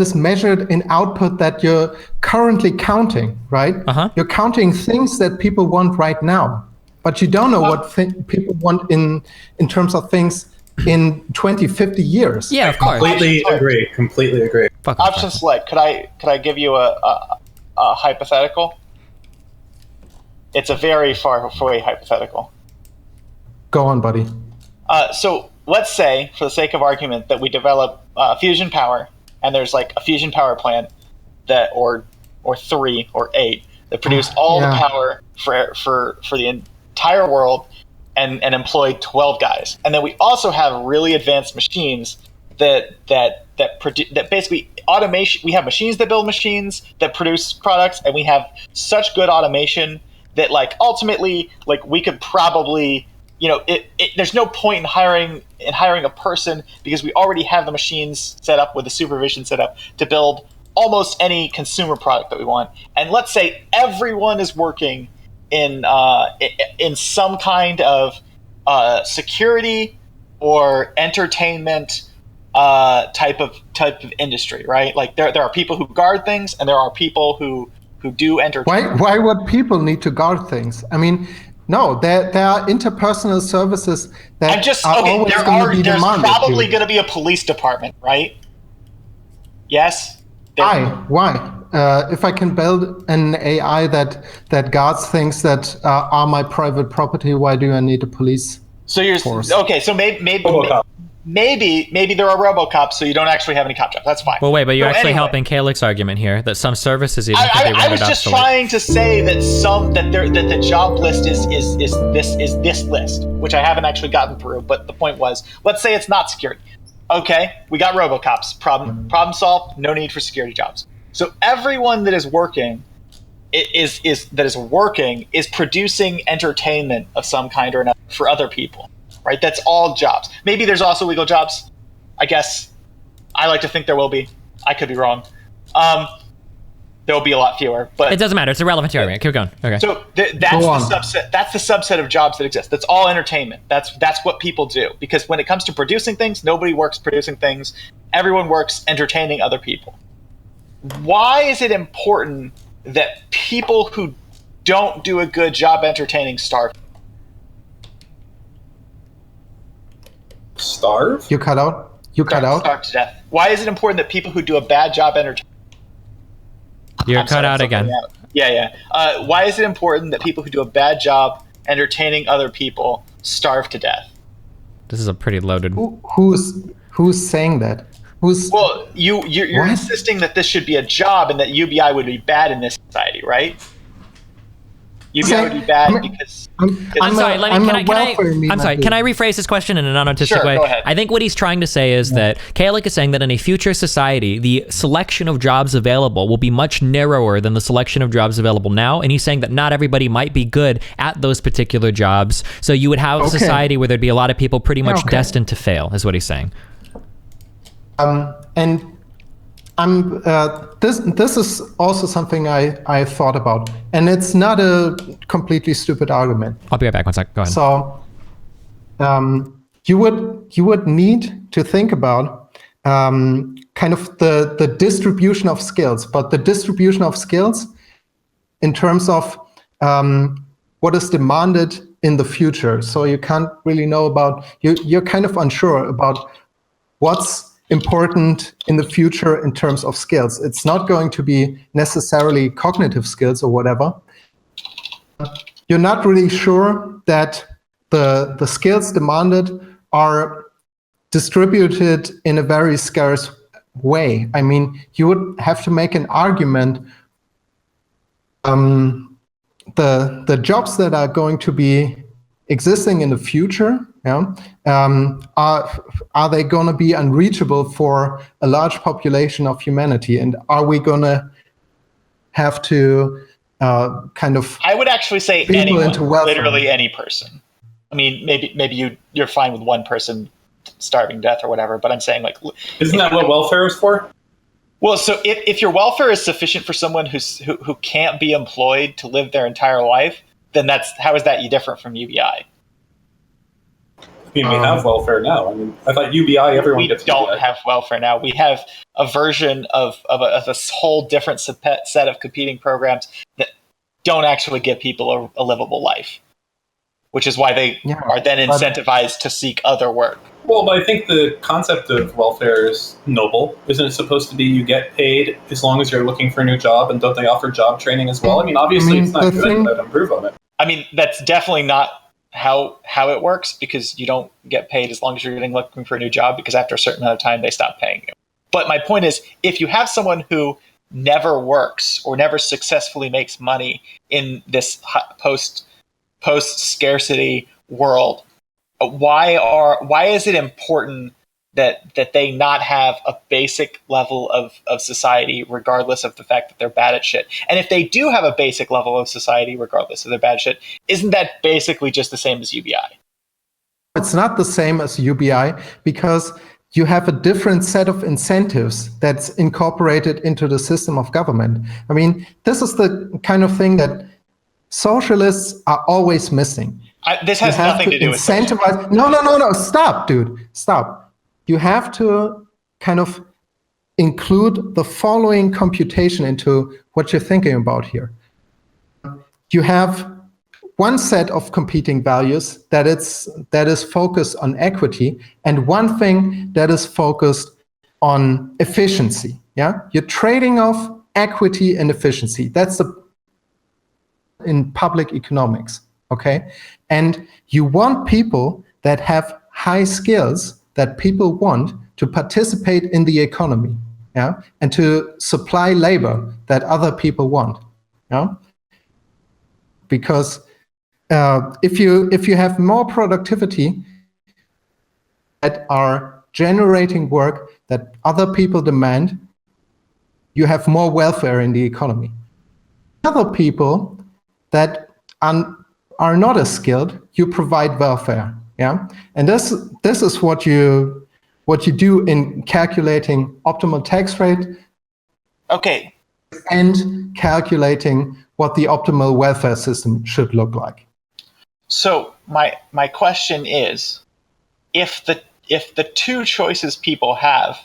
is measured in output that you're currently counting, right? You're counting things that people want right now, but you don't know what people want in terms of things in 20, 50 years. Yeah, of course. Completely agree. Option select. Could I give you a hypothetical? It's a very far away hypothetical. Go on, buddy. So let's say, for the sake of argument, that we develop fusion power, and there's like a fusion power plant that, or 3 or 8, that produce all the power for the entire world, and employ 12 guys. And then we also have really advanced machines that basically automation. We have machines that build machines that produce products, and we have such good automation that, like, ultimately, like, we could probably there's no point in hiring a person because we already have the machines set up with the supervision set up to build almost any consumer product that we want. And let's say everyone is working in some kind of security or entertainment type of industry, right? Like there are people who guard things, and there are people who do entertainment. Why would people need to guard things? I mean, no, there are interpersonal services that are always going to be demanded. There's probably going to be a police department, right? Yes. Why? If I can build an AI that guards things that are my private property, why do I need a police? So force? Okay. So maybe there are RoboCops, so you don't actually have any cop jobs. That's fine. Well, wait, but you're actually helping Kalik's argument here that some services even could be rendered I was just trying to say that that the job list is this list, which I haven't actually gotten through. But the point was, let's say it's not security. Okay, we got RoboCops. Problem solved. No need for security jobs. So everyone that is working is producing entertainment of some kind or another for other people. Right, that's all jobs. Maybe there's also legal jobs. I guess I like to think there will be. I could be wrong. There will be a lot fewer, but it doesn't matter. It's irrelevant to your argument. Keep going. Okay. So that's the subset. That's the subset of jobs that exist. That's all entertainment. That's what people do. Because when it comes to producing things, nobody works producing things. Everyone works entertaining other people. Why is it important that people who don't do a good job entertaining starve? Starve? You cut out? Starve to death. Why is it important that people who do a bad job entertaining? You're cut out again. Yeah. Why is it important that people who do a bad job entertaining other people starve to death? This is a pretty loaded. Who's saying that? Well, you're insisting that this should be a job and that UBI would be bad in this society, right? UBI would be bad because... I'm sorry, can I rephrase this question in a non-artistic way? Go ahead. I think what he's trying to say is that Kalik is saying that in a future society, the selection of jobs available will be much narrower than the selection of jobs available now, and he's saying that not everybody might be good at those particular jobs, so you would have a society where there'd be a lot of people pretty much destined to fail, is what he's saying. This is also something I thought about, and it's not a completely stupid argument. I'll be right back. 1 sec. Go ahead. So, you would need to think about kind of the distribution of skills, but the distribution of skills in terms of what is demanded in the future. So you can't really know about you're kind of unsure about what's important in the future in terms of skills. It's not going to be necessarily cognitive skills or whatever. You're not really sure that the skills demanded are distributed in a very scarce way. I mean, you would have to make an argument. The jobs that are going to be existing in the future, are they going to be unreachable for a large population of humanity? And are we going to have to kind of... I would actually say anyone, literally any person. I mean, maybe you're fine with one person starving to death or whatever, but I'm saying like... Isn't that what welfare is for? Well, so if your welfare is sufficient for someone who can't be employed to live their entire life, then how is that different from UBI? I mean, we have welfare now. I mean, I thought UBI, everyone gets UBI. We don't have welfare now. We have a version of a whole different set of competing programs that don't actually give people a livable life, which is why they are then incentivized to seek other work. Well, but I think the concept of welfare is noble. Isn't it supposed to be you get paid as long as you're looking for a new job, and don't they offer job training as well? I mean, obviously it's not good, but improve on it. I mean, that's definitely not how it works, because you don't get paid as long as you're looking for a new job, because after a certain amount of time they stop paying you. But my point is, if you have someone who never works or never successfully makes money in this post scarcity world, why is it important that they not have a basic level of society, regardless of the fact that they're bad at shit? And if they do have a basic level of society, regardless of their bad shit, isn't that basically just the same as UBI? it's not the same as UBI because you have a different set of incentives that's incorporated into the system of government. I mean, this is the kind of thing that socialists are always missing. This has nothing to do with incentivize. No. Stop, dude. Stop. You have to kind of include the following computation into what you're thinking about here. You have one set of competing values that is focused on equity, and one thing that is focused on efficiency. Yeah, you're trading off equity and efficiency. That's in public economics. Okay, and you want people that have high skills that people want to participate in the economy. Yeah, and to supply labor that other people want. Yeah, because if you have more productivity that are generating work that other people demand, you have more welfare in the economy. Other people that are not as skilled, you provide welfare. Yeah, and this is what you do in calculating optimal tax rate. Okay. And calculating what the optimal welfare system should look like. So my question is, if the two choices people have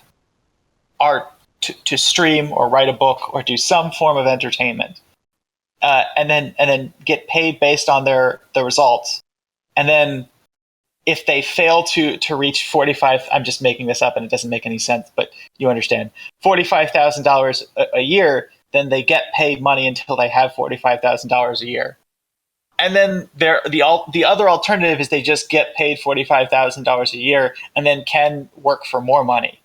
are to stream or write a book or do some form of entertainment, and then get paid based on the results, and then if they fail to reach 45, I'm just making this up and it doesn't make any sense, but you understand, $45,000 a year, then they get paid money until they have $45,000 a year. And then the other alternative is they just get paid $45,000 a year and then can work for more money.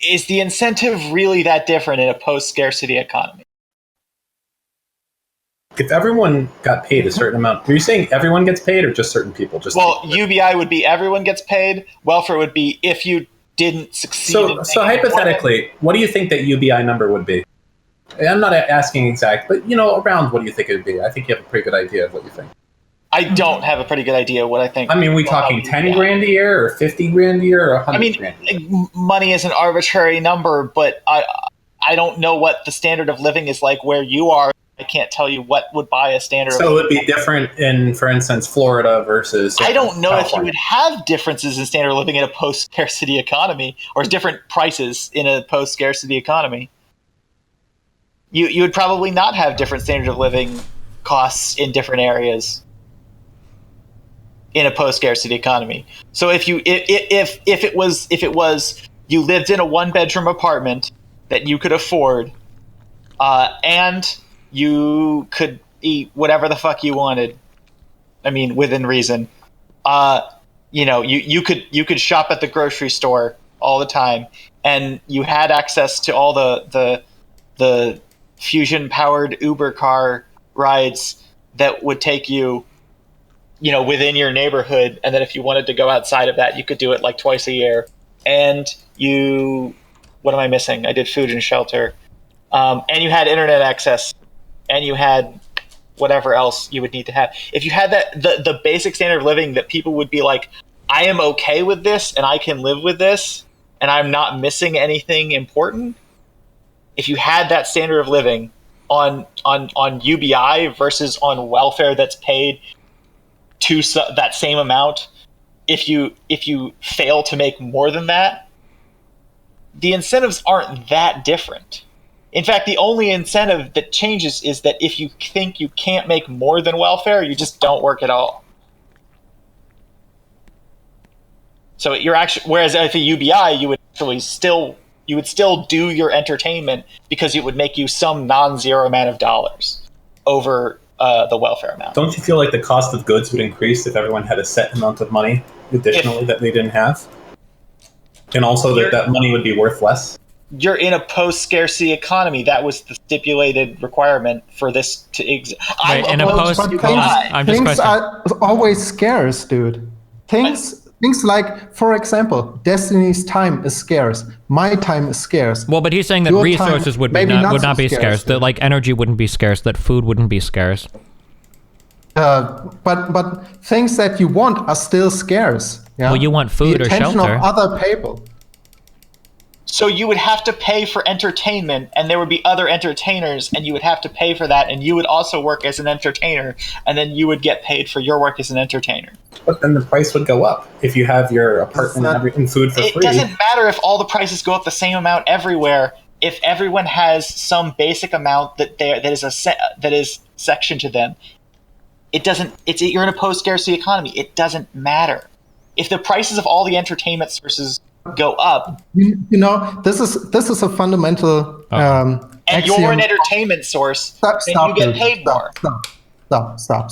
Is the incentive really that different in a post-scarcity economy? If everyone got paid a certain amount, are you saying everyone gets paid or just certain people? UBI would be everyone gets paid. Welfare would be if you didn't succeed. So hypothetically, what do you think that UBI number would be? I'm not asking exact, but around what do you think it would be? I think you have a pretty good idea of what you think. I don't have a pretty good idea what I think. I mean, we talking 10 grand a year or 50 grand a year or 100 grand a year? Money is an arbitrary number, but I don't know what the standard of living is like where you are. I can't tell you what would buy a standard of living. So it would be different in, for instance, Florida versus I don't know California. if you would have differences in standard of living in a post-scarcity economy or different prices in a post-scarcity economy. You would probably not have different standard of living costs in different areas in a post-scarcity economy. So if it was you lived in a one-bedroom apartment that you could afford, and you could eat whatever the fuck you wanted, I mean, within reason, you could shop at the grocery store all the time, and you had access to all the fusion-powered Uber car rides that would take you, within your neighborhood, and then if you wanted to go outside of that, you could do it like twice a year. And what am I missing? I did food and shelter, and you had internet access, and you had whatever else you would need to have. If you had that, the basic standard of living that people would be like, I am okay with this, and I can live with this, and I'm not missing anything important. If you had that standard of living on UBI versus on welfare that's paid to that same amount, if you fail to make more than that, the incentives aren't that different. In fact, the only incentive that changes is that if you think you can't make more than welfare, you just don't work at all. So whereas if a UBI, you would still do your entertainment because it would make you some non-zero amount of dollars over the welfare amount. Don't you feel like the cost of goods would increase if everyone had a set amount of money additionally that they didn't have? And also that money would be worth less? You're in a post-scarcity economy. That was the stipulated requirement for this to exist. In a things are always scarce, dude. Things like, for example, Destiny's time is scarce. My time is scarce. Well, but he's saying that Your resources time would maybe not so be scarce. That like energy wouldn't be scarce. That food wouldn't be scarce. but things that you want are still scarce. Yeah? Well, you want food the or attention shelter. of other people. So you would have to pay for entertainment, and there would be other entertainers, and you would have to pay for that, and you would also work as an entertainer, and then you would get paid for your work as an entertainer. But then the price would go up if you have your apartment and everything, food for It free. doesn't matter if all the prices go up the same amount everywhere. If everyone has some basic amount that is sectioned to them, it doesn't. You're in a post-scarcity economy. It doesn't matter if the prices of all the entertainment sources go up. You know, this is a fundamental And axiom. you're an entertainment source, then you get paid more. Stop.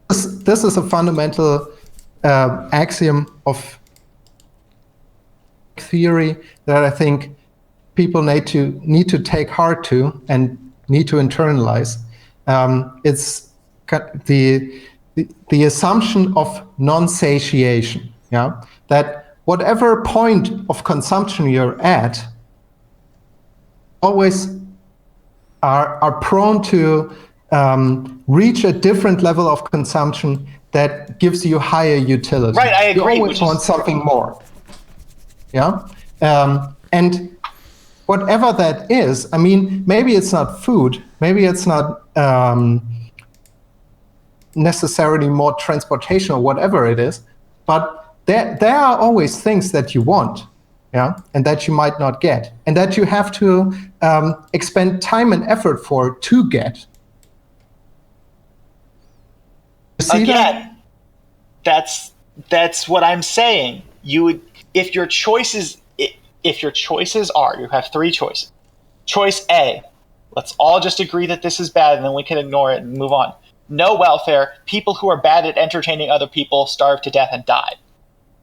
This is a fundamental axiom of theory that I think people need to take heart to and need to internalize. It's the assumption of non-satiation. Yeah, that whatever point of consumption you're at, always are prone to reach a different level of consumption that gives you higher utility. Right, I agree. You always want something more. Yeah, and whatever that is, I mean, maybe it's not food, maybe it's not necessarily more transportation or whatever it is, but there are always things that you want, yeah, and that you might not get, and that you have to expend time and effort for to get. You see Again, that's what I'm saying. You would, if your choices are, you have three choices. Choice A, let's all just agree that this is bad, and then we can ignore it and move on. No welfare. People who are bad at entertaining other people starve to death and die.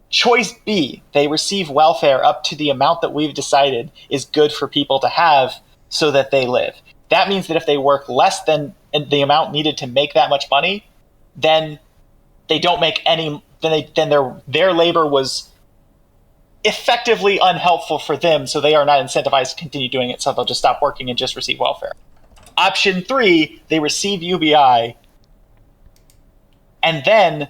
Choice B, they receive welfare up to the amount that we've decided is good for people to have so that they live. That means that if they work less than the amount needed to make that much money, then they don't make any, then their labor was effectively unhelpful for them, so they are not incentivized to continue doing it, so they'll just stop working and just receive welfare. Option 3, they receive UBI, and then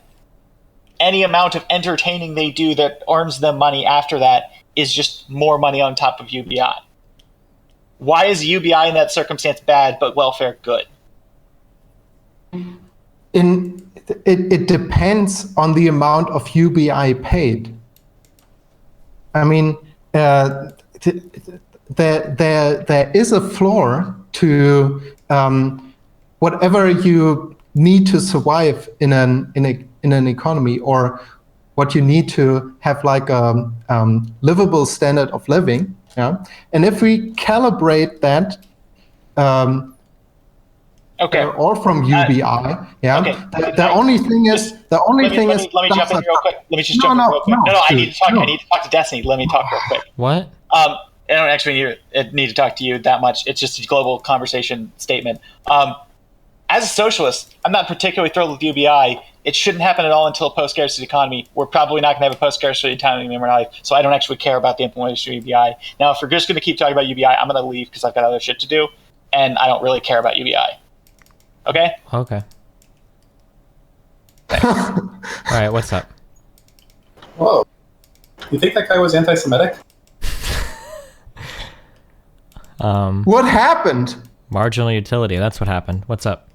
any amount of entertaining they do that earns them money after that is just more money on top of UBI. Why is UBI in that circumstance bad, but welfare good? It depends on the amount of UBI paid. I mean, there is a floor to whatever you need to survive in an economy, or what you need to have like a livable standard of living. Yeah, and if we calibrate that. Okay. Or from UBI, yeah. Okay. The only thing is. Let me jump in real quick. Let me just jump in real quick. No, I need to talk. I need to talk to Destiny. Let me talk real quick. What? I don't actually need to talk to you that much. It's just a global conversation statement. As a socialist, I'm not particularly thrilled with UBI. It shouldn't happen at all until a post-scarcity economy. We're probably not going to have a post-scarcity economy in our life, so I don't actually care about the implementation of UBI. Now, if we're just going to keep talking about UBI, I'm going to leave because I've got other shit to do, and I don't really care about UBI. Okay? Okay. All right, what's up? Whoa. You think that guy was anti-Semitic? What happened? Marginal utility, that's what happened. What's up?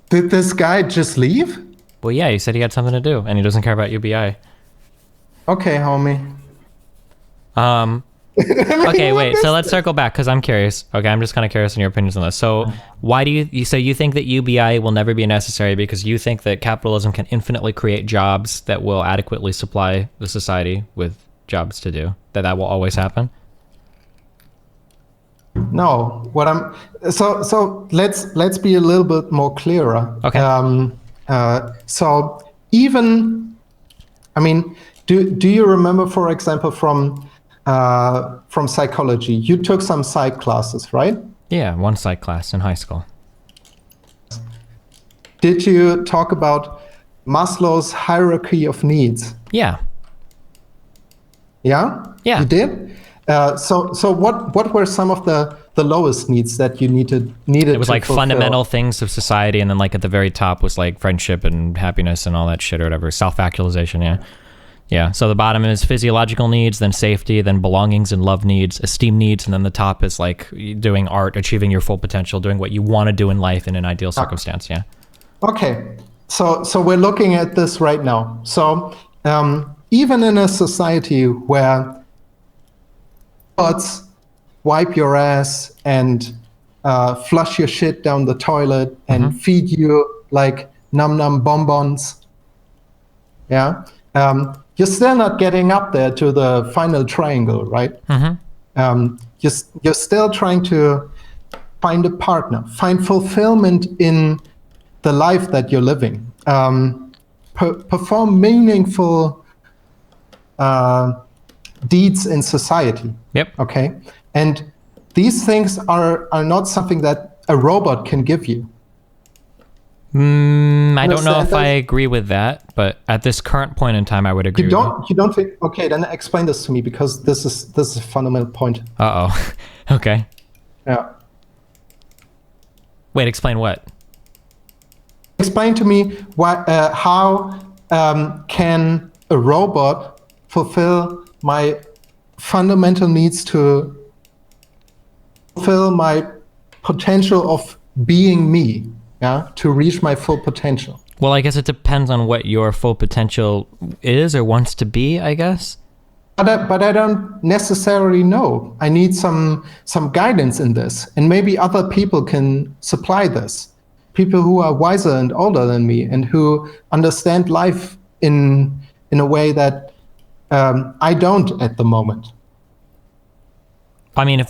Did this guy just leave? Well, yeah, he said he had something to do, and he doesn't care about UBI. Okay, homie. Okay, wait. So let's circle back because I'm curious. Okay, I'm just kind of curious in your opinions on this. So why do you think that UBI will never be necessary because you think that capitalism can infinitely create jobs that will adequately supply the society with jobs to do? That will always happen? No, so let's be a little bit more clearer. Okay. So even, I mean, do you remember, for example, from psychology, you took some psych classes, right? Yeah, one psych class in high school. Did you talk about Maslow's hierarchy of needs? Yeah. Yeah? Yeah. You did? So what were some of the the lowest needs that you needed. It was to like fulfill. fundamental things of society, and then like at the very top was like friendship and happiness and all that shit or whatever. Self-actualization, yeah. Yeah, so the bottom is physiological needs, then safety, then belongings and love needs, esteem needs, and then the top is like doing art, achieving your full potential, doing what you want to do in life in an ideal circumstance, yeah. Okay, so we're looking at this right now. So even in a society where robots wipe your ass and flush your shit down the toilet and feed you like num-num bonbons, yeah, you're still not getting up there to the final triangle, right? You're still trying to find a partner, find fulfillment in the life that you're living, perform meaningful deeds in society. Yep. Okay, and these things are not something that a robot can give you. I don't know if I agree with that, but at this current point in time, I would agree. You don't think? Okay, then explain this to me, because this is a fundamental point. Okay. Yeah. Wait, explain what? Explain to me how can a robot fulfill my fundamental needs to fulfill my potential of being me, yeah, to reach my full potential. Well, I guess it depends on what your full potential is or wants to be, I guess. But I don't necessarily know. I need some guidance in this, and maybe other people can supply this. People who are wiser and older than me, and who understand life in a way that I don't at the moment. I mean,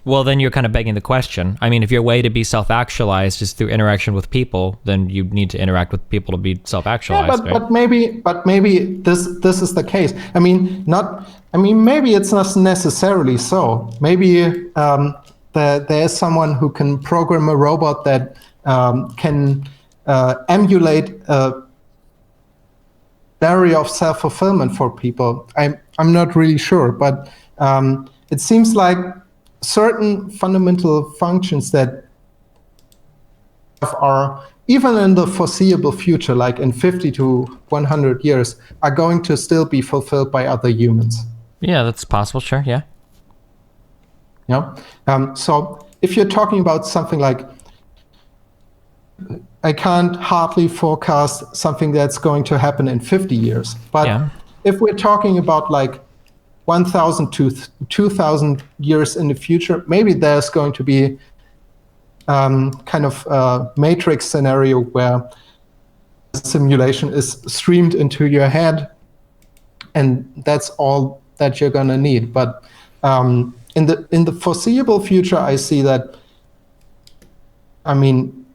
well, then you're kind of begging the question. I mean, if your way to be self-actualized is through interaction with people, then you need to interact with people to be self-actualized. Yeah, but maybe this is the case. I mean, maybe it's not necessarily so. Maybe there is someone who can program a robot that can emulate a area of self-fulfillment for people. I'm not really sure, but it seems like certain fundamental functions that are, even in the foreseeable future, like in 50 to 100 years, are going to still be fulfilled by other humans. Yeah, that's possible, sure, yeah. Yeah. So if you're talking about something like, I can't hardly forecast something that's going to happen in 50 years, but if we're talking about like 1,000 to 2,000 years in the future, maybe there's going to be kind of a matrix scenario where simulation is streamed into your head, and that's all that you're gonna need. But in the foreseeable future, I see that, I mean,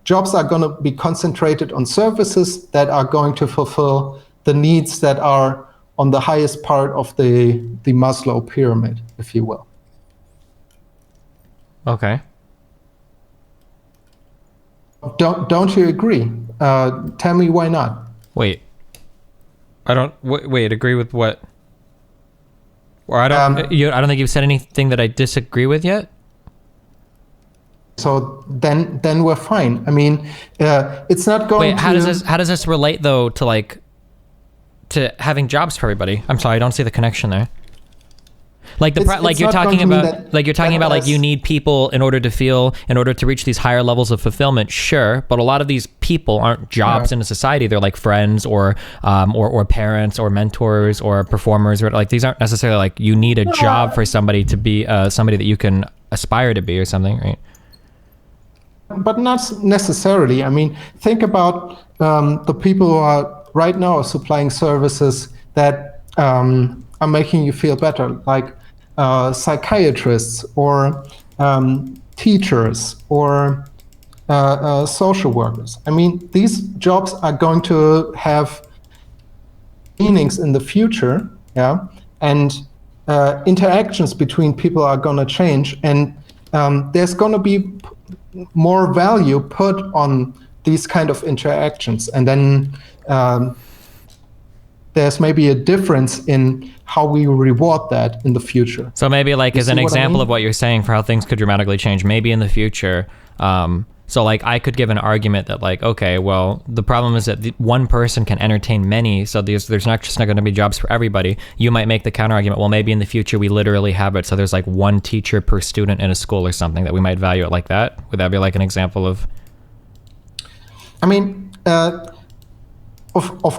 jobs are gonna be concentrated on services that are going to fulfill the needs that are on the highest part of the Maslow pyramid, if you will. Okay. Don't you agree? Tell me why not. Wait. I don't. Wait. Agree with what? Or I don't. I don't think you've said anything that I disagree with yet. So then we're fine. I mean, it's not going. Wait. How does this relate though to having jobs for everybody? I'm sorry, I don't see the connection there. Like you're talking about like you need people in order to reach these higher levels of fulfillment. Sure, but a lot of these people aren't jobs in a society. They're like friends or parents or mentors or performers, or like these aren't necessarily like you need a job for somebody to be somebody that you can aspire to be or something, right? But not necessarily. I mean, think about the people who are right now supplying services that are making you feel better, like psychiatrists or teachers or social workers. I mean, these jobs are going to have meanings in the future, yeah, and interactions between people are going to change, and there's going to be more value put on these kind of interactions, and then there's maybe a difference in how we reward that in the future. So maybe like You as see an what I example mean? of what you're saying for how things could dramatically change, maybe in the future, so like I could give an argument that like, okay, well, the problem is that one person can entertain many, so there's not just not going to be jobs for everybody. You might make the counter argument, well, maybe in the future we literally have it, so there's like one teacher per student in a school or something, that we might value it like that. Would that be like an example of? I mean, of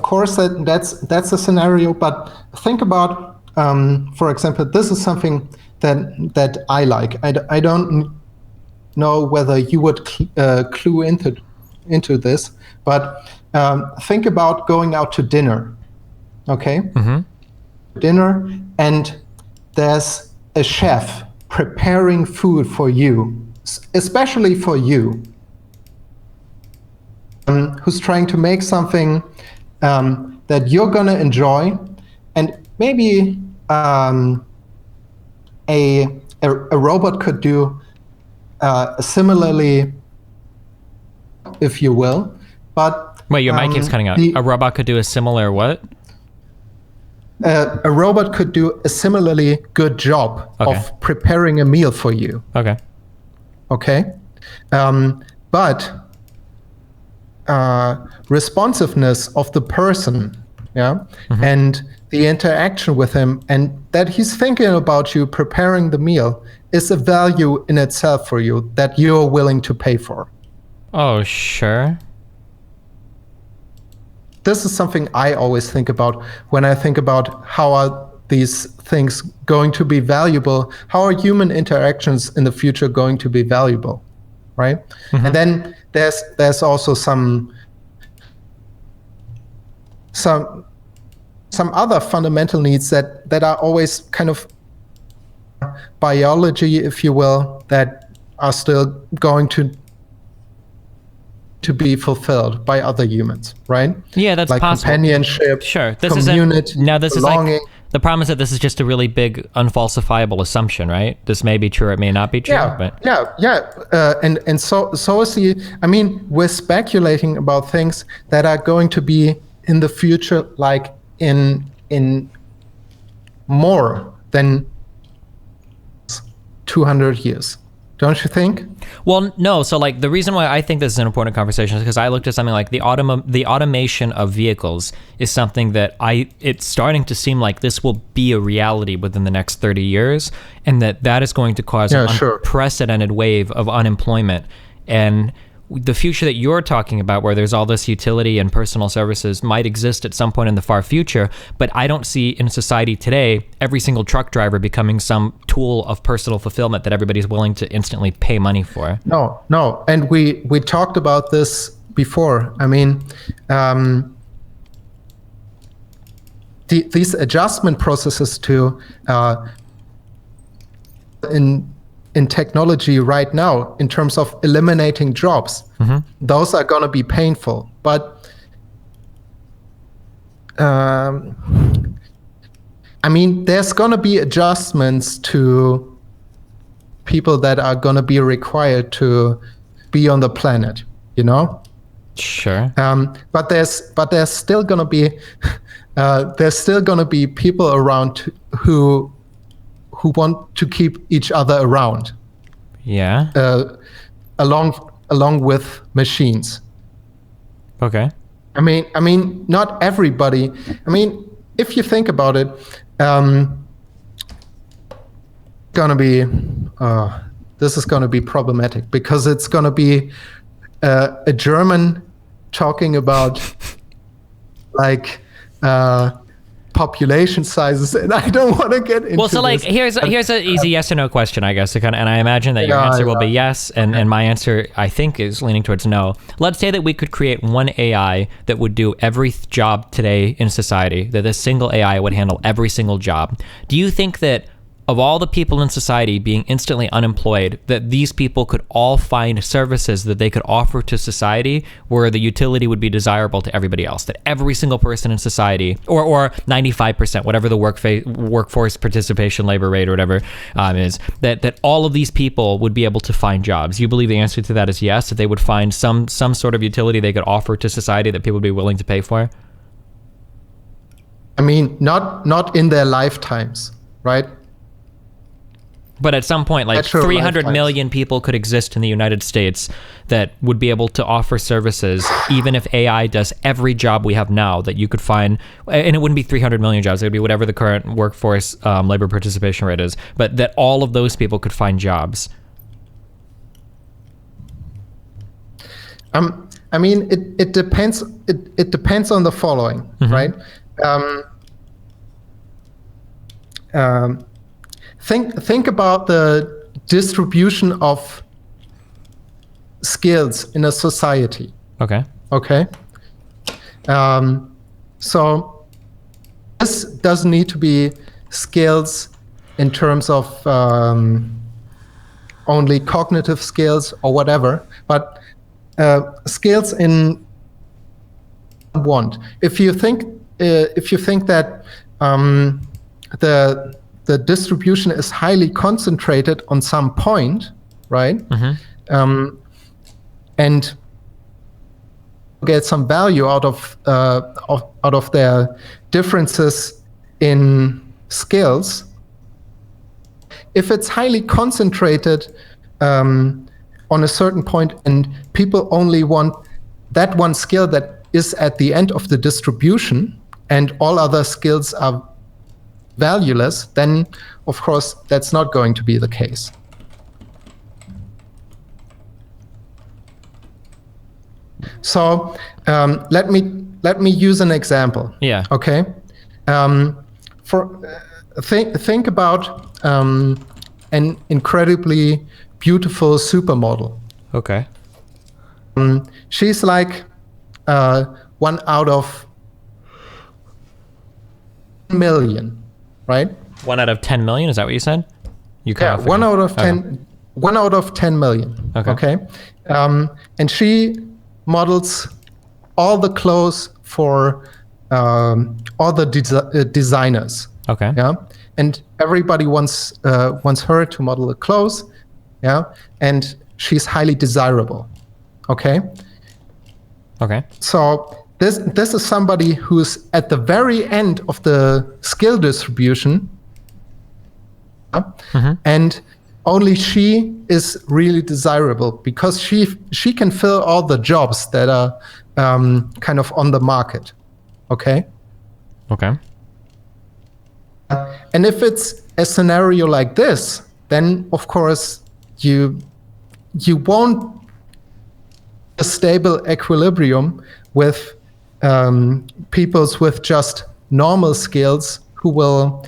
course that's a scenario, but think about, for example, this is something that I like. I don't know whether you would clue into this, but think about going out to dinner, okay? Dinner, and there's a chef preparing food for you, especially for you, who's trying to make something that you're gonna enjoy, and maybe a robot could do similarly, if you will, but Wait, your mic keeps cutting out. A robot could do a similar what? A robot could do a similarly good job of preparing a meal for you. Okay, but responsiveness of the person, and the interaction with him, and that he's thinking about you preparing the meal, is a value in itself for you that you're willing to pay for. Oh, sure. This is something I always think about when I think about how are these things going to be valuable, how are human interactions in the future going to be valuable, right? And then there's also some other fundamental needs that are always kind of biology, if you will, that are still going to be fulfilled by other humans, right? Yeah, that's like possible. Companionship, sure. This community, this belonging. is like, the problem is that this is just a really big unfalsifiable assumption, right? This may be true, it may not be true. And so is the, I mean, we're speculating about things that are going to be in the future, like in more than 200 years. Don't you think? Well, no. So like the reason why I think this is an important conversation is because I looked at something like the automation of vehicles is something that it's starting to seem like this will be a reality within the next 30 years, and that is going to cause an unprecedented wave of unemployment. And the future that you're talking about, where there's all this utility and personal services, might exist at some point in the far future, but I don't see in society today every single truck driver becoming some tool of personal fulfillment that everybody's willing to instantly pay money for. No. And we talked about this before. I mean, these adjustment processes to in technology right now, in terms of eliminating jobs, those are going to be painful. But I mean, there's going to be adjustments to people that are going to be required to be on the planet, you know? Sure. But there's still going to be people around who want to keep each other around. Yeah. Along with machines. Okay. I mean, not everybody. I mean, if you think about it, this is gonna be problematic, because it's gonna be a German talking about like population sizes, and I don't want to get into. Well, so like this. here's an easy yes or no question, I guess, and I imagine that your answer will be yes, and my answer, I think, is leaning towards no. Let's say that we could create one AI that would do every job today in society, that this single AI would handle every single job. Do you think that of all the people in society being instantly unemployed, that these people could all find services that they could offer to society where the utility would be desirable to everybody else? That every single person in society, or 95%, whatever the workforce participation labor rate or whatever is, that all of these people would be able to find jobs? You believe the answer to that is yes, that they would find some sort of utility they could offer to society that people would be willing to pay for? I mean, not in their lifetimes, right? But at some point, like Natural 300 lifetimes. million people could exist in the United States that would be able to offer services, even if AI does every job we have now that you could find. And it wouldn't be 300 million jobs. It would be whatever the current workforce labor participation rate is. But that all of those people could find jobs. I mean, it depends. It depends on the following, right? Think about the distribution of skills in a society. Okay. Okay. So this doesn't need to be skills in terms of only cognitive skills or whatever, but skills in want. If you think that the distribution is highly concentrated on some point, right? And get some value out of their differences in skills. If it's highly concentrated on a certain point and people only want that one skill that is at the end of the distribution and all other skills are valueless, then of course that's not going to be the case. So let me use an example. Yeah. Okay. Think about an incredibly beautiful supermodel. Okay. She's like 1 out of million, right? 1 out of 10 million. Is that what you said? You cut Yeah, off 1 again. out of 10. Okay. 1 out of 10 million. Okay. And she models all the clothes for all the designers. Okay. Yeah, and everybody wants her to model the clothes. Yeah, and she's highly desirable. Okay. Okay. So this is somebody who's at the very end of the skill distribution, and only she is really desirable because she can fill all the jobs that are kind of on the market. Okay. Okay. And if it's a scenario like this, then of course you won't a stable equilibrium with peoples with just normal skills who will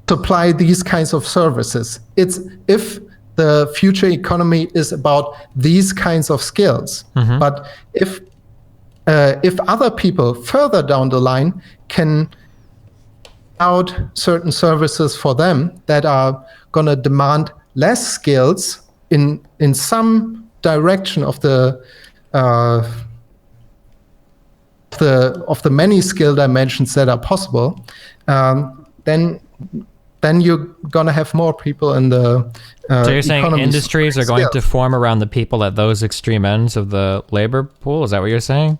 supply these kinds of services. It's if the future economy is about these kinds of skills, but if other people further down the line can out certain services for them that are going to demand less skills in some direction of the many skill dimensions that are possible, then you're going to have more people in the So you're saying economies industries are going to skills. form around the people at those extreme ends of the labor pool? Is that what you're saying?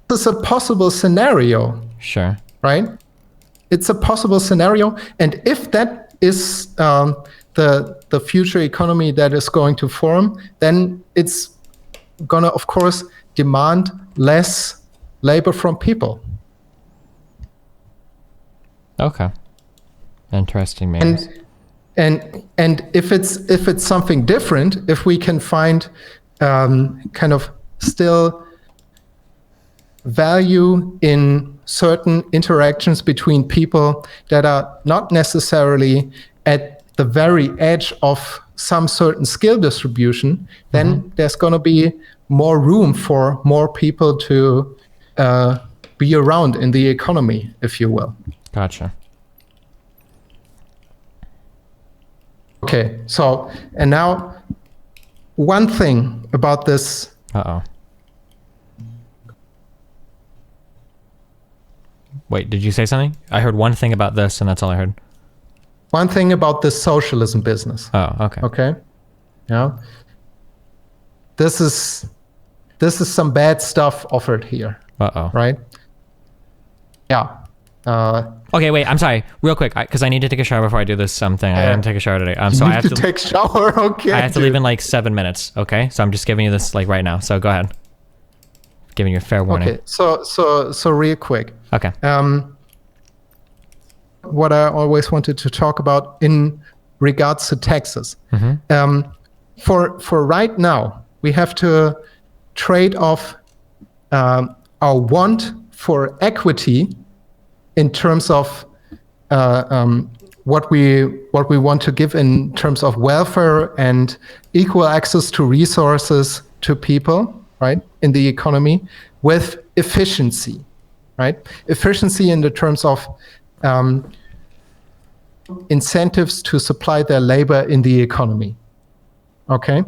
This is a possible scenario, Sure. right? It's a possible scenario, and if that is the future economy that is going to form, then it's gonna, of course, demand less labor from people. Okay. Interesting, man. And if it's something different, if we can find kind of still value in certain interactions between people that are not necessarily at the very edge of some certain skill distribution, then there's going to be more room for more people to be around in the economy, if you will. Gotcha. Okay, so, and now one thing about this. Uh-oh. Wait, did you say something? I heard one thing about this, and that's all I heard. One thing about this socialism business. Oh, okay. Okay. Yeah. This is some bad stuff offered here. Uh-oh. right? Yeah. Okay, wait, I'm sorry. Real quick, because I need to take a shower before I do this thing. I didn't take a shower today. So you I have to take shower. Okay. I have to leave in like 7 minutes, okay? So I'm just giving you this like right now. So go ahead. Giving you a fair warning. Okay. So real quick. Okay. What I always wanted to talk about in regards to taxes. For right now, we have to trade off our want for equity in terms of what we want to give in terms of welfare and equal access to resources to people, right, in the economy, with efficiency, right? Efficiency in the terms of incentives to supply their labor in the economy. Okay.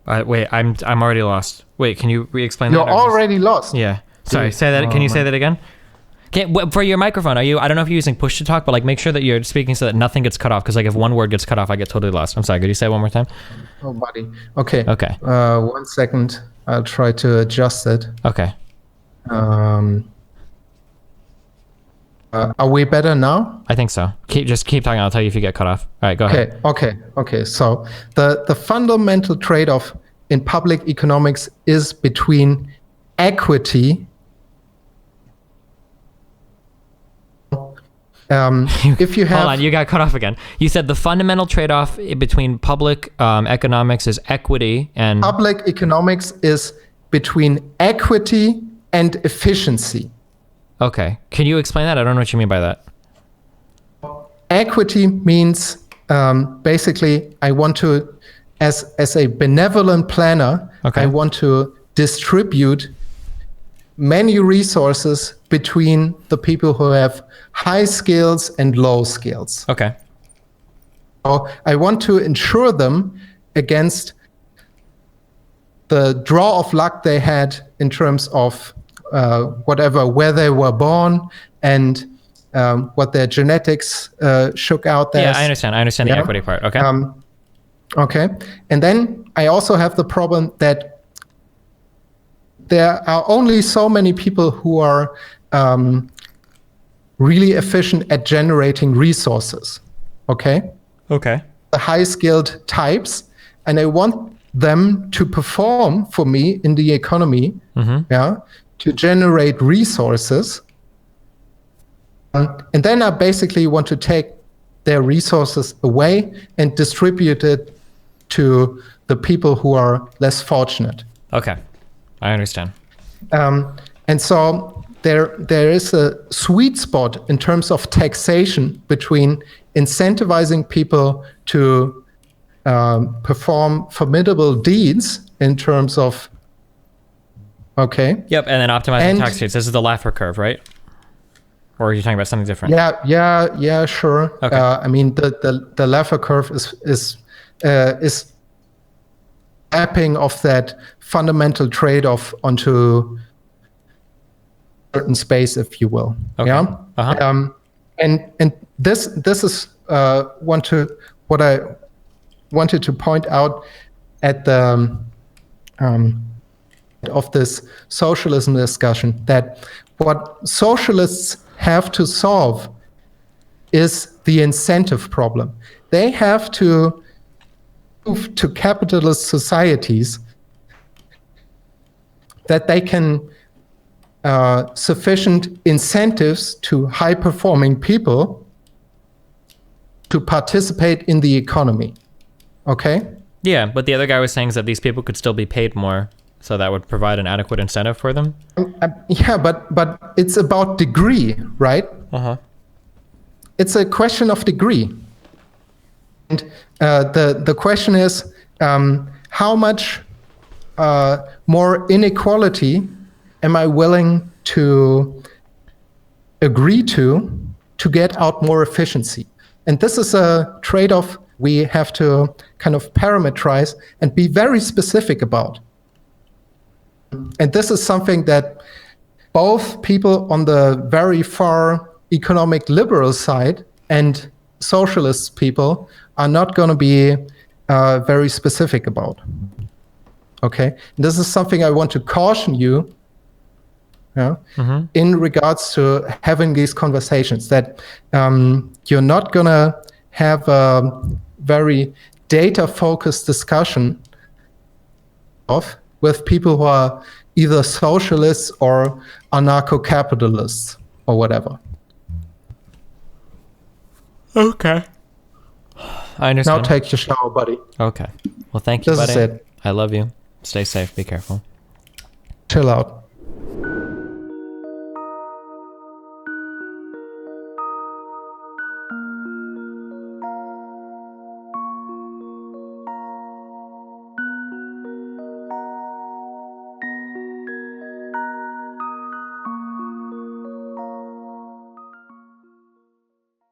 Wait, I'm already lost. Wait, can you re-explain You're that? already lost. Yeah. Sorry. Say that. Can you say that again? For your microphone, I don't know if you're using push to talk, but like make sure that you're speaking so that nothing gets cut off. Because like if one word gets cut off, I get totally lost. I'm sorry. Could you say it one more time? Oh, buddy. Okay. Okay. 1 second. I'll try to adjust it. Okay. Are we better now? I think so. Just keep talking. I'll tell you if you get cut off. All right, go ahead. Okay. So the fundamental trade-off in public economics is between equity. If you have, hold on, you got cut off again. You said the fundamental trade-off between public economics is equity and public economics is between equity and efficiency. Okay, can you explain that? I don't know what you mean by that. Equity means basically I want to, as a benevolent planner, Okay. I want to distribute many resources between the people who have high skills and low skills. Okay. So I want to insure them against the draw of luck they had in terms of where they were born and what their genetics shook out there. Yeah, I understand the equity part. Okay. Okay. And then I also have the problem that there are only so many people who are really efficient at generating resources. Okay. Okay. The high-skilled types, and I want them to perform for me in the economy, to generate resources. And then I basically want to take their resources away and distribute it to the people who are less fortunate. Okay. I understand. And so there is a sweet spot in terms of taxation between incentivizing people to perform formidable deeds in terms of Yep, and then optimizing tax rates. This is the Laffer curve, right? Or are you talking about something different? Yeah, sure. Okay. I mean, the Laffer curve is mapping of that fundamental trade-off onto certain space, if you will. Okay. Yeah. Uh-huh. And this is what I wanted to point out at the of this socialism discussion, that what socialists have to solve is the incentive problem. They have to move to capitalist societies that they can sufficient incentives to high-performing people to participate in the economy. Okay? Yeah, but the other guy was saying is that these people could still be paid more, so that would provide an adequate incentive for them. Yeah, but it's about degree, right? Uh-huh. It's a question of degree. And the question is, how much more inequality am I willing to agree to get out more efficiency? And this is a trade-off we have to kind of parameterize and be very specific about. And this is something that both people on the very far economic liberal side and socialist people are not going to be very specific about. Okay, and this is something I want to caution you yeah, in regards to having these conversations, that you're not going to have a very data-focused discussion with people who are either socialists or anarcho-capitalists or whatever. Okay. I understand. Now take your shower, buddy. Okay. Well, thank you, This buddy. is it. I love you. Stay safe. Be careful. Chill out.